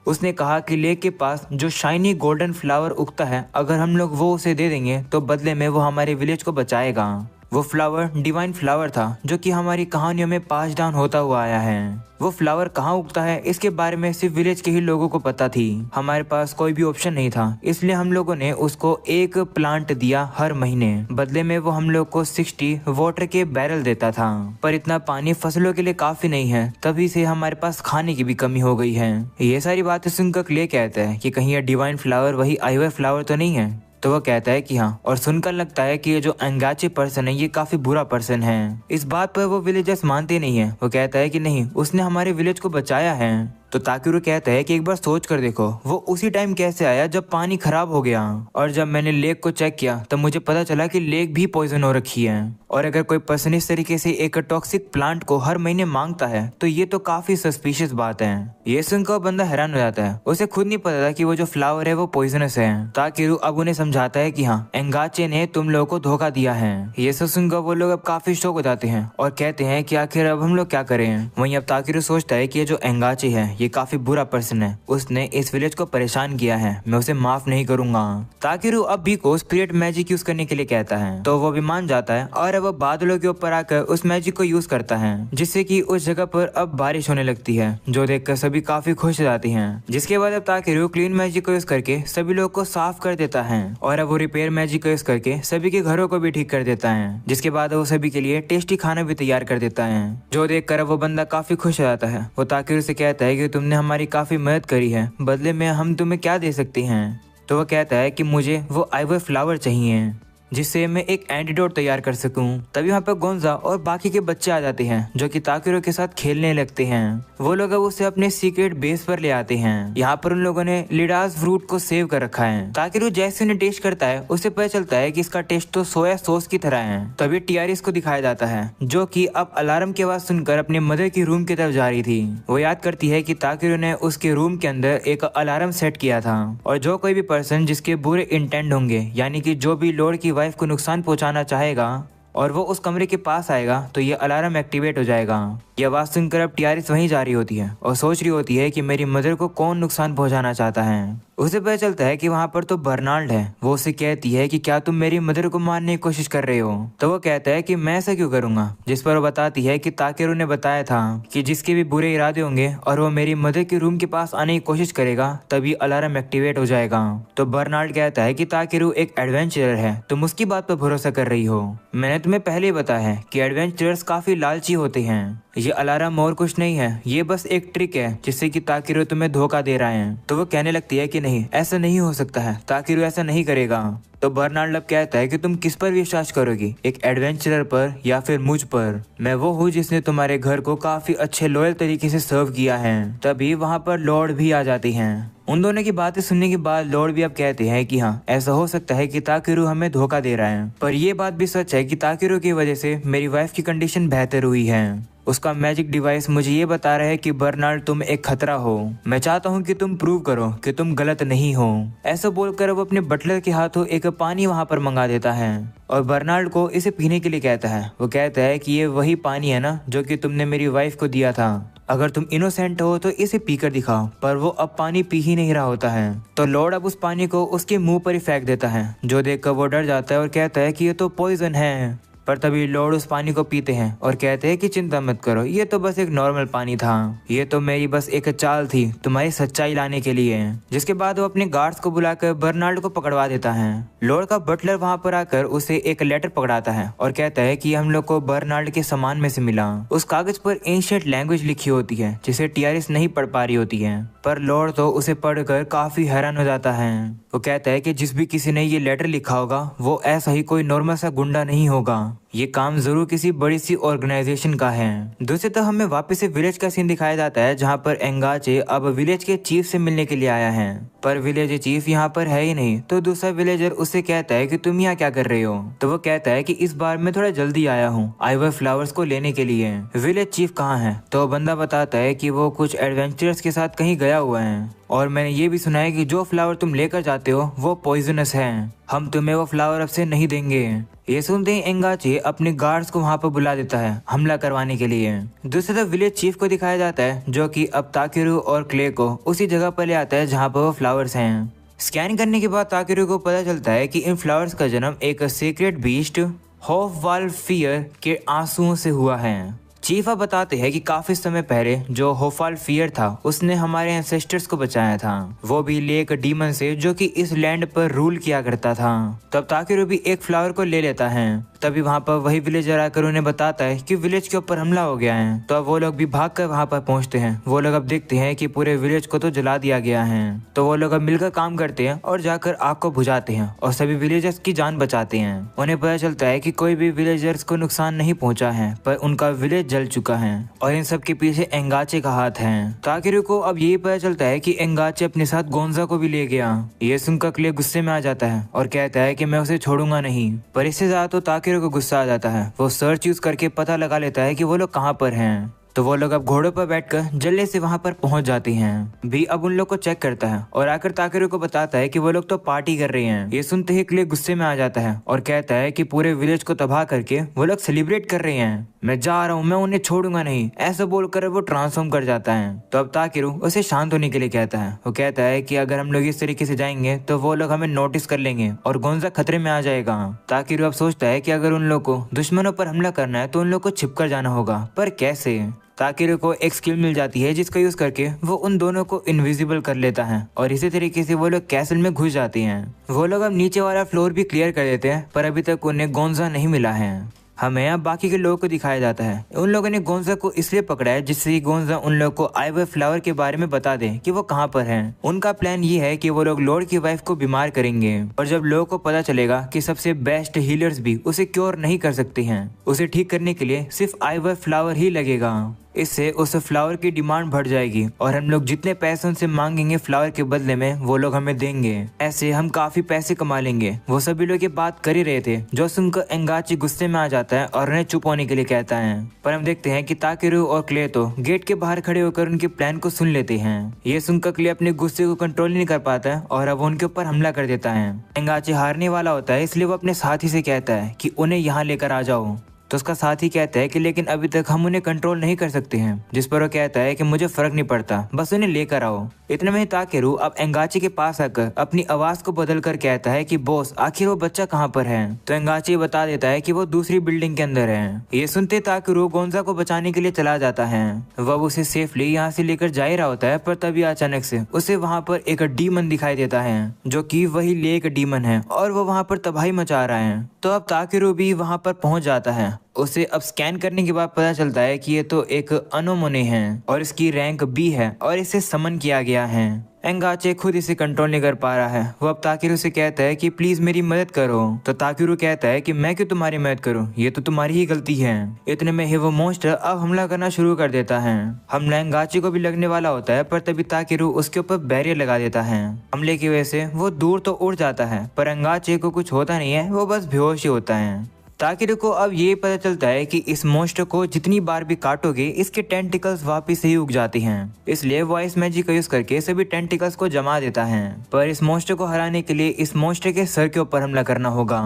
उसने कहा कि लेक के पास जो शाइनी गोल्डन फ्लावर उगता है, अगर हम लोग वो उसे दे देंगे तो बदले में वो हमारे विलेज को बचाएगा। वो फ्लावर डिवाइन फ्लावर था जो कि हमारी कहानियों में पास डाउन होता हुआ आया है। वो फ्लावर कहाँ उगता है इसके बारे में सिर्फ विलेज के ही लोगों को पता थी। हमारे पास कोई भी ऑप्शन नहीं था, इसलिए हम लोगों ने उसको एक प्लांट दिया हर महीने। बदले में वो हम लोग को 60 वाटर के बैरल देता था। पर इतना पानी फसलों के लिए काफी नहीं है, तभी से हमारे पास खाने की भी कमी हो गई है। ये सारी बातें सुनकर क्ले कहता है कि कहीं ये डिवाइन फ्लावर वही आइवर फ्लावर तो नहीं है। तो वो कहता है कि हाँ, और सुनकर लगता है कि ये जो एंगाचे पर्सन है ये काफी बुरा पर्सन है। इस बात पर वो विलेजर्स मानते नहीं है। वो कहता है कि नहीं, उसने हमारे विलेज को बचाया है। तो ताकेरू कहता है कि एक बार सोच कर देखो, वो उसी टाइम कैसे आया जब पानी खराब हो गया, और जब मैंने लेक को चेक किया तब मुझे पता चला कि लेक भी पॉइजन हो रखी है। और अगर कोई पर्सन इस तरीके से एक टॉक्सिक प्लांट को हर महीने मांगता है तो ये तो काफी सस्पिशियस बात है। ये सुनकर बंदा हैरान हो जाता है। उसे खुद नहीं पता था कि वो जो फ्लावर है वो पॉइजनस है। ताकेरू अब उन्हें समझाता है कि हाँ, एंगाचे ने तुम लोगों को धोखा दिया है। ये सब सुनकर वो लोग अब काफी शौक हो जाते हैं और कहते हैं कि आखिर अब हम लोग क्या करें। वहीं अब ताकेरू सोचता है कि ये जो एंगाचे है ये काफी बुरा पर्सन है, उसने इस विलेज को परेशान किया है, मैं उसे माफ नहीं करूंगा। ताकेरू अब भी को स्पिरिट मैजिक यूज करने के लिए कहता है, तो वो भी मान जाता है और अब वो बादलों के ऊपर आकर उस मैजिक को यूज करता है, जिससे कि उस जगह पर अब बारिश होने लगती है, जो देखकर सभी काफी खुश हो जाती हैं। जिसके बाद अब ताकेरू क्लीन मैजिक को यूज करके सभी लोग को साफ कर देता है और अब वो रिपेयर मैजिक को यूज करके सभी के घरों को भी ठीक कर देता है। जिसके बाद वो सभी के लिए टेस्टी खाना भी तैयार कर देता है, जो देखकर वो बंदा काफी खुश हो जाता है। वो ताकेरू से कहता है कि तुमने हमारी काफी मदद करी है, बदले में हम तुम्हें क्या दे सकते हैं। तो वो कहता है कि मुझे वो आइवर फ्लावर चाहिए। जिससे मैं एक एंटीडोट तैयार कर सकूं। तभी वहाँ पर गोंजा और बाकी के बच्चे आ जाते हैं जो कि ताकेरू के साथ खेलने लगते हैं। वो लोग अब उसे अपने सीक्रेट बेस पर ले आते हैं। यहाँ पर उन लोगों ने लिडास फ्रूट को सेव कर रखा है। ताकेरू जैसे उन्हें टेस्ट करता है उसे पता चलता है कि इसका टेस्ट तो सोया सॉस की तरह है। तभी टीआरएस को दिखाया जाता है जो कि अब अलार्म की आवाज सुनकर अपने मदर की रूम की तरफ जा रही थी। वो याद करती है कि ताकेरू ने उसके रूम के अंदर एक अलार्म सेट किया था और जो कोई भी पर्सन जिसके बुरे इंटेंट होंगे, यानी कि जो भी लॉर्ड की वाइफ को नुकसान पहुंचाना चाहेगा और वो उस कमरे के पास आएगा तो ये अलार्म एक्टिवेट हो जाएगा। ये आवाज सुनकर अब टीआरएस वहीं जा रही होती है और सोच रही होती है कि मेरी मदर को कौन नुकसान पहुंचाना चाहता है। उसे पता चलता है कि वहाँ पर तो बर्नाल्ड है। वो उसे कहती है कि क्या तुम मेरी मदर को मारने की कोशिश कर रहे हो? तो वो कहता है कि मैं ऐसा क्यों करूंगा। जिस पर वो बताती है कि ताकेरू ने बताया था कि जिसके भी बुरे इरादे होंगे और वो मेरी मदर के रूम के पास आने की कोशिश करेगा तभी अलार्म एक्टिवेट हो जाएगा। तो बर्नाल्ड कहता है कि ताकेरू एक एडवेंचरर है, तुम उसकी बात पर भरोसा कर रही हो। मैंने तुम्हें पहले ही बताया है कि एडवेंचरर्स काफी लालची होते हैं। ये अलार्म और कुछ नहीं है, ये बस एक ट्रिक है जिससे कि ताकेरू तुम्हें धोखा दे रहा है। तो वो कहने लगती है कि नहीं, ऐसा नहीं हो सकता है, ताकेरू ऐसा नहीं करेगा। तो बर्नाल्ड अब कहता है कि तुम किस पर विश्वास करोगी, एक एडवेंचरर पर या फिर मुझ पर? मैं वो हूँ जिसने तुम्हारे घर को काफी अच्छे लॉयल तरीके से सर्व किया है। तभी वहाँ पर लॉर्ड भी आ जाते हैं। उन दोनों की बातें सुनने के बाद लॉर्ड भी अब कहते हैं कि हाँ, ऐसा हो सकता है कि ताकेरू हमें धोखा दे रहा है, पर ये बात भी सच है कि ताकेरू की वजह से मेरी वाइफ की कंडीशन बेहतर हुई है। उसका मैजिक डिवाइस मुझे ये बता रहा है कि बर्नाल्ड तुम एक खतरा हो। मैं चाहता हूँ कि तुम प्रूव करो कि तुम गलत नहीं हो। ऐसा बोलकर वो अपने बटलर के हाथों एक पानी वहाँ पर मंगा देता है और बर्नाल्ड को इसे पीने के लिए कहता है। वो कहता है कि ये वही पानी है ना जो कि तुमने मेरी वाइफ को दिया था, अगर तुम इनोसेंट हो तो इसे पीकर दिखाओ। पर वो अब पानी पी ही नहीं रहा होता है। तो लॉर्ड अब उस पानी को उसके मुंह पर ही फेंक देता है, जो देखकर वो डर जाता है और कहता है कि ये तो पॉइजन है। पर तभी लॉर्ड उस पानी को पीते हैं और कहते हैं कि चिंता मत करो, ये तो बस एक नॉर्मल पानी था, ये तो मेरी बस एक चाल थी तुम्हारी सच्चाई लाने के लिए। जिसके बाद वो अपने गार्ड्स को बुलाकर बर्नाल्ड को पकड़वा देता है। लॉर्ड का बटलर वहाँ पर आकर उसे एक लेटर पकड़ाता है और कहता है कि हम लोग को बर्नाल्ड के सामान में से मिला। उस कागज पर एंशिएंट लैंग्वेज लिखी होती है जिसे टीआरएस नहीं पढ़ पा रही होती है, पर लॉर्ड तो उसे पढ़कर काफी हैरान हो जाता है। वो कहता है कि जिस भी किसी ने ये लेटर लिखा होगा वो ऐसा ही कोई नॉर्मल सा गुंडा नहीं होगा, ये काम जरूर किसी बड़ी सी ऑर्गेनाइजेशन का है। दूसरी तरफ हमें वापस से विलेज का सीन दिखाया जाता है जहाँ पर एंगाचे अब विलेज के चीफ से मिलने के लिए आया है, पर विलेज चीफ यहाँ पर है ही नहीं। तो दूसरा विलेजर उससे कहता है कि तुम यहाँ क्या कर रहे हो? तो वो कहता है कि इस बार मैं थोड़ा जल्दी आया हूँ आइवर फ्लावर्स को लेने के लिए। विलेज चीफ कहाँ है? तो बंदा बताता है कि वो कुछ एडवेंचरर्स के साथ कहीं गया हुआ है और मैंने ये भी सुना है कि जो फ्लावर तुम लेकर जाते हो वो पॉइजनस है, हम तुम्हें वो फ्लावर अब से नहीं देंगे। ये सुनते ही एंगाचे अपने गार्ड्स को वहाँ पर बुला देता है हमला करवाने के लिए। दूसरी तरफ विलेज चीफ को दिखाया जाता है जो कि अब ताकेरू और क्ले को उसी जगह पर ले आता है जहाँ पर वो फ्लावर्स हैं। स्कैन करने के बाद ताकेरू को पता चलता है कि इन फ्लावर्स का जन्म एक सीक्रेट बीस्ट होफवाल्फियर के आंसुओं से हुआ है। चीफ अब बताते हैं कि काफी समय पहले जो होफवाल्फियर था उसने हमारे एंसेस्टर्स को बचाया था, वो भी लेक डीमन से जो कि इस लैंड पर रूल किया करता था। तब ताकेरू भी एक फ्लावर को ले लेता है। तभी वहाँ पर वही विलेजर आकर उन्हें बताता है कि विलेज के ऊपर हमला हो गया है। तो अब वो लोग भी भागकर वहाँ पर पहुँचते हैं। वो लोग अब देखते हैं कि पूरे विलेज को तो जला दिया गया है। तो वो लोग अब मिलकर काम करते हैं और जाकर आग को बुझाते हैं और सभी विलेजर्स की जान बचाते हैं। उन्हें पता चलता है कि कोई भी विलेजर्स को नुकसान नहीं पहुँचा है, पर उनका विलेज जल चुका है और इन सब के पीछे एंगाचे का हाथ है। ताकेरू को अब यही पता चलता है कि एंगाचे अपने साथ गोंजा को भी ले गया। ये सुनकर क्ले गुस्से में आ जाता है और कहता है कि मैं उसे छोड़ूंगा नहीं। पर इससे ज्यादा तो ताकेरू को गुस्सा आ जाता है। वो सर्च यूज करके पता लगा लेता है कि वो लोग कहाँ पर हैं। तो वो लोग अब घोड़ों पर बैठकर जल्दी से वहां पर पहुंच जाते हैं। भी अब उन लोग को चेक करता है और आकर ताकेरू को बताता है कि वो लोग तो पार्टी कर रहे हैं। ये सुनते ही क्ले गुस्से में आ जाता है और कहता है कि पूरे विलेज को तबाह करके वो लोग सेलिब्रेट कर रहे हैं, मैं जा रहा हूँ, मैं उन्हें छोड़ूंगा नहीं। ऐसा बोलकर वो ट्रांसफॉर्म कर जाता है। तो अब ताकेरू उसे शांत होने के लिए कहता है। वो कहता है कि अगर हम लोग इस तरीके से जाएंगे तो वो लोग हमें नोटिस कर लेंगे और गोंजा खतरे में आ जाएगा। ताकेरू अब सोचता है कि अगर उन लोग को दुश्मनों पर हमला करना है तो उन लोग को छिपकर जाना होगा, पर कैसे? ताकेरू को एक स्किल मिल जाती है जिसका यूज करके वो उन दोनों को इनविजिबल कर लेता है और इसी तरीके से वो लोग कैसल में घुस जाते हैं। वो लोग अब नीचे वाला फ्लोर भी क्लियर कर देते हैं, पर अभी तक उन्हें गोंजा नहीं मिला है। हमें अब बाकी के लोगों को दिखाया जाता है। उन लोगों ने गोंजा को इसलिए पकड़ा है जिससे गोंजा उन लोगों को आइवर फ्लावर के बारे में बता दे कि वो कहाँ पर है। उनका प्लान ये है कि वो लोग लॉर्ड की वाइफ को बीमार करेंगे और जब लोगों को पता चलेगा कि सबसे बेस्ट हीलर्स भी उसे क्योर नहीं कर सकते हैं, उसे ठीक करने के लिए सिर्फ आइवर फ्लावर ही लगेगा। इससे उस फ्लावर की डिमांड बढ़ जाएगी और हम लोग जितने पैसे उनसे मांगेंगे फ्लावर के बदले में वो लोग हमें देंगे। ऐसे हम काफी पैसे कमा लेंगे। वो सभी लोग ये बात कर ही रहे थे जो सुनकर एंगाची गुस्से में आ जाता है और उन्हें चुप होने के लिए कहता है। पर हम देखते हैं कि ताकेरू और क्ले तो गेट के बाहर खड़े होकर उनके प्लान को सुन लेते हैं। ये सुनकर क्ले अपने गुस्से को कंट्रोल नहीं कर पाता है और अब उनके ऊपर हमला कर देता है। एंगाची हारने वाला होता है इसलिए वो अपने साथी से कहता है कि उन्हें यहाँ लेकर आ जाओ। तो उसका साथी कहता है कि लेकिन अभी तक हम उन्हें कंट्रोल नहीं कर सकते हैं। जिस पर वो कहता है कि मुझे फर्क नहीं पड़ता, बस उन्हें लेकर आओ। इतने में ही ताकेरू अब एंगाची के पास आकर अपनी आवाज को बदल कर कहता है कि बॉस आखिर वो बच्चा कहाँ पर है। तो एंगाची बता देता है कि वो दूसरी बिल्डिंग के अंदर है। ये सुनते ताकेरू गोंजा को बचाने के लिए चला जाता है। वह उसे सेफली यहाँ से लेकर जा ही रहा होता है, पर तभी अचानक से उसे वहाँ पर एक डीमन दिखाई देता है जो कि वही लेक डीमन है और वो वहाँ पर तबाही मचा रहा है। तो अब ताकेरू भी वहाँ पर पहुँच जाता है। उसे अब स्कैन करने के बाद पता चलता है कि ये तो एक अनोमोने है और इसकी रैंक बी है और इसे समन किया गया है। एंगाचे खुद इसे कंट्रोल नहीं कर पा रहा है। वो अब ताकेरू से कहता है कि प्लीज मेरी मदद करो। तो ताकेरू कहता है कि मैं क्यों तुम्हारी मदद करूं, ये तो तुम्हारी ही गलती है। इतने में ही वो मॉन्स्टर अब हमला करना शुरू कर देता है। हमला एंगाचे को भी लगने वाला होता है, पर तभी ताकेरू उसके ऊपर बैरियर लगा देता है। हमले की वजह से वो दूर तो उड़ जाता है, पर एंगाचे को कुछ होता नहीं है, वो बस बेहोश ही होता है। ताकेरू को अब ये पता चलता है कि इस मॉन्स्टर को जितनी बार भी काटोगे इसके टेंटिकल्स वापस ही उग जाती हैं। इसलिए वो आइस मैजिक का यूज करके सभी टेंटिकल्स को जमा देता है। पर इस मॉन्स्टर को हराने के लिए इस मॉन्स्टर के सर के ऊपर हमला करना होगा।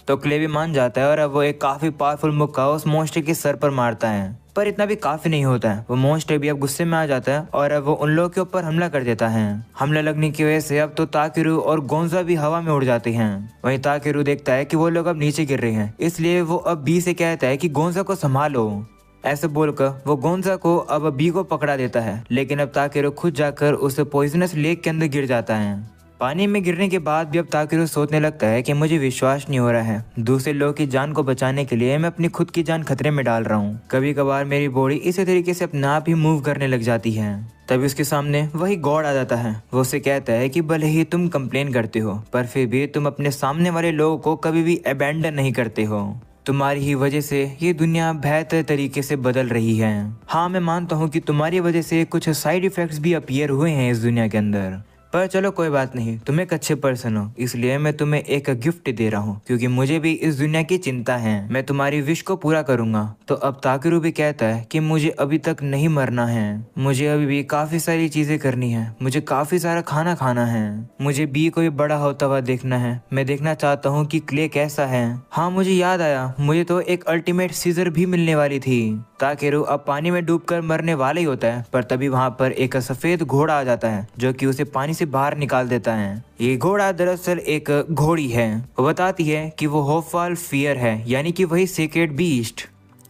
तो क्ले भी मान जाता है और अब वो एक काफी पावरफुल मुक्का उस मॉन्स्टर के सर पर मारता है। पर इतना भी काफी नहीं होता है। वो मॉन्स्टर भी अब गुस्से में आ जाता है और अब वो उन लोगों के ऊपर हमला कर देता है। हमला लगने की वजह से अब तो ताकेरू और गोंजा भी हवा में उड़ जाते हैं। वहीं ताकेरू देखता है कि वो लोग अब नीचे गिर रहे हैं, इसलिए वो अब बी से कहता है कि गोंजा को संभालो। ऐसे बोलकर वो गोंजा को अब बी को पकड़ा देता है, लेकिन अब ताकेरू खुद जाकर उस पॉइजनस लेक के अंदर गिर जाता है। पानी में गिरने के बाद भी अब ताकेरू सोचने लगता है कि मुझे विश्वास नहीं हो रहा है, दूसरे लोगों की जान को बचाने के लिए मैं अपनी खुद की जान खतरे में डाल रहा हूँ। कभी कभार मेरी बॉडी इसी तरीके से अपने आप ही मूव करने लग जाती है। तभी उसके सामने वही गॉड आ जाता है। वो उसे कहता है कि भले ही तुम कंप्लेन करते हो, पर फिर भी तुम अपने सामने वाले लोगों को कभी भी अबैंडन नहीं करते हो। तुम्हारी ही वजह से ये दुनिया बेहतर तरीके से बदल रही है। हाँ, मैं मानता हूँ कि तुम्हारी वजह से कुछ साइड इफेक्ट्स भी अपीयर हुए हैं इस दुनिया के अंदर, पर चलो कोई बात नहीं, तुम एक अच्छे पर्सन हो, इसलिए मैं तुम्हें एक गिफ्ट दे रहा हूँ क्योंकि मुझे भी इस दुनिया की चिंता है। मैं तुम्हारी विश को पूरा करूंगा। तो अब ताकेरू भी कहता है कि मुझे अभी तक नहीं मरना है, मुझे अभी भी काफी सारी चीजें करनी है, मुझे काफी सारा खाना खाना है, मुझे बी को भी बड़ा होता हुआ देखना है, मैं देखना चाहता हूँ कि क्ले कैसा है। हाँ, मुझे याद आया, मुझे तो एक अल्टीमेट सीजर भी मिलने वाली थी। ताकेरू अब पानी में डूबकर मरने वाला ही होता है, पर तभी वहाँ पर एक सफेद घोड़ा आ जाता है जो कि उसे पानी से बाहर निकाल देता है। ये घोड़ा दरअसल एक घोड़ी है। वो बताती है कि वो होपफुल फियर है, यानी कि वही सेक्रेड बीस्ट।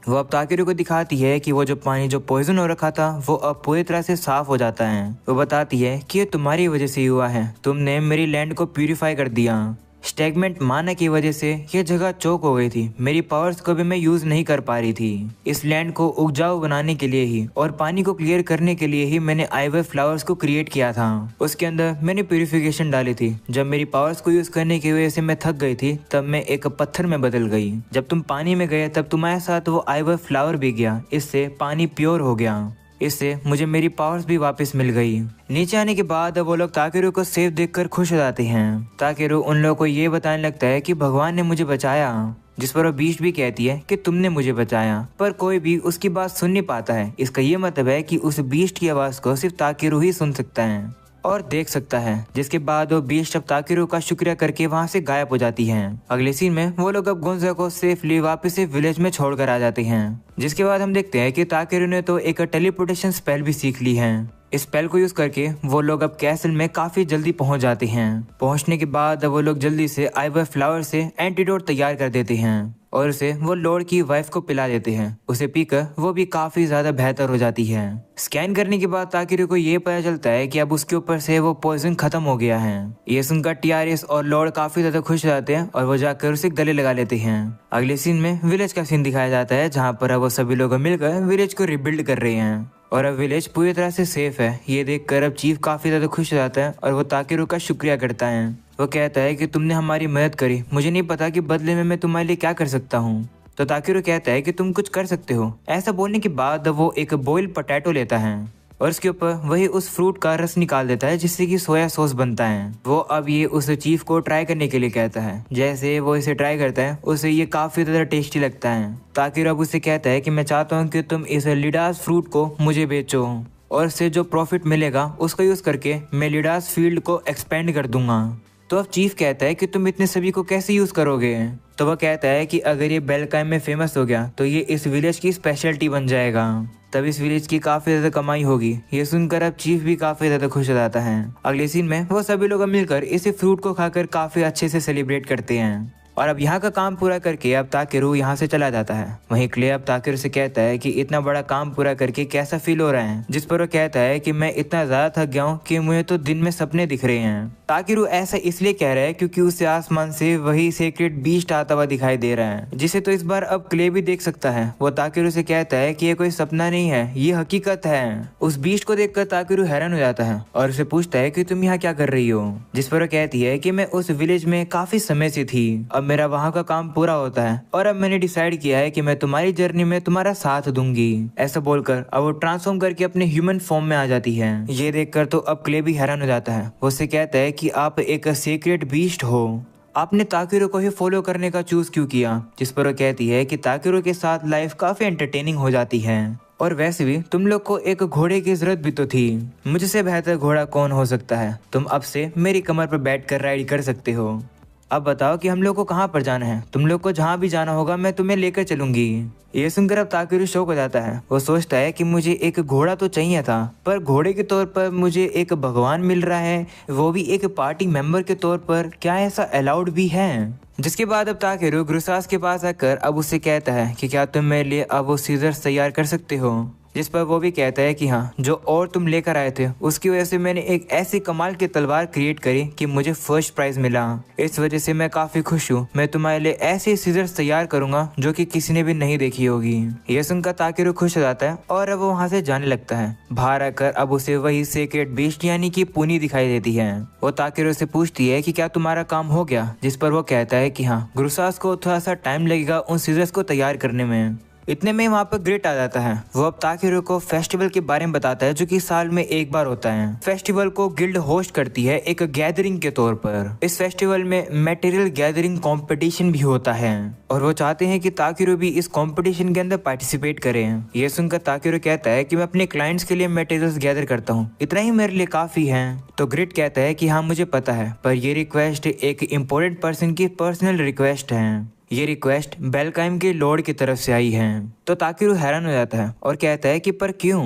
वो अब ताकेरू को दिखाती है कि वो जो पानी जो पॉइजन हो रखा था वो अब पूरी तरह से साफ हो जाता है। वो बताती है कि ये तुम्हारी वजह से हुआ है, तुमने मेरी लैंड को प्यूरिफाई कर दिया। स्टैगमेंट माना की वजह से ये जगह चौक हो गई थी, मेरी पावर्स को भी मैं यूज नहीं कर पा रही थी। इस लैंड को उपजाऊ बनाने के लिए ही और पानी को क्लियर करने के लिए ही मैंने आइवर फ्लावर्स को क्रिएट किया था। उसके अंदर मैंने प्यूरिफिकेशन डाली थी। जब मेरी पावर्स को यूज करने की वजह से मैं थक गई थी, तब मैं एक पत्थर में बदल गई। जब तुम पानी में गए तब तुम्हारे साथ वो आइवर फ्लावर भी गया, इससे पानी प्योर हो गया, इससे मुझे मेरी पावर्स भी वापस मिल गई। नीचे आने के बाद वो लोग ताकेरू को सेफ देखकर खुश हो जाते हैं। ताकेरू उन लोगों को ये बताने लगता है कि भगवान ने मुझे बचाया, जिस पर वो बीस्ट भी कहती है कि तुमने मुझे बचाया, पर कोई भी उसकी बात सुन नहीं पाता है। इसका ये मतलब है कि उस बीस्ट की आवाज को सिर्फ ताकेरू ही सुन सकता है और देख सकता है। जिसके बाद वो बीस्ट अब ताकेरू का शुक्रिया करके वहाँ से गायब हो जाती है। अगले सीन में वो लोग अब गोंजा को सेफली वापस से विलेज में छोड़कर आ जाते हैं। जिसके बाद हम देखते हैं कि ताकेरू ने तो एक टेलीपोर्टेशन स्पेल भी सीख ली है। इस स्पेल को यूज करके वो लोग अब कैसल में काफी जल्दी पहुंच जाते हैं। पहुंचने के बाद वो लोग जल्दी से आइवर फ्लावर से एंटीडोट तैयार कर देते हैं और उसे वो लॉर्ड की वाइफ को पिला देते हैं। उसे पीकर वो भी काफी ज्यादा बेहतर हो जाती है। स्कैन करने के बाद ताकिरो को ये पता चलता है कि अब उसके ऊपर से वो पॉइजन खत्म हो गया है। ये सुनकर टीआरएस और लॉर्ड काफी ज्यादा खुश हो जाते हैं और वो जाकर उसे गले लगा लेते हैं। अगले सीन में विलेज का सीन दिखाया जाता है, जहाँ पर अब वो सभी लोग मिलकर विलेज को रिबिल्ड कर रहे हैं और अब विलेज पूरी तरह से सेफ है। ये देखकर अब चीफ काफी ज्यादा खुश हो जाता है और वो ताकिरो का शुक्रिया करता है। वो कहता है कि तुमने हमारी मदद करी, मुझे नहीं पता कि बदले में मैं तुम्हारे लिए क्या कर सकता हूँ। तो ताकिरो कहता है कि तुम कुछ कर सकते हो। ऐसा बोलने के बाद वो एक बॉइल्ड पोटैटो लेता है और उसके ऊपर वही उस फ्रूट का रस निकाल देता है, जिससे कि सोया सॉस बनता है। वो अब ये उस चीफ को ट्राई करने के लिए कहता है। जैसे वो इसे ट्राई करता है उसे ये काफी ज्यादा टेस्टी लगता है। ताकिरो अब उसे कहता है कि मैं चाहता हूँ कि तुम इस लिडास फ्रूट को मुझे बेचो और इससे जो प्रॉफिट मिलेगा उसका यूज करके मैं लिडास फील्ड को एक्सपेंड कर दूंगा। तो अब चीफ कहता है कि तुम इतने सभी को कैसे यूज करोगे। तो वह कहता है कि अगर ये बेलकाइम में फेमस हो गया तो ये इस विलेज की स्पेशलिटी बन जाएगा, तब इस विलेज की काफी ज्यादा कमाई होगी। ये सुनकर अब चीफ भी काफी ज्यादा खुश हो जाता है। अगले सीन में वो सभी लोग मिलकर इस फ्रूट को खाकर काफी अच्छे से सेलिब्रेट करते हैं और अब यहाँ का काम पूरा करके अब ताकिरो यहाँ से चला जाता है। वहीं क्ले अब ताकिरो से कहता है कि इतना बड़ा काम पूरा करके कैसा फील हो रहा है, जिस पर वो कहता है कि मैं इतना ज्यादा थक गया हूँ कि मुझे तो दिन में सपने दिख रहे हैं। ताकिरो ऐसा इसलिए कह रहा है क्योंकि उसे आसमान से वही सीक्रेट बीस्ट आता हुआ दिखाई दे रहा है, जिसे तो इस बार अब क्ले भी देख सकता है। वो ताकिरो से कहता है कि ये कोई सपना नहीं है, ये हकीकत है। उस बीस्ट को देखकर ताकिरो हैरान हो जाता है और उसे पूछता है कि तुम यहाँ क्या कर रही हो, जिस पर वो कहती है कि मैं उस विलेज में काफी समय से थी, अब मेरा वहाँ का काम पूरा होता है और अब मैंने डिसाइड किया है कि मैं तुम्हारी जर्नी में तुम्हारा साथ दूंगी। ऐसा बोलकर अब वो ट्रांसफॉर्म करके अपने ह्यूमन फॉर्म में आ जाती है। ये देखकर तो अब क्ले भी हैरान हो जाता है। वो उससे कहता है कि आप एक सीक्रेट बीस्ट हो, आपने ताकिरो को ही फॉलो करने का चूज क्यों किया, जिस पर वो कहती है कि ताकिरो के साथ लाइफ काफी एंटरटेनिंग हो जाती है और वैसे भी तुम लोग को एक घोड़े की जरूरत भी तो थी, मुझसे बेहतर घोड़ा कौन हो सकता है, तुम अब से मेरी कमर पर बैठकर राइड कर सकते हो। अब बताओ कि हम लोग को कहाँ पर जाना है, तुम लोग को जहाँ भी जाना होगा मैं तुम्हें लेकर चलूंगी। ये सुनकर अब ताकिरो शौक हो जाता है। वो सोचता है कि मुझे एक घोड़ा तो चाहिए था, पर घोड़े के तौर पर मुझे एक भगवान मिल रहा है, वो भी एक पार्टी मेंबर के तौर पर, क्या ऐसा अलाउड भी है। जिसके बाद अब ताकिरो ग्रुसास के पास आकर अब उससे कहता है कि क्या तुम मेरे लिए अब वो सीजर्स तैयार कर सकते हो, जिस पर वो भी कहता है कि हाँ, जो और तुम लेकर आए थे उसकी वजह से मैंने एक ऐसी कमाल की तलवार क्रिएट करी कि मुझे फर्स्ट प्राइज मिला, इस वजह से मैं काफी खुश हूँ। मैं तुम्हारे लिए ऐसे सीजर्स तैयार करूंगा जो कि किसी ने भी नहीं देखी होगी। ये सुनकर ताकिरो खुश हो जाता है और अब वो वहाँ से जाने लगता है। बाहर आकर अब उसे वही सीक्रेट बीस्ट यानी कि पुनी दिखाई देती है। वो ताकिरो से पूछती है कि क्या तुम्हारा काम हो गया, जिस पर वो कहता है कि हाँ, ग्रुसास को थोड़ा सा टाइम लगेगा उन सीजर्स को तैयार करने में। इतने में वहाँ पर ग्रेट आ जाता है। वो अब ताकिरो को फेस्टिवल के बारे में बताता है जो कि साल में एक बार होता है। फेस्टिवल को गिल्ड होस्ट करती है एक गैदरिंग के तौर पर। इस फेस्टिवल में मटेरियल गैदरिंग कंपटीशन भी होता है और वो चाहते हैं कि ताकिरो भी इस कंपटीशन के अंदर पार्टिसिपेट करें। ये सुनकर ताकिरो कहता है कि मैं अपने क्लाइंट्स के लिए मटेरियल्स गैदर करता हूँ, इतना ही मेरे लिए काफी है। तो ग्रेट कहता है कि हाँ मुझे पता है, पर ये रिक्वेस्ट एक इम्पोर्टेंट पर्सन की पर्सनल रिक्वेस्ट है। ये रिक्वेस्ट बेलकाइम के लॉर्ड की तरफ से आई है। तो ताकिरो हैरान हो जाता है और कहता है कि पर क्यों।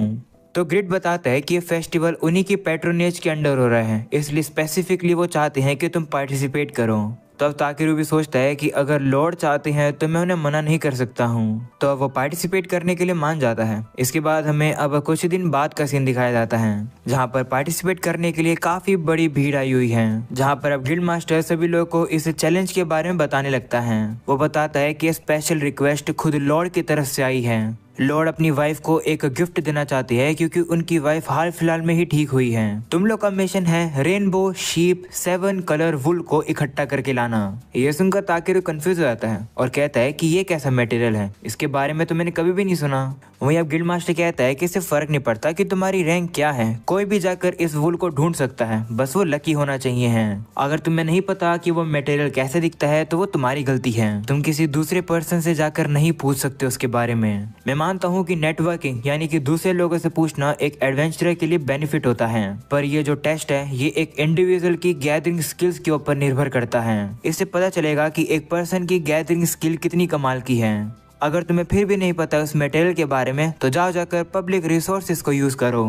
तो ग्रिड बताता है कि ये फेस्टिवल उन्हीं की पैट्रोनेज के अंडर हो रहा है, इसलिए स्पेसिफिकली वो चाहते हैं कि तुम पार्टिसिपेट करो। तो अब ताकिरो भी सोचता है कि अगर लॉर्ड चाहते हैं तो मैं उन्हें मना नहीं कर सकता हूँ। तो अब वो पार्टिसिपेट करने के लिए मान जाता है। इसके बाद हमें अब कुछ दिन बाद का सीन दिखाया जाता है, जहाँ पर पार्टिसिपेट करने के लिए काफी बड़ी भीड़ आई हुई है। जहाँ पर अब गिल्ड मास्टर सभी लोगों को इस चैलेंज के बारे में बताने लगता है। वो बताता है कि स्पेशल रिक्वेस्ट खुद लॉर्ड की तरफ से आई है। लॉर्ड अपनी वाइफ को एक गिफ्ट देना चाहती है क्योंकि उनकी वाइफ हाल फिलहाल में ही ठीक हुई है। तुम लोग का मिशन है रेनबो शीप 7 कलर वुल को इकट्ठा करके लाना। ये सुनकर ताकिरो कंफ्यूज हो जाता है और कहता है कि ये कैसा मटेरियल है, इसके बारे में तो मैंने कभी भी नहीं सुना। वहीं अब गिल्ड मास्टर कहता है कि इससे फर्क नहीं पड़ता कि तुम्हारी रैंक क्या है, कोई भी जाकर इस वुल को ढूंढ सकता है, बस वो लकी होना चाहिए है। अगर तुम्हें नहीं पता कि वो मटेरियल कैसे दिखता है तो वो तुम्हारी गलती है, तुम किसी दूसरे पर्सन से जाकर नहीं पूछ सकते उसके बारे में। मैं मानता हूँ कि नेटवर्किंग यानी कि दूसरे लोगों से पूछना एक एडवेंचरर के लिए बेनिफिट होता है, पर ये जो टेस्ट है ये एक इंडिविजुअल की गैदरिंग स्किल्स के ऊपर निर्भर करता है। इससे पता चलेगा कि एक पर्सन की गैदरिंग स्किल कितनी कमाल की है। अगर तुम्हें फिर भी नहीं पता उस मटेरियल के बारे में तो जाकर पब्लिक रिसोर्सेज को यूज करो।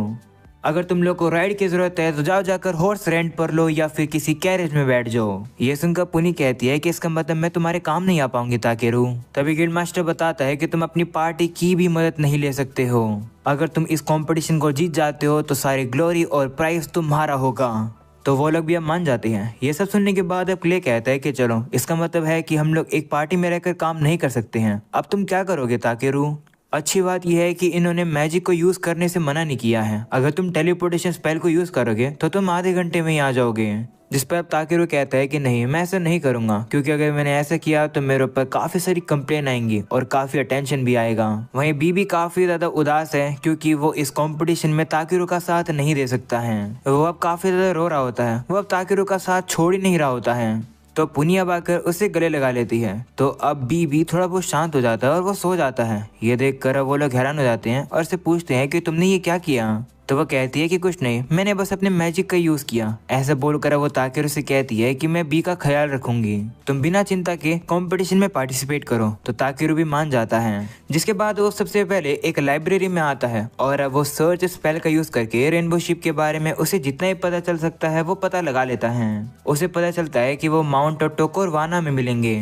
अगर तुम लोग को राइड की जरूरत है तो जाओ जाकर हॉर्स रेंट पर लो या फिर किसी कैरेज में बैठ जाओ। ये सुनकर पुनी कहती है कि इसका मतलब मैं तुम्हारे काम नहीं आ पाऊंगी ताकेरू। तभी गिल्ड मास्टर बताता है कि तुम अपनी पार्टी की भी मदद नहीं ले सकते हो। अगर तुम इस कंपटीशन को जीत जाते हो तो सारी ग्लोरी और प्राइज तुम्हारा होगा। तो वो लोग भी अब मान जाते हैं। ये सब सुनने के बाद अब क्ले कहता है कि चलो, इसका मतलब है कि हम लोग एक पार्टी में रहकर काम नहीं कर सकते हैं। अब तुम क्या करोगे ताकेरू? अच्छी बात यह है कि इन्होंने मैजिक को यूज करने से मना नहीं किया है। अगर तुम टेलीपोर्टेशन स्पेल को यूज करोगे तो तुम आधे घंटे में ही आ जाओगे। जिस पर अब ताकेरू कहता है कि नहीं, मैं ऐसा नहीं करूंगा, क्योंकि अगर मैंने ऐसा किया तो मेरे ऊपर काफी सारी कंप्लेन आएंगी और काफी अटेंशन भी आएगा। वहीं बीबी काफी ज्यादा उदास है क्योंकि वो इस कंपटीशन में ताकेरू का साथ नहीं दे सकता है। वो अब काफी ज्यादा रो रहा होता है। वो अब ताकेरू का साथ छोड़ ही नहीं रहा होता है। तो पुनी अब आकर उसे गले लगा लेती है। तो अब बीबी थोड़ा बहुत शांत हो जाता है और वो सो जाता है। ये देखकर अब वो लोग हैरान हो जाते हैं और उससे पूछते हैं कि तुमने ये क्या किया? तो वो कहती है कि कुछ नहीं, मैंने बस अपने मैजिक का यूज किया। ऐसा बोलकर वो ताकेरू से कहती है कि मैं बी का ख्याल रखूंगी, तुम बिना चिंता के कंपटीशन में पार्टिसिपेट करो। तो ताकेरू भी मान जाता है। जिसके बाद वो सबसे पहले एक लाइब्रेरी में आता है और अब वो सर्च स्पेल का यूज करके रेनबो शिप के बारे में उसे जितना ही पता चल सकता है वो पता लगा लेता है। उसे पता चलता है कि वो माउंट टोकोरवाना में मिलेंगे।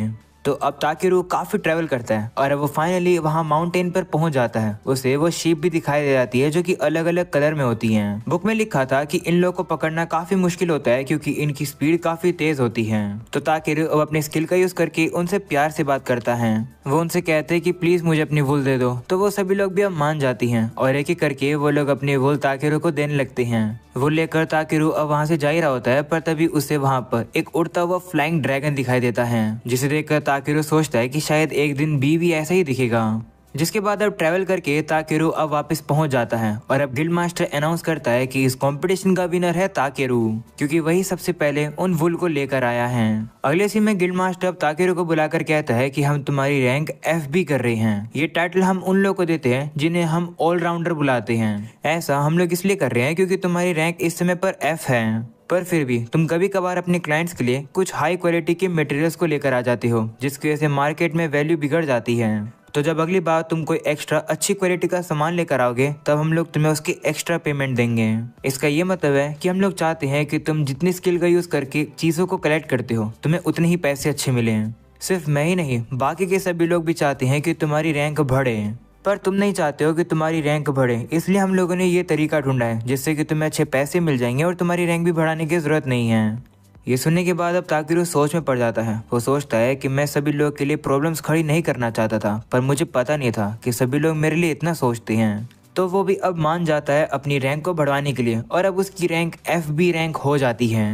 तो अब ताकेरू काफी ट्रैवल करता है और अब वो फाइनली वहाँ माउंटेन पर पहुंच जाता है। उसे वो शीप भी दिखाई दे जाती है जो कि अलग अलग कलर में होती हैं। बुक में लिखा था कि इन लोगों को पकड़ना काफी मुश्किल होता है क्योंकि इनकी स्पीड काफी तेज होती है। तो ताकेरू अब अपने स्किल का यूज करके उनसे प्यार से बात करता है। वो उनसे कहते हैं कि प्लीज मुझे अपनी वूल दे दो। तो वो सभी लोग भी अब मान जाती हैं और एक एक करके वो लोग अपनी वूल ताकेरू को देने लगते हैं। वो लेकर ताकेरू अब वहाँ से जा ही रहा होता है, पर तभी उसे वहाँ पर एक उड़ता हुआ फ्लाइंग ड्रैगन दिखाई देता है, जिसे देखकर ताकेरू सोचता है कि शायद एक दिन बी भी ऐसा ही दिखेगा। जिसके बाद अब ट्रैवल करके ताकेरू अब वापस पहुंच जाता है और अब गिल्ड मास्टर अनाउंस करता है कि इस कंपटीशन का विनर है ताकेरू, क्योंकि वही सबसे पहले उन वुल को लेकर आया है। अगले सीन में गिल्ड मास्टर अब ताकेरू को बुलाकर कहता है कि हम तुम्हारी रैंक FB कर रहे हैं। ये टाइटल हम उन लोगों को देते हैं जिन्हें हम ऑलराउंडर बुलाते हैं। ऐसा हम लोग इसलिए कर रहे हैं क्योंकि तुम्हारी रैंक इस समय पर F है, पर फिर भी तुम कभी कभार अपने क्लाइंट्स के लिए कुछ हाई क्वालिटी के मटेरियल्स को लेकर आ जाते हो, जिसकी वजह से मार्केट में वैल्यू बिगड़ जाती है। तो जब अगली बार तुम कोई एक्स्ट्रा अच्छी क्वालिटी का सामान लेकर आओगे तब हम लोग तुम्हें उसकी एक्स्ट्रा पेमेंट देंगे। इसका ये मतलब है कि हम लोग चाहते हैं कि तुम जितनी स्किल का यूज करके चीजों को कलेक्ट करते हो तुम्हें उतने ही पैसे अच्छे मिले। सिर्फ मैं ही नहीं, बाकी के सभी लोग भी चाहते हैं कि तुम्हारी रैंक बढ़े, पर तुम नहीं चाहते हो कि तुम्हारी रैंक बढ़े। इसलिए हम लोगों ने ये तरीका ढूंढा है जिससे कि तुम्हें अच्छे पैसे मिल जाएंगे और तुम्हारी रैंक भी बढ़ाने की जरूरत नहीं है। ये सुनने के बाद अब ताकेरू सोच में पड़ जाता है। वो सोचता है कि मैं सभी लोग के लिए प्रॉब्लम्स खड़ी नहीं करना चाहता था, पर मुझे पता नहीं था कि सभी लोग मेरे लिए इतना सोचते हैं। तो वो भी अब मान जाता है अपनी रैंक को बढ़वाने के लिए और अब उसकी रैंक FB रैंक हो जाती है।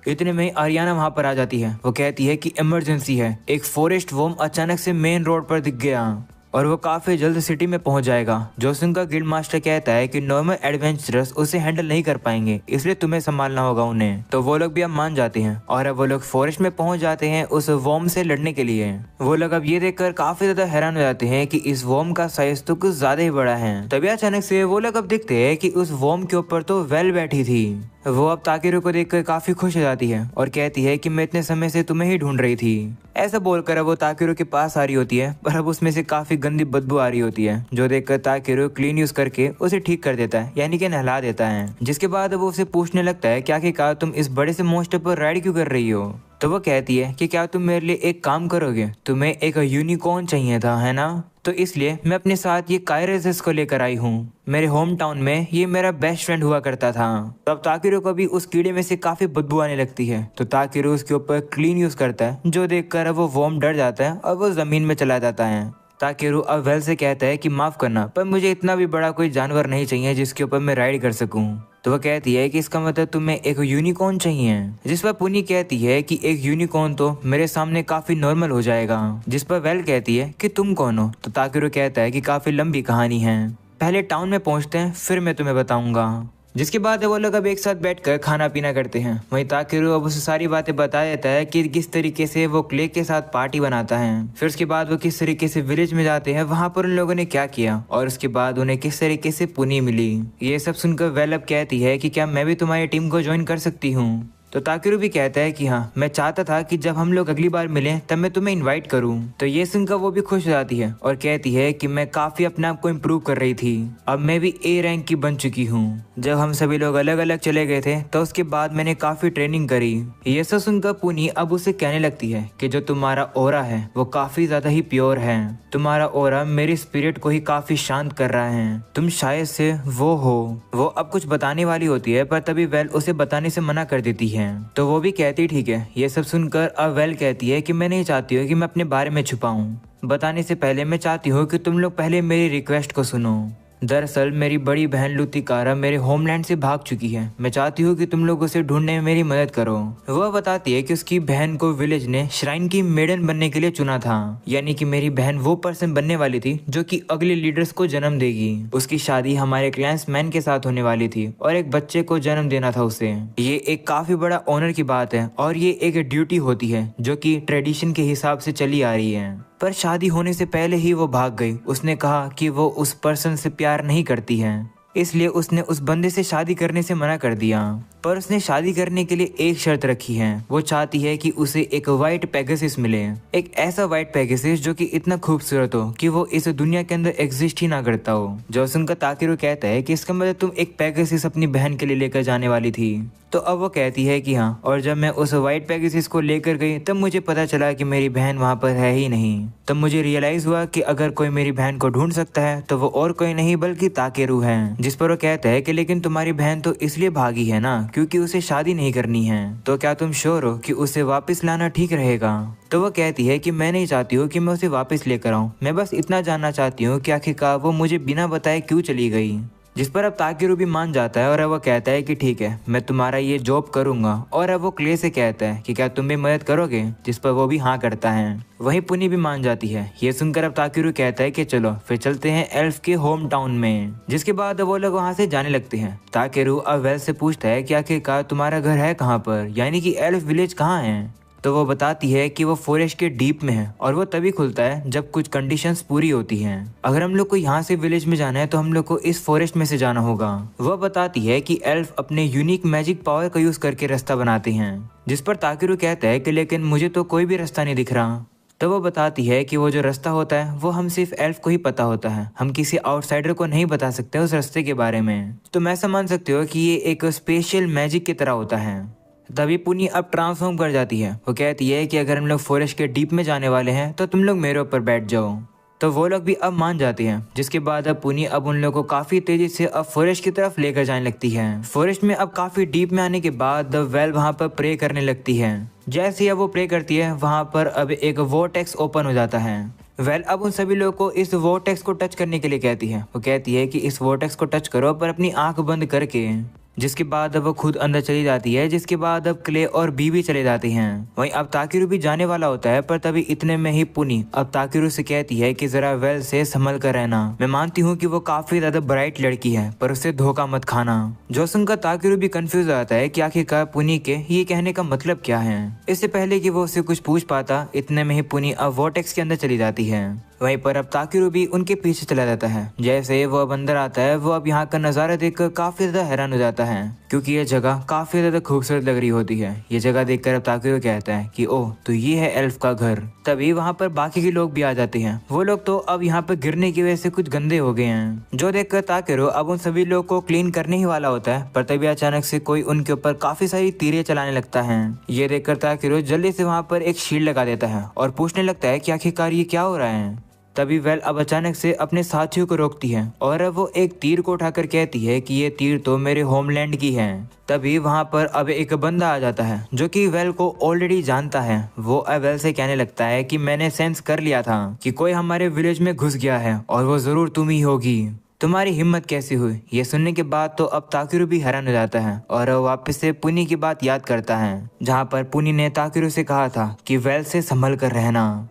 इतने में आरियाना वहाँ पर आ जाती है। वो कहती है कि इमरजेंसी है, एक फॉरेस्ट वॉर्म अचानक से मेन रोड पर दिख गया और वो काफी जल्द सिटी में पहुंच जाएगा। जोसुन का गिल्ड मास्टर कहता है कि नॉर्मल एडवेंचरर्स उसे हैंडल नहीं कर पाएंगे, इसलिए तुम्हें संभालना होगा उन्हें। तो वो लोग भी अब मान जाते हैं और अब वो लोग फॉरेस्ट में पहुंच जाते हैं उस वॉर्म से लड़ने के लिए। वो लोग अब ये देखकर काफी ज्यादा हैरान हो जाते हैं कि इस वॉर्म का साइज तो कुछ ज्यादा ही बड़ा है। तभी अचानक से वो लोग अब देखते हैं कि उस वॉर्म के ऊपर तो वेल बैठी थी। वो अब ताकेरू को देखकर काफी खुश हो जाती है और कहती है कि मैं इतने समय से तुम्हें ही ढूंढ रही थी। ऐसा बोलकर अब वो ताकेरू के पास आ रही होती है, पर अब उसमें से काफी गंदी बदबू आ रही होती है, जो देखकर ताकेरू क्लीन यूज करके उसे ठीक कर देता है, यानी कि नहला देता है। जिसके बाद वो उसे पूछने लगता है कि आखिरकार तुम इस बड़े से मोस्टर पर राइड क्यों कर रही हो? तो वो कहती है कि क्या तुम मेरे लिए एक काम करोगे, तुम्हें एक यूनिकॉर्न चाहिए था, है ना? तो इसलिए मैं अपने साथ ये काइरेसिस को लेकर आई हूँ। मेरे होम टाउन में ये मेरा बेस्ट फ्रेंड हुआ करता था। तब ताकेरू को भी उस कीड़े में से काफी बदबू आने लगती है। तो ताकेरू उसके ऊपर क्लीन यूज करता है, जो देखकर वो वॉर्म डर जाता है और वो जमीन में चला जाता है। ताकेरू अब वेल से कहता है कि माफ करना, पर मुझे इतना भी बड़ा कोई जानवर नहीं चाहिए जिसके ऊपर मैं राइड कर सकूं। तो वो कहती है कि इसका मतलब तुम्हें एक यूनिकॉर्न चाहिए। जिस पर पुनी कहती है कि एक यूनिकॉर्न तो मेरे सामने काफी नॉर्मल हो जाएगा। जिस पर वेल कहती है कि तुम कौन हो? तो ताकेरू कहता है कि काफी लंबी कहानी है, पहले टाउन में पहुंचते हैं फिर मैं तुम्हें बताऊंगा। जिसके बाद वो लोग अब एक साथ बैठकर खाना पीना करते हैं। वहीं ताकेरू अब उसे सारी बातें बता देता है कि किस तरीके से वो क्ले के साथ पार्टी बनाता है, फिर उसके बाद वो किस तरीके से विलेज में जाते हैं, वहां पर उन लोगों ने क्या किया और उसके बाद उन्हें किस तरीके से पुनी मिली। ये सब सुनकर वेल अब कहती है कि क्या मैं भी तुम्हारी टीम को ज्वाइन कर सकती हूँ? तो ताकेरू भी कहता है कि हाँ, मैं चाहता था कि जब हम लोग अगली बार मिलें तब मैं तुम्हें इनवाइट करूं। तो ये सुनकर वो भी खुश हो जाती है और कहती है कि मैं काफी अपने आप को इम्प्रूव कर रही थी, अब मैं भी ए रैंक की बन चुकी हूँ। जब हम सभी लोग अलग अलग चले गए थे तो उसके बाद मैंने काफी ट्रेनिंग करी। ये सब सुनकर पुनी अब उसे कहने लगती है कि जो तुम्हारा ओरा है वो काफी ज्यादा ही प्योर है, तुम्हारा ओरा मेरे स्पिरिट को ही काफी शांत कर रहा है, तुम शायद से वो हो। वो अब कुछ बताने वाली होती है पर तभी वेल उसे बताने से मना कर देती है। तो वो भी कहती ठीक है। ये सब सुनकर अब वेल कहती है कि मैं नहीं चाहती हूँ कि मैं अपने बारे में छुपाऊं, बताने से पहले मैं चाहती हूँ कि तुम लोग पहले मेरी रिक्वेस्ट को सुनो। दरअसल मेरी बड़ी बहन लुतिकारा मेरे होमलैंड से भाग चुकी है, मैं चाहती हूँ कि तुम लोग उसे ढूंढने में मेरी मदद करो। वह बताती है कि उसकी बहन को विलेज ने श्राइन की मेडन बनने के लिए चुना था, यानी कि मेरी बहन वो पर्सन बनने वाली थी जो कि अगले लीडर्स को जन्म देगी। उसकी शादी हमारे क्लैंसमैन के साथ होने वाली थी और एक बच्चे को जन्म देना था उसे। ये एक काफी बड़ा ऑनर की बात है और ये एक ड्यूटी होती है जो कि ट्रेडिशन के हिसाब से चली आ रही है। पर शादी होने से पहले ही वो भाग गई। उसने कहा कि वो उस पर्सन से प्यार नहीं करती है, इसलिए उसने उस बंदे से शादी करने से मना कर दिया। पर उसने शादी करने के लिए एक शर्त रखी है, वो चाहती है कि उसे एक व्हाइट पेगासस मिले, एक ऐसा व्हाइट पेगासस जो कि इतना खूबसूरत हो कि वो इस दुनिया के अंदर एग्जिस्ट ही ना करता हो। जो सुनकर ताकेरू कहता है कि इसका मतलब तुम एक पेगासस अपनी बहन के लिए लेकर जाने वाली थी। तो अब वो कहती है कि हाँ, और जब मैं उस व्हाइट पेगासस को लेकर गई तब मुझे पता चला कि मेरी बहन वहाँ पर है ही नहीं। तब मुझे रियलाइज हुआ कि अगर कोई मेरी बहन को ढूंढ सकता है तो वो और कोई नहीं बल्कि ताकेरू है। जिस पर वो कहता है कि लेकिन तुम्हारी बहन तो इसलिए भागी है ना क्योंकि उसे शादी नहीं करनी है, तो क्या तुम श्योर हो कि उसे वापस लाना ठीक रहेगा? तो वो कहती है कि मैं नहीं चाहती हूँ कि मैं उसे वापस लेकर आऊँ, मैं बस इतना जानना चाहती हूँ कि आखिरकार वो मुझे बिना बताए क्यों चली गई। जिस पर अब ताकेरू भी मान जाता है और अब वो कहता है कि ठीक है, मैं तुम्हारा ये जॉब करूंगा। और अब वो क्ले से कहता है कि क्या तुम भी मदद करोगे, जिस पर वो भी हाँ करता है। वहीं पुनी भी मान जाती है। ये सुनकर अब ताकेरू कहता है कि चलो फिर चलते हैं एल्फ के होम टाउन में। जिसके बाद वो लोग वहाँ से जाने लगते हैं। ताकेरू अब वेल से पूछता है कि आखिरकार तुम्हारा घर है कहाँ पर, यानी कि एल्फ विलेज कहाँ है। तो वो बताती है कि वो फॉरेस्ट के डीप में है और वो तभी खुलता है जब कुछ कंडीशंस पूरी होती हैं। अगर हम लोग को यहाँ से विलेज में जाना है तो हम लोग को इस फॉरेस्ट में से जाना होगा। वह बताती है कि एल्फ अपने यूनिक मैजिक पावर का यूज करके रास्ता बनाते हैं। जिस पर ताकेरू कहता है कि लेकिन मुझे तो कोई भी रास्ता नहीं दिख रहा। तो वो बताती है कि वो जो रास्ता होता है वो हम सिर्फ एल्फ को ही पता होता है, हम किसी आउटसाइडर को नहीं बता सकते उस रास्ते के बारे में। तो मैं समझ सकती हूँ कि ये एक स्पेशल मैजिक की तरह होता है। तभी पुनी अब ट्रांसफॉर्म कर जाती है। वो कहती है कि अगर हम लोग फॉरेस्ट के डीप में जाने वाले हैं तो तुम लोग मेरे ऊपर बैठ जाओ। तो वो लोग भी अब मान जाते हैं। जिसके बाद अब पुनी अब उन लोगों को काफी तेजी से अब फॉरेस्ट की तरफ लेकर जाने लगती है। फॉरेस्ट में अब काफी डीप में आने के बाद द वेल वहाँ पर प्रे करने लगती है। जैसे ही अब वो प्रे करती है वहाँ पर अब एक वोर्टेक्स ओपन हो जाता है। वेल अब उन सभी लोगों को इस वोर्टेक्स को टच करने के लिए कहती है। वो कहती है कि इस वोर्टेक्स को टच करो पर अपनी आंख बंद करके। जिसके बाद अब वो खुद अंदर चली जाती है। जिसके बाद अब क्ले और बी भी चले जाते हैं। वहीं अब ताकेरू भी जाने वाला होता है पर तभी इतने में ही पुनी अब ताकेरू से कहती है कि जरा वेल से संभल कर रहना। मैं मानती हूँ कि वो काफी ज्यादा ब्राइट लड़की है पर उससे धोखा मत खाना। जो सुनकर ताकेरू भी कंफ्यूज हो जाता है कि आखिरकार पुनी के ये कहने का मतलब क्या है। इससे पहले कि वो उससे कुछ पूछ पाता इतने में ही पुनी अब वोर्टेक्स के अंदर चली जाती है। वहीं पर अब ताकेरू भी उनके पीछे चला जाता है। जैसे वो अब अंदर आता है वो अब यहाँ का नजारा देखकर काफी ज्यादा हैरान हो जाता है क्योंकि ये जगह काफी ज्यादा खूबसूरत लग रही होती है। ये जगह देखकर अब ताकेरू कहता है कि ओह, तो ये है एल्फ का घर। तभी वहाँ पर बाकी के लोग भी आ जाते हैं। वो लोग तो अब यहाँ पर गिरने की वजह से कुछ गंदे हो गए हैं। जो देखकर ताकेरू अब उन सभी लोग को क्लीन करने ही वाला होता है पर तभी अचानक से कोई उनके ऊपर काफी सारी तीरें चलाने लगता है। ये देखकर ताकेरू जल्दी से वहाँ पर एक शील्ड लगा देता है और पूछने लगता है कि आखिरकार ये क्या हो रहा है। तभी वेल अब अचानक से अपने साथियों को रोकती है और अब वो एक तीर को उठाकर कहती है कि ये तीर तो मेरे होमलैंड की है। तभी वहाँ पर अब एक बंदा आ जाता है जो कि वेल को ऑलरेडी जानता है। वो अब वेल से कहने लगता है कि मैंने सेंस कर लिया था कि कोई हमारे विलेज में घुस गया है और वो जरूर तुम ही होगी। तुम्हारी हिम्मत कैसी हुई? ये सुनने के बाद तो अब ताकेरू भी हैरान हो जाता है और वापस से पुनी की बात याद करता है जहाँ पर पुनी ने ताकेरू से कहा था कि वेल से संभल कर रहना।